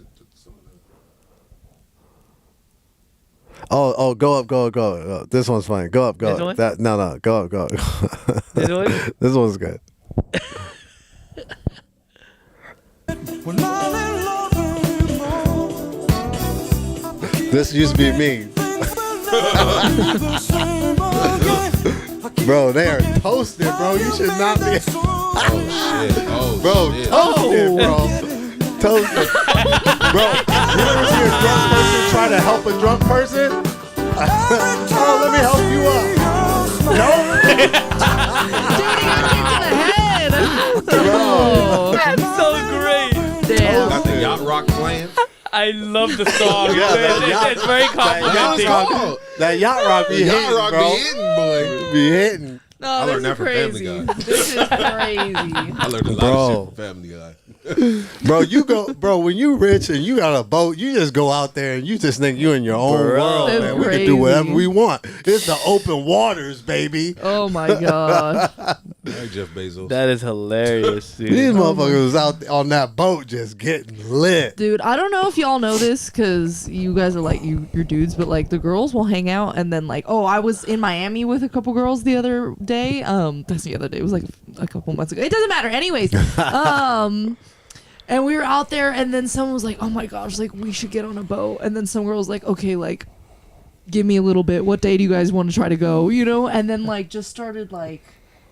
Oh, go up. This one's funny. Go up. This one? No, go up. This one? This one's good. This used to be me. Bro, they are toasted, bro. You should not be. Oh shit! Oh Bro, shit! toasted, bro. Toasted. Bro, you ever see a drunk person try to help a drunk person? Oh, let me help you up. Oh, That's so great. damn. Got the yacht rock playing. I love the song. Yeah, it's very complimentary. That yacht rock be hitting, rock bro. be hitting, boy. Be hitting. No, I learned this that from is Family crazy. Guy. This is crazy. I learned a lot of shit from Family Guy. Bro, when you rich and you got a boat, you just go out there and you just think you in your own world, That's man. We crazy. can do whatever we want. It's the open waters, baby. Oh my god. Hey, Jeff Bezos. That is hilarious, dude. These motherfuckers was out on that boat just getting lit. Dude, I don't know if y'all know this because you guys are like you're dudes, but like the girls will hang out and then like, oh, I was in Miami with a couple girls the other day. That's the other day. It was like a couple months ago. It doesn't matter. Anyways, and we were out there and then someone was like, oh my gosh, like we should get on a boat. And then some girl was like, okay, like give me a little bit. What day do you guys want to try to go? You know? And then like just started like,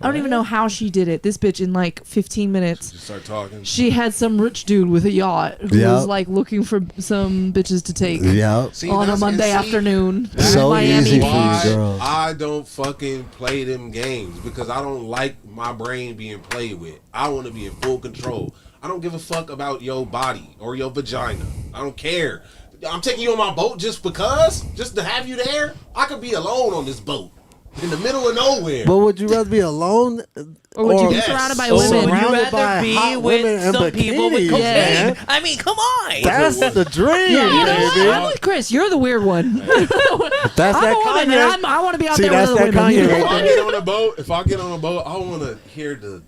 I don't even know how she did it. This bitch in like 15 minutes. Just start talking. She had some rich dude with a yacht who Yep. was like looking for some bitches to take Yep. on a Monday afternoon. So Miami easy for Beach. you girls. I don't fucking play them games because I don't like my brain being played with. I want to be in full control. I don't give a fuck about your body or your vagina. I don't care. I'm taking you on my boat just because? Just to have you there? I could be alone on this boat. In the middle of nowhere. But would you rather be alone? Or would you be surrounded by women? Would you surrounded by rather be hot women in with some people with bikinis, cocaine? man? I mean, come on. That's the dream, Yeah, you know baby. what? I'm with Chris. You're the weird one. That's that woman, Kanye. and I want to be out See, there with that's other that women. Kanye If right I there. get on a boat, I want to hear the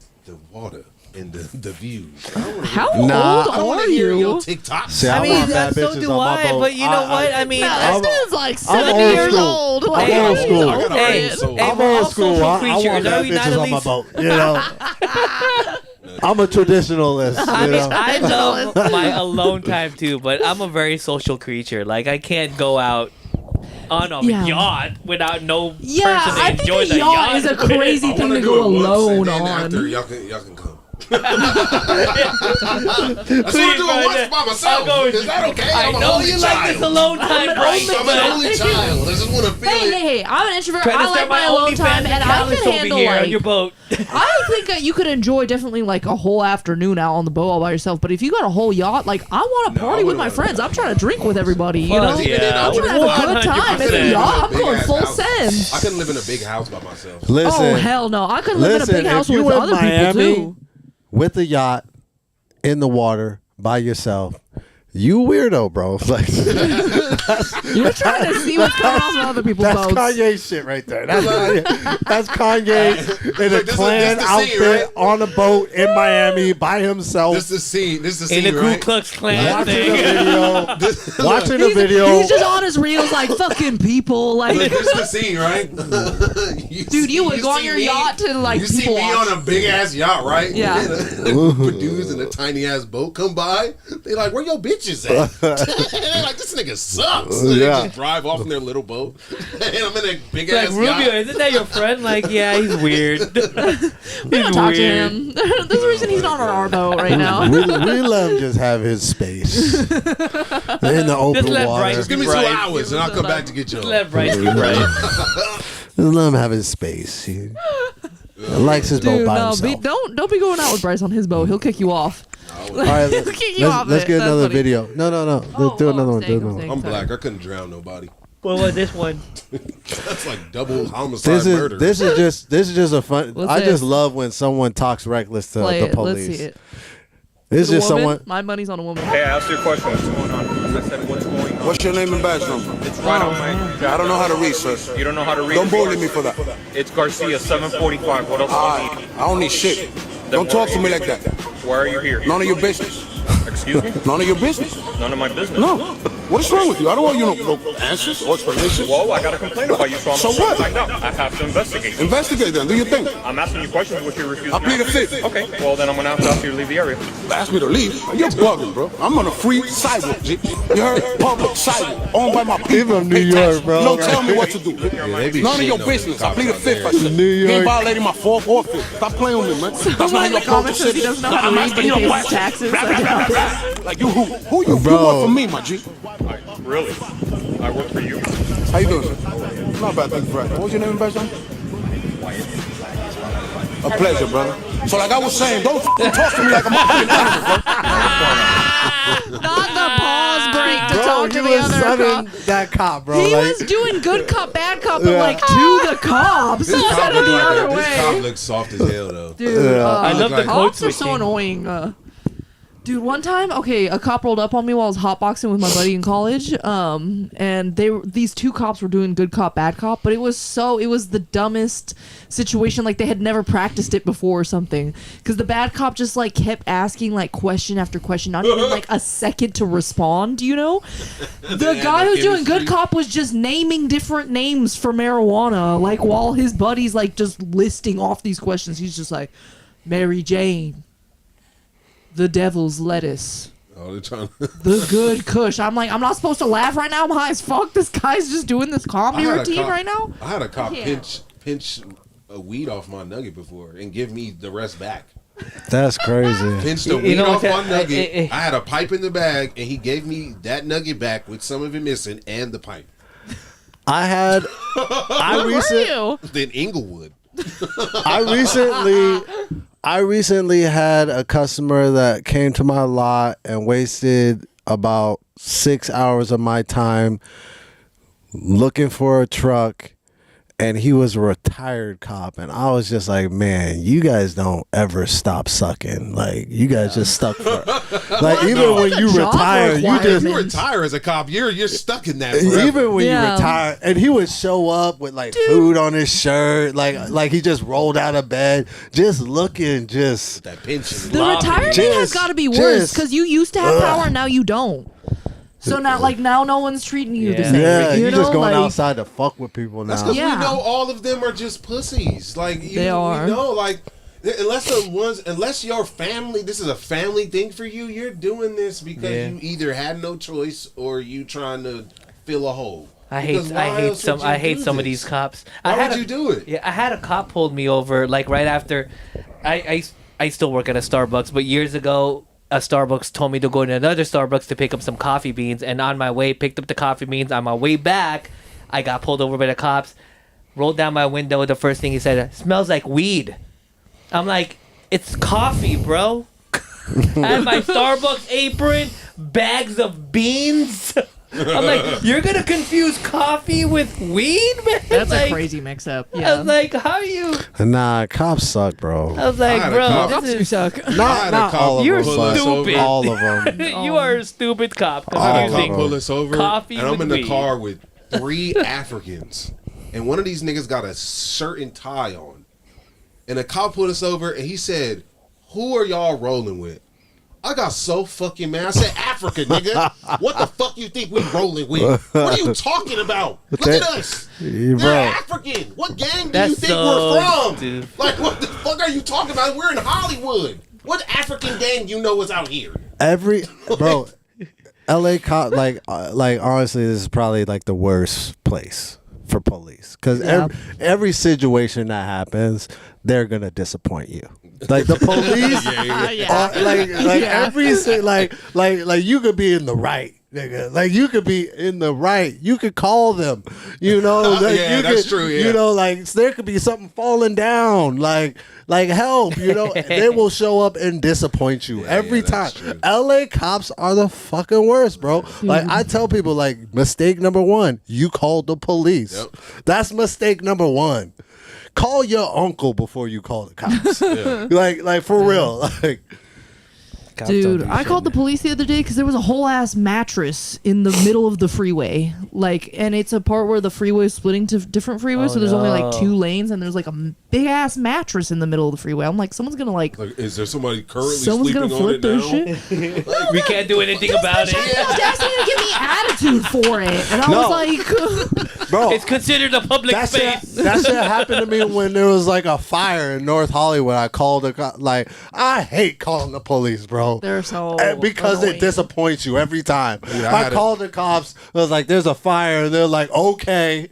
water and the views. How Nah. old I want are to hear you? your TikTok. See, I I mean, want bad so bitches do on my I. boat. But you know what? I mean, No, this dude's like I'm 70 old years school. old. I'm Like, old school. over Hey, it. so- I'm we're all old school. social I creatures. want Are bad we not bitches at on my least- boat. You know, I'm a traditionalist. I You mean, know? I love my alone time too, but I'm a very social creature. Like, I can't go out on a Yeah. yacht without no Yeah, person to I enjoy think the a yacht is a with. crazy I thing wanna to do go it once, alone and then on. after, y'all can come. I just want to Please, do it brother. once by myself. I'll go with Is you. that okay? I I'm an know only you child. like this alone time, right? I'm an only child. I just want to feel Hey, it. hey, hey! I'm an introvert. Trying to I like start my my alone OnlyFans time, and I account can over handle here on like. your boat. I think that you could enjoy definitely like a whole afternoon out on the boat all by yourself. But if you got a whole yacht, like I want to No, party I with my wouldn't friends. I'm trying to drink with everybody. You know, Fuck yeah. I'm trying to have a good time. It's a 100%. yacht. I'm going full I send. couldn't live in a big house by myself. Listen, Oh hell no! I could live in a big house if you with in other Miami people too. with a yacht in the water by yourself, you weirdo, bro. Like, You're trying to see what's coming off of other people's that's boats. Kanye shit right there. That's Kanye, that's Kanye in a Look, this clan the scene, outfit right? on a boat in Miami by himself. This is the scene. This is the In scene, the Ku right? Klux Klan Watching a thing. video, watching a video. He's just on his reels like fucking people. Look, Like, this is the scene, right? dude, you would go on see your me- yacht to like You see people me watch. on a big ass yacht, right? Yeah. And dudes in a tiny ass boat come by. They like, where your bitches at? They're like, this nigga sucks. And Yeah. They just drive off in their little boat. And I'm in a big Like, ass Rubio, yacht. isn't that your friend? Like, yeah, he's weird. We don't talk to him. There's a reason he's not on our boat right now. we let him just have his space in the open Just let water. Bryce Just give me Right. 2 hours and I'll come back to get you. Just let Bryce be Bryce. Just let him have his space. He likes his boat Dude, by no, himself. don't be going out with Bryce on his boat. He'll kick you off. All right, He'll kick you off. let's it. get That's another funny. video. No. Let's do another one. staying, Do another staying. one. I'm black. I couldn't drown nobody. What was this one? That's like double homicide murder. This is just a fun. What's I this? just love when someone talks reckless to Play the it. police. Let's see it. This is A just woman? someone. My money's on a woman. Hey, I asked you a question. What's going on? I said, what's going on? What's your name and badge number? It's right on my... I don't know how to read, sir. You don't know how to read? Don't bully me for that. It's Garcia, 745. What else do you need? I don't need shit. Don't talk to me like that. Why are you here? None of your business. Excuse me? None of your business. None of my business. No. What is wrong with you? I don't want you no answers or explanations. Well, I got a complaint about you, so I'm So trying what? to find out. I have to investigate. Investigate then. Do your thing. I'm asking you questions which you're refusing I plead to the answer. fifth. Okay, well then I'm gonna have to ask you to leave the area. Ask me to leave. You're bugging, bro. I'm on a free sidewalk, G. You heard? Public sidewalk. Owned by my people. He from New Pay York, taxes. bro. Don't tell me what to do. they be None of your shitting on business. the I plead the cops fifth. I out there. said. New You York. ain't violating my fourth or fifth. Stop playing with me, man. That's Someone not in how the you approach comments the says he city. doesn't know how to I'm read, but he asking you a pays his question. taxes. Like you, who you? Bro. You work for me, my G. Really? I work for you? How you doing, sir? Not bad, thank you for asking. What was your name and badge number? A pleasure, brother. So like I was saying, don't talk to me like a motherfucking animal, bro. Not the pause talk to you the was other sunning cop. that cop, bro. He like, was doing good cop, bad cop, but Yeah. like to the cops This cop instead of look the like other this cop way. looks soft as hell though. Dude, I love the code cops are so switching. annoying. Dude, one time, a cop rolled up on me while I was hotboxing with my buddy in college, and these two cops were doing good cop, bad cop, but it was the dumbest situation, like they had never practiced it before or something, because the bad cop just like kept asking like question after question, not even like a second to respond, you know? The guy who's doing good cop was just naming different names for marijuana, like while his buddy's like just listing off these questions. He's just like, Mary Jane, the devil's lettuce, Oh, they're trying the good kush. I'm like, I'm not supposed to laugh right now. I'm high as fuck. This guy's just doing this comedy routine right now. I had a cop Yeah. pinch a weed off my nugget before and give me the rest back. that's crazy. Pinched the You weed know off what my that- nugget. I had a pipe in the bag, and he gave me that nugget back with some of it missing and the pipe. I Where were you? Then Inglewood. I recently had a customer that came to my lot and wasted about 6 hours of my time looking for a truck, and he was a retired cop, and I was just like, man, you guys don't ever stop sucking. Like, you guys just stuck for like even when you retire, you If just you retire as a cop, you're stuck in that forever. even when you retire, and he would show up with like food on his shirt, like he just rolled out of bed, just looking, just that pension. The retirement has got to be worse because you used to have power, and now you don't. So now no one's treating you the same. Yeah, you you're know? just going like, outside to fuck with people now. That's because we know all of them are just pussies. Like They are. We know, like unless your family, this is a family thing for you. You're doing this because you either had no choice or you trying to fill a hole. I hate some of these cops. Why would you do it? Yeah, I had a cop pulled me over like right after. I still work at a Starbucks, but years ago, a Starbucks told me to go to another Starbucks to pick up some coffee beans, and on my way, picked up the coffee beans. On my way back, I got pulled over by the cops. Rolled down my window. The first thing he said, "Smells like weed." I'm like, "It's coffee, bro." I had my Starbucks apron, bags of beans. I'm like, you're gonna confuse coffee with weed, man? That's like, a crazy mix-up. I Yeah. was like, how are you? Nah, cops suck, bro. I was like, bro, Cops do suck. Not all of You're them, but stupid. all of them. You are a stupid cop. I had a Confusing cop pull us over, coffee and I'm with in the weed. car with 3 Africans, and one of these niggas got a shirt and tie on, and the cop pulled us over, and he said, "Who are y'all rolling with?" I got so fucking mad. I said, "Africa, nigga. What the fuck you think we rolling with? What are you talking about? Look at us. Yeah, They're bro. African. What gang do you That's think so we're from? stupid. Like, what the fuck are you talking about? We're in Hollywood. What African gang you know is out here?" Bro, LA cop, like honestly, this is probably like the worst place for police because every situation that happens, they're gonna disappoint you. Like the police, like you could be in the right, nigga. Like you could be in the right. You could call them, you know. Like, Yeah, you that's could, true, yeah. You know, like there could be something falling down, like help. You know, they will show up and disappoint you every time. true. LA cops are the fucking worst, bro. Like I tell people, like mistake number 1, you called the police. Yep. That's mistake number 1. Call your uncle before you call the cops. Like for real. Like, Dude, I called the police the other day because there was a whole ass mattress in the middle of the freeway. Like, and it's a part where the freeway is splitting to different freeways, so there's only like 2 lanes, and there's like a big ass mattress in the middle of the freeway. I'm like, someone's gonna like is there somebody currently someone's sleeping gonna on it flip their now? shit. We can't do anything about it. That's gonna give me attitude for it, and I was like, bro, It's considered a public that space. shit happened to me when there was like a fire in North Hollywood. I called I hate calling the police, bro. they're so And because annoying. it disappoints you every time. Yeah, I I had called the cops. I was like, "There's a fire," and they're like, "Okay."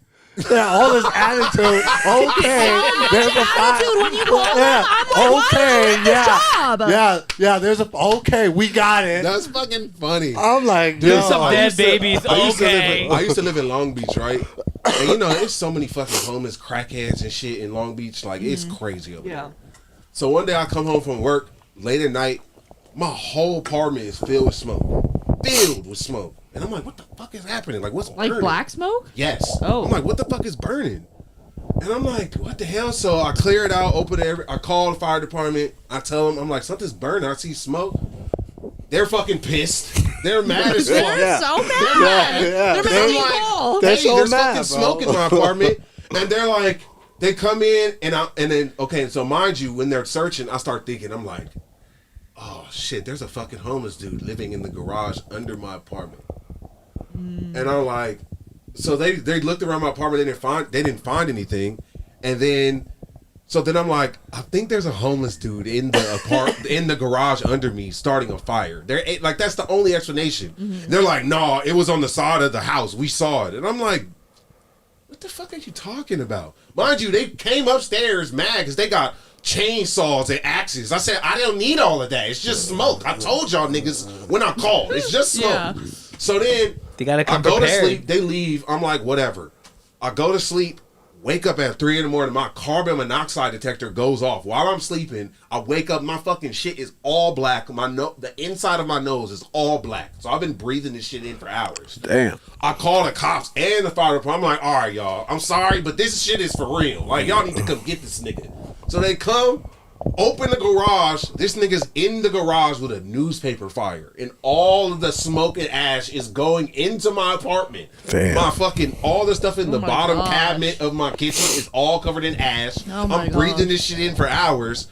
Yeah, all this attitude. Okay, there's a fire. attitude when you call them. Yeah, I'm like, why okay, don't you have this job? yeah. There's a okay. We got it. That's fucking funny. I'm like, Dude, yo, some I dead used to- babies. I used to live Okay. I used to live in Long Beach, right? And you know, there's so many fucking homeless crackheads and shit in Long Beach. Like, it's crazy over there. So one day I come home from work late at night. My whole apartment is filled with smoke. And I'm like, what the fuck is happening? Like, what's Like burning? black smoke? Yes. Oh. I'm like, what the fuck is burning? And I'm like, what the hell? So I clear it out, open it. I call the fire department. I tell them, I'm like, something's burning. I see smoke. They're fucking pissed. They're mad as fuck. They're so mad. They're making like, They're hey, so there's mad, fucking smoke in my apartment. And they're like, they come in and then okay, so mind you, when they're searching, I start thinking, I'm like, oh shit, there's a fucking homeless dude living in the garage under my apartment. And I'm like, so they looked around my apartment, they didn't find anything. And then so then I'm like, I think there's a homeless dude in the in the garage under me starting a fire. They're like, that's the only explanation. They're like, no, it was on the side of the house. We saw it. And I'm like, what the fuck are you talking about? Mind you, they came upstairs mad because they got chainsaws and axes. I said, I don't need all of that. It's just smoke. I told y'all niggas when I called. It's just smoke. Yeah. So then They gotta come I go prepared. to sleep. They leave. I'm like, whatever. I go to sleep. Wake up at 3 a.m. My carbon monoxide detector goes off. While I'm sleeping, I wake up. My fucking shit is all black. The inside of my nose is all black. So I've been breathing this shit in for hours. Damn. I call the cops and the fire department. I'm like, all right, y'all. I'm sorry, but this shit is for real. Like, y'all need to come get this nigga. So they come, open the garage. This nigga's in the garage with a newspaper fire. And all of the smoke and ash is going into my apartment. Damn. My fucking, all the stuff in the my bottom gosh. cabinet of my kitchen is all covered in ash. Oh my I'm breathing gosh. this shit in for hours.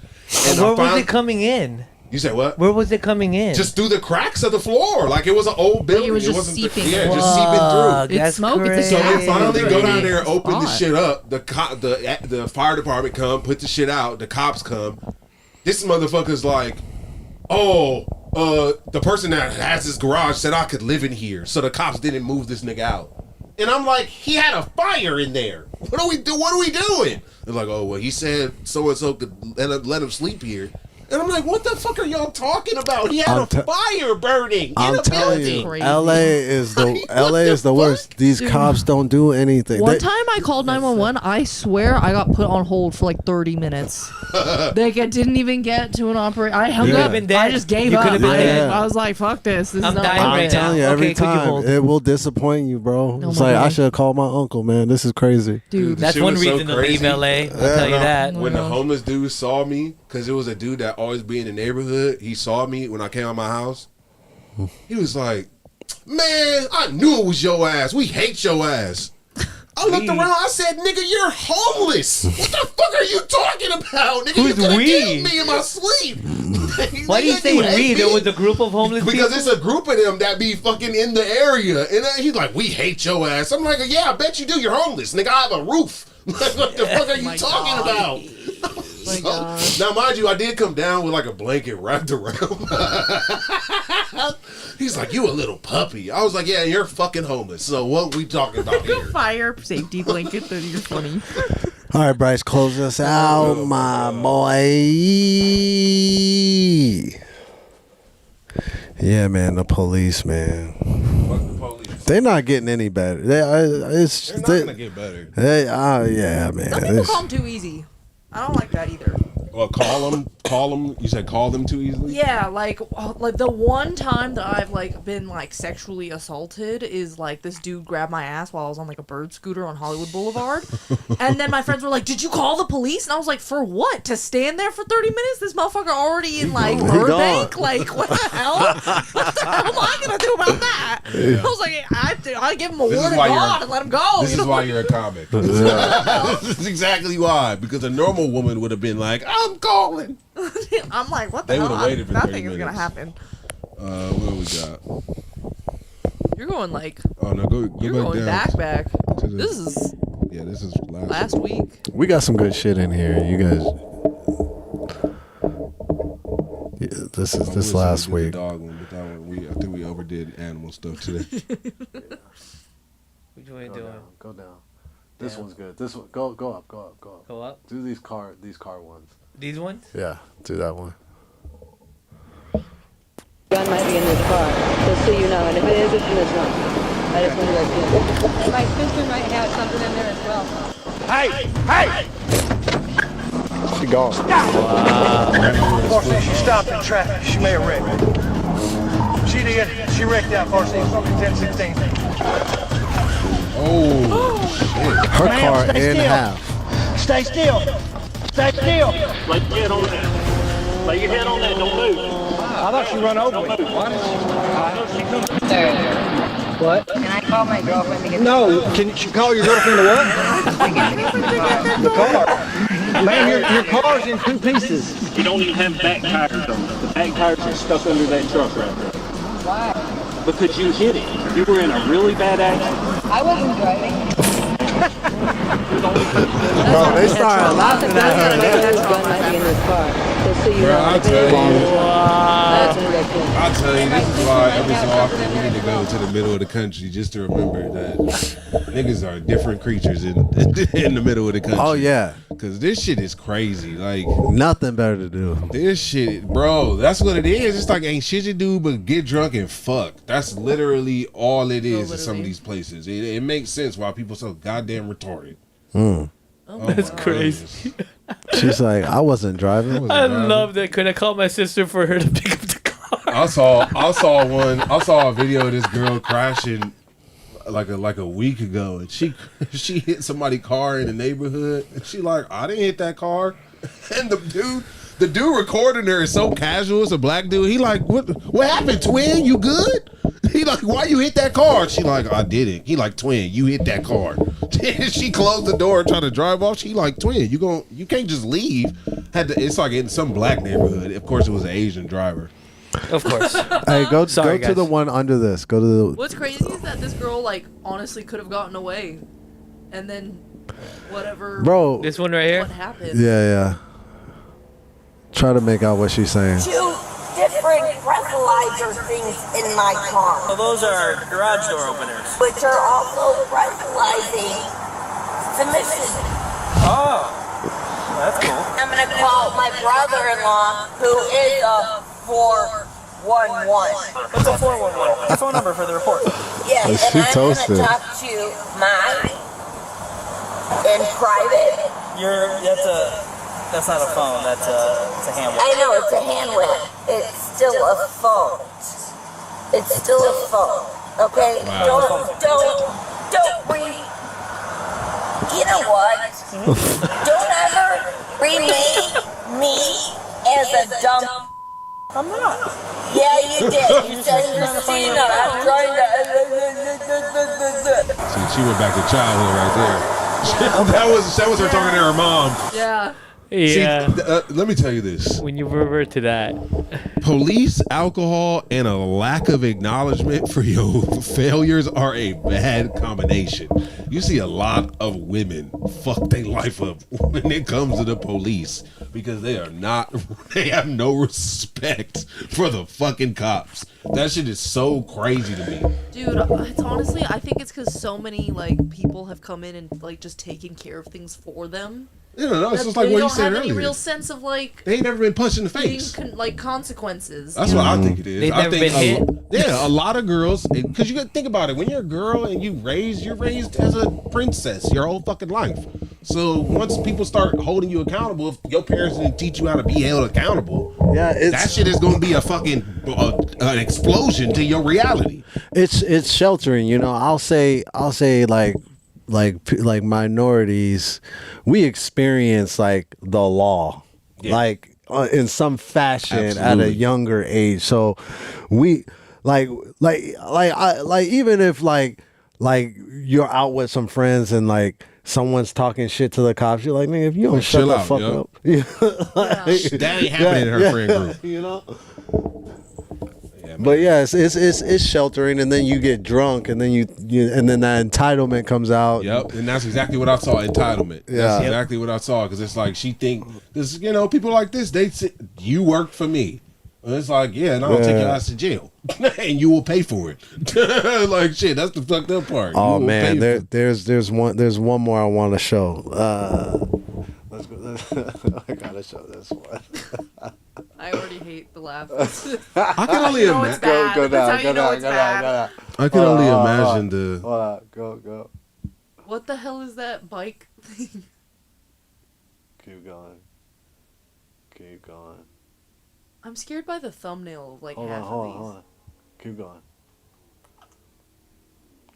And Where I was finally- it coming in? You said what? Where was it coming in? Just through the cracks of the floor. Like it was an old building. It was just wasn't seeping. just seeping through. It's smoke. It's a So gas. they finally It's go a down there and open the spot. shit up. The fire department come, put the shit out. The cops come. This motherfucker's like, oh, the person that has this garage said I could live in here, so the cops didn't move this nigga out. And I'm like, he had a fire in there. What are we doing? They're like, oh well, he said so and so could let him sleep here. And I'm like, what the fuck are y'all talking about? He had a fire burning in I'm a telling building. you, LA is the worst. These cops don't do anything. One They- time I called 911. I swear I got put on hold for like 30 minutes. Like I didn't even get to an operator. I hung Yeah. up. Been dead. I just gave You up. could've been dead. I was like, fuck this. This I'm is not dying my right I'm now. telling you, every Okay, could you time hold? it will disappoint you, bro. It's my like I God. should have called my uncle, man. This is crazy. Dude, That's Shit one was so reason to leave crazy. LA. I'll tell you that. When the homeless dude saw me, because it was a dude that always be in the neighborhood, he saw me when I came out of my house. He was like, man, I knew it was your ass. We hate your ass. I looked around. I said, nigga, you're homeless. What the fuck are you talking about? Nigga, you Who's could have we? killed me in my sleep. Why do you Nigga, say hate we? me? There was a group of homeless Because people? it's a group of them that be fucking in the area. And then he's like, we hate your ass. I'm like, yeah, I bet you do. You're homeless. Nigga, I have a roof. What the fuck are you talking about? Now, mind you, I did come down with like a blanket wrapped around. He's like, you a little puppy. I was like, yeah, you're fucking homeless. So what we talking about here? fire safety blanket. That you're funny. All right, Bryce, close us out, my boy. Yeah, man, the police, man. They're not getting any better. They're not gonna get better. Yeah, man. Some people call them too easy. I don't like that either. Well, call them. You said call them too easily? Yeah, like the one time that I've like been like sexually assaulted is like this dude grabbed my ass while I was on like a bird scooter on Hollywood Boulevard, and then my friends were like, "Did you call the police?" And I was like, "For what? To stand there for 30 minutes? This motherfucker already in like Burbank? Like what the hell? What the hell am I gonna do about that?" Yeah. I was like, I give him a This word is of why God and let him go. This you is know? why you're a comic. This is exactly why. Because a normal woman would have been like, I'm calling. I'm like, what the They hell? would've waited for 30 Nothing is gonna minutes. happen. What we got? You're going like. Oh no, go You're back going down. back. to the- This is Yeah, this is last week. We got some good shit in here. You guys. Yeah, this is this last We week. did the dog one, but that one, I think we overdid animal stuff today. Which way you doing? Go down. This Yeah. one's good. This one, go up. Go up? Do these car ones. These ones? Yeah, do that one. Gun might be in this car, just so you know. And if it is, it's not. I just want to let you know. My sister might have something in there as well. Hey! Hey! She gone. Wow. She stopped in traffic. She made a wreck. She did. She wrecked that car. See, something 1016. Oh, shit. Her Ma'am, car stay in still. half. Stay still. Stay still. Lay your head on that. Lay your head on that. Don't move. I thought she run over me. What? Can I call my girlfriend to get No. Can you call your girlfriend to what? The car. Man, your car's in two pieces. You don't even have back tires on it. The back tires are stuck under that truck right there. Why? Because you hit it. You were in a really bad accident. I wasn't driving. Bro, they started laughing at her. That gun might be in this car. Just so you Bro, know. I'll tell you. That's what I think. I'll tell you, this is why every so often we need to go to the middle of the country just to remember that niggas are different creatures in the middle of the country. Oh, yeah. Because this shit is crazy. Like, Nothing better to do. this shit, bro, that's what it is. It's like ain't shit to do but get drunk and fuck. That's literally all it is in some of these places. It makes sense why people so goddamn retarded. Mm. That's crazy. She's like, I wasn't driving. I love that. Could I call my sister for her to pick up the car? I saw a video of this girl crashing like a week ago, and she hit somebody's car in the neighborhood, and she like, I didn't hit that car, and the dude recording her is so casual. It's a black dude. He like, what happened, twin? You good? He like, why you hit that car? She like, I didn't. He like, twin, you hit that car. She closed the door and tried to drive off. She like, twin, you can't just leave. It's like in some black neighborhood. Of course, it was an Asian driver. Of course. Hey, go Sorry, to the one under this. Go to the. What's crazy is that this girl, like, honestly could have gotten away, and then whatever. Bro. This one right here. What happened? Yeah. Try to make out what she's saying. Two different breathalyzer things in my car. Well, those are garage door openers. Which are also breathalyzing submission. Oh, that's cool. I'm gonna call my brother-in-law, who is a 411. What's a 411? The phone number for the report. Yeah, Oh, and she I'm toasted. gonna talk to mine in private. That's not a phone. It's a hand whip. I know it's a hand whip. It's still a phone. It's still a phone. Okay? Wow. Don't you know what? Don't ever rename me as a dumb. I'm not. Yeah, you did. You said Christina. I'm trying to. See, she went back to childhood right there. that was her talking to her mom. Yeah. Yeah. See, let me tell you this. When you revert to that, police, alcohol, and a lack of acknowledgement for your failures are a bad combination. You see a lot of women fuck their life up when it comes to the police because they have no respect for the fucking cops. That shit is so crazy to me. Dude, it's honestly, I think it's because so many, like, people have come in and, like, just taken care of things for them. No, it's just like what you said They don't have earlier. any real sense of, like, they ain't never been punched in the face. like, consequences. That's what I think it is. They've never been hit. Yeah, a lot of girls, because you got to think about it. When you're a girl and you're raised as a princess your whole fucking life. So once people start holding you accountable, if your parents didn't teach you how to be held accountable, that shit is going to be a fucking an explosion to your reality. It's sheltering, you know. I'll say like minorities, we experience like the law, like in some fashion at a younger age. So we like even if like you're out with some friends and like someone's talking shit to the cops, you're like, nigga, if you don't shut the fuck up, that ain't happening in her friend group, you know. But yeah, it's sheltering, and then you get drunk, and then you and then that entitlement comes out. Yep, and that's exactly what I saw. Entitlement. Yeah. That's exactly what I saw, because it's like she think this. You know, people like this. They say, you work for me. And it's like, yeah, and I'll take your ass to jail, and you will pay for it. Like shit, that's the fucked up part. Oh man, there's one more I want to show. Let's go. I gotta show this one. I already hate the laugh. I can only imagine. Go down. I can only imagine the. Hold on, go. What the hell is that bike thing? Keep going. I'm I'm scared by the thumbnail of like hold half on, of hold these. on, hold on. Keep going.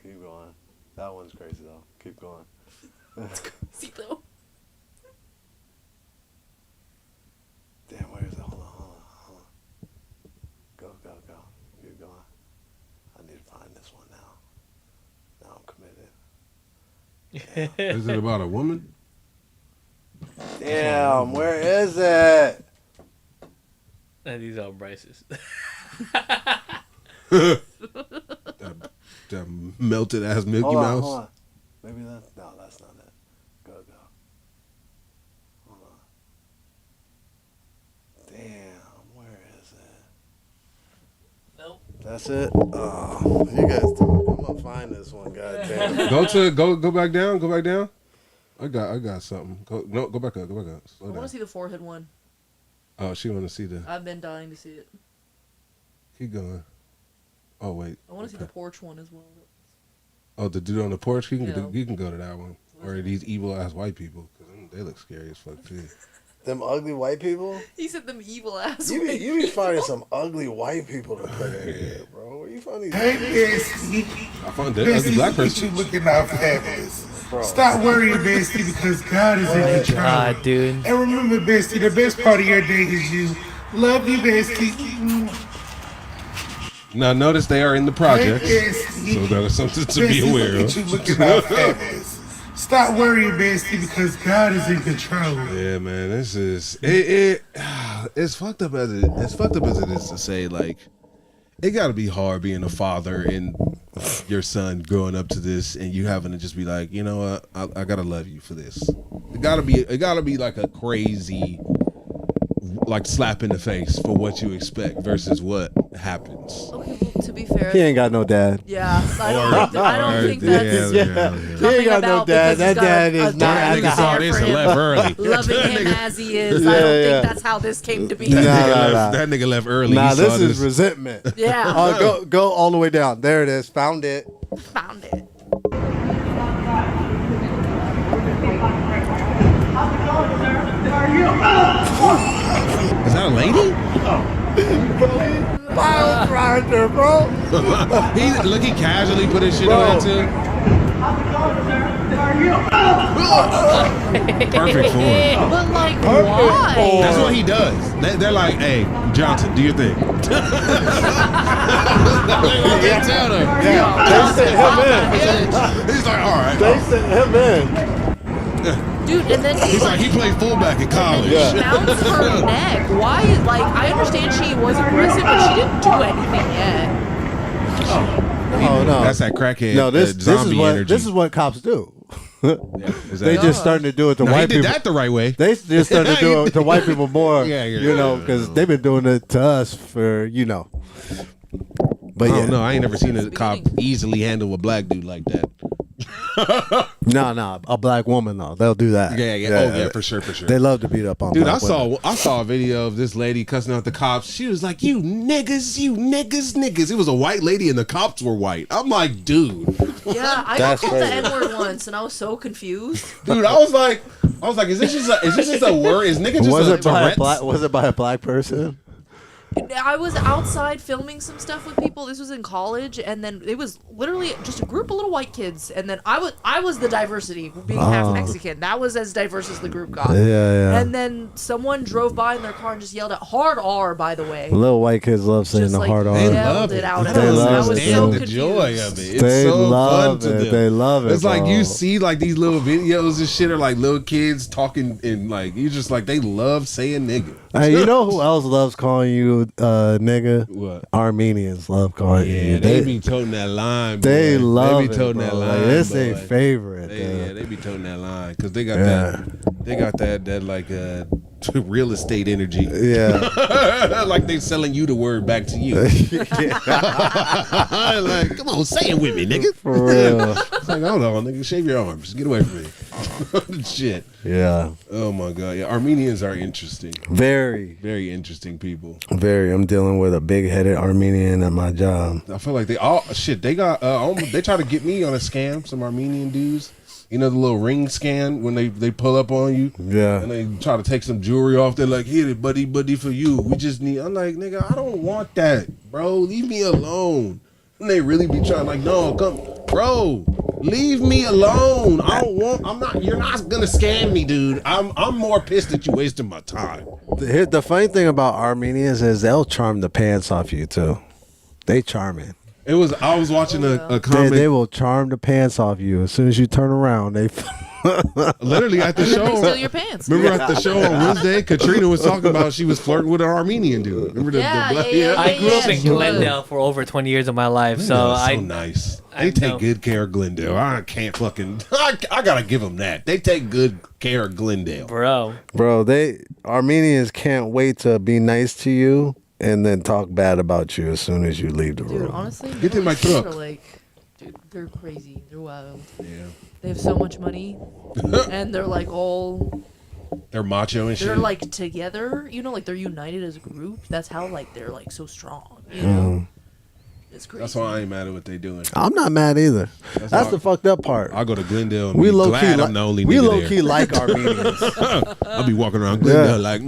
Keep going. That one's crazy though. Keep going. It's crazy though. Damn, where is it? Hold on. Go. Keep going. I need to find this one now. Now I'm committed. Is it about a woman? Damn, where is it? And these are Bryce's. that melted ass Mickey Hold on, Mouse. hold on. Maybe that's no, that's not it. Go. Hold on. Damn, where is it? Nope. That's it. Oh, you guys talk. I'm gonna find this one. Goddamn. Go back down. Go back down. I got something. Go back up. Slow I down. want to see the forehead one. Oh, she want to see the. I've been dying to see it. Keep going. Oh wait. I want to see the porch one as well. Oh, the dude on the porch. You can Yeah. you can go to that one. Or these evil ass white people, because they look scary as fuck too. Them ugly white people. He said them evil ass. You be finding some ugly white people to put in here, bro. Where you finding? Hey, Bestie. I found that ugly black person. You looking out fabulous. Stop worrying, Bestie, because God is in control. God, dude. And remember, Bestie, the best part of your day is you. Love you, Bestie. Now notice they are in the projects, so that is something to be aware of. You looking out fabulous. Stop worrying, Bestie, because God is in control. Yeah, man, this is it's fucked up as it is to say, like, it got to be hard being a father and your son growing up to this, and you having to just be like, you know what, I gotta love you for this. It gotta be like a crazy, like, slap in the face for what you expect versus what happens. Okay, well, to be fair, He ain't got no dad. Yeah, I don't think that's He ain't got no dad. That dad is not at the house. left early. loving him as he is. I don't think that's how this came to be. That nigga left early. Nah, He this saw is resentment. Yeah. Go all the way down. There it is. Found it. Found it. Is that a lady? Pile grinder, bro. He casually put his shit on too. Perfect for him. But like, why? That's what he does. They're like, hey, Johnson, do your thing. They tell him. They sent him in. He's like, all right. They sent him in. Dude, and then he's like, he played fullback in college. He bounced her neck. Why? Like, I understand she was aggressive, but she didn't do anything yet. Oh no, that's that crackhead. No, this zombie is what energy. this is what cops do. They that- just starting to do it to No, white he did people. that the right way. They just starting to do it to white people more. Yeah. You know, because they've been doing it to us for But I yeah, don't know. I ain't never seen a cop easily handle a black dude like that. no, a black woman though, they'll do that. Yeah. Oh yeah, for sure. They love to beat up on. Dude, black women. I saw a video of this lady cussing out the cops. She was like, "You niggas. It was a white lady and the cops were white. I'm like, dude. Yeah, I got called the N-word once, and I was so confused. Dude, I was like, is this just a word? Is nigga just Was a it by a Tourette's? black? Was it by a black person? I was outside filming some stuff with people. This was in college, and then it was literally just a group of little white kids, and then I was the diversity, being half Mexican. That was as diverse as the group got. Yeah. And then someone drove by in their car and just yelled out hard R, by the way. Little white kids love saying Just the like hard R. They yelled love it it. out. They love I was it. so the confused. joy of it. It's They so love fun to it. them. They love it, It's like bro. you see like these little videos and shit are like little kids talking and like you just like they love saying nigga. Hey, you know who else loves calling you nigga? What? Armenians love calling you. Yeah, they be toting that line. Boy. They love They be it, toting bro. that Like, line. it's boy. a favorite. Yeah, they be toting that line because they got Yeah. that like real estate energy. Yeah. Like they selling you the word back to you. Like, come on, say it with me, nigga. For real. It's like, hold on, nigga, shave your arms. Get away from me. Shit. Yeah. Oh my god. Yeah, Armenians are interesting. Very. Very interesting people. Very. I'm dealing with a big-headed Armenian at my job. I feel like they all shit. They got they try to get me on a scam. Some Armenian dudes. You know the little ring scan when they pull up on you? Yeah. And they try to take some jewelry off. They're like, here, buddy, for you. We just need. I'm like, nigga, I don't want that, bro. Leave me alone. And they really be trying, like, no, come, bro. Leave me alone. You're not gonna scam me, dude. I'm more pissed that you wasting my time. The funny thing about Armenians is they'll charm the pants off you too. They charming. I was watching a comment. They will charm the pants off you as soon as you turn around. They literally at the show. Steal your pants. Remember at the show on Wednesday, Katrina was talking about she was flirting with an Armenian dude. Remember the black? I grew up in Glendale for over 20 years of my life, so nice. They take good care of Glendale. I can't fucking. I gotta give them that. They take good care of Glendale, bro. Armenians can't wait to be nice to you and then talk bad about you as soon as you leave the room. Dude, honestly, get in my truck. Dude, they're crazy. They're wild. Yeah. They have so much money, and they're like all. They're macho and shit. They're like together, you know, like they're united as a group. That's how like they're like so strong. You know, it's crazy. That's why I ain't mad at what they doing. I'm not mad either. That's the fucked up part. I go to Glendale and we be low glad key I'm the only nigga we low there. key like Armenians. I'll be walking around Glendale like,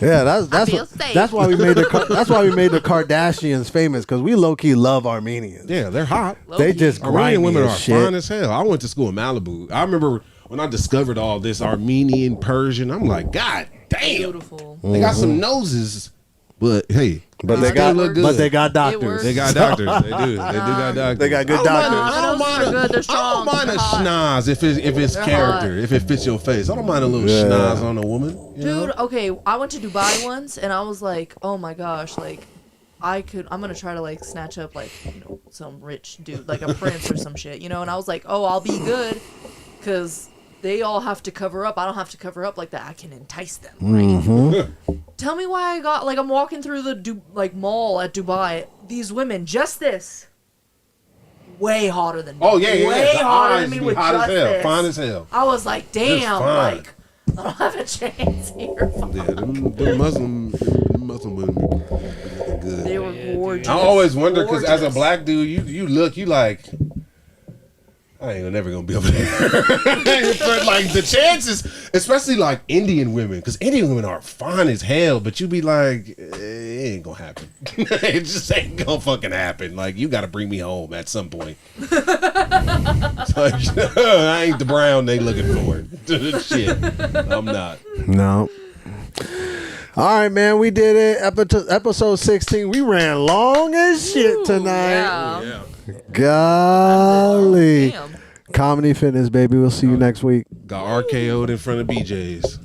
yeah, that's why we made the Kardashians famous, because we low key love Armenians. Yeah, they're hot. They just Armenian grimy women as are shit. fine as hell. I went to school in Malibu. I remember when I discovered all this Armenian, Persian. I'm like, God damn, beautiful. They got some noses, but hey, they got doctors. They got doctors. They do. They do got doctors. They got good doctors. I don't mind a schnoz if it's character, if it fits your face. I don't mind a little schnoz on a woman. Dude, okay, I went to Dubai once, and I was like, oh my gosh, like, I'm gonna try to like snatch up like, you know, some rich dude, like a prince or some shit, you know, and I was like, oh, I'll be good, because they all have to cover up. I don't have to cover up like that. I can entice them, right? Tell me why I'm walking through the mall at Dubai. These women, just this, way hotter than me. Oh yeah, way The hotter eyes than me be with hot just as hell, this. fine as hell. I was like, damn, fine. like I don't have a chance here. Yeah, them Muslim women be looking good. They were gorgeous. I always wonder, because as a black dude, you like, I ain't never gonna be over there. But like the chances, especially like Indian women, because Indian women are fine as hell, but you be like, it ain't gonna happen. It just ain't gonna fucking happen. Like, you gotta bring me home at some point. It's like, I ain't the brown they looking for. Shit, I'm not. No. All right, man, we did it. Episode 16. We ran long as shit tonight. Yeah. Golly. Comedy Fitness, baby. We'll see you next week. Got RKO'd in front of BJ's.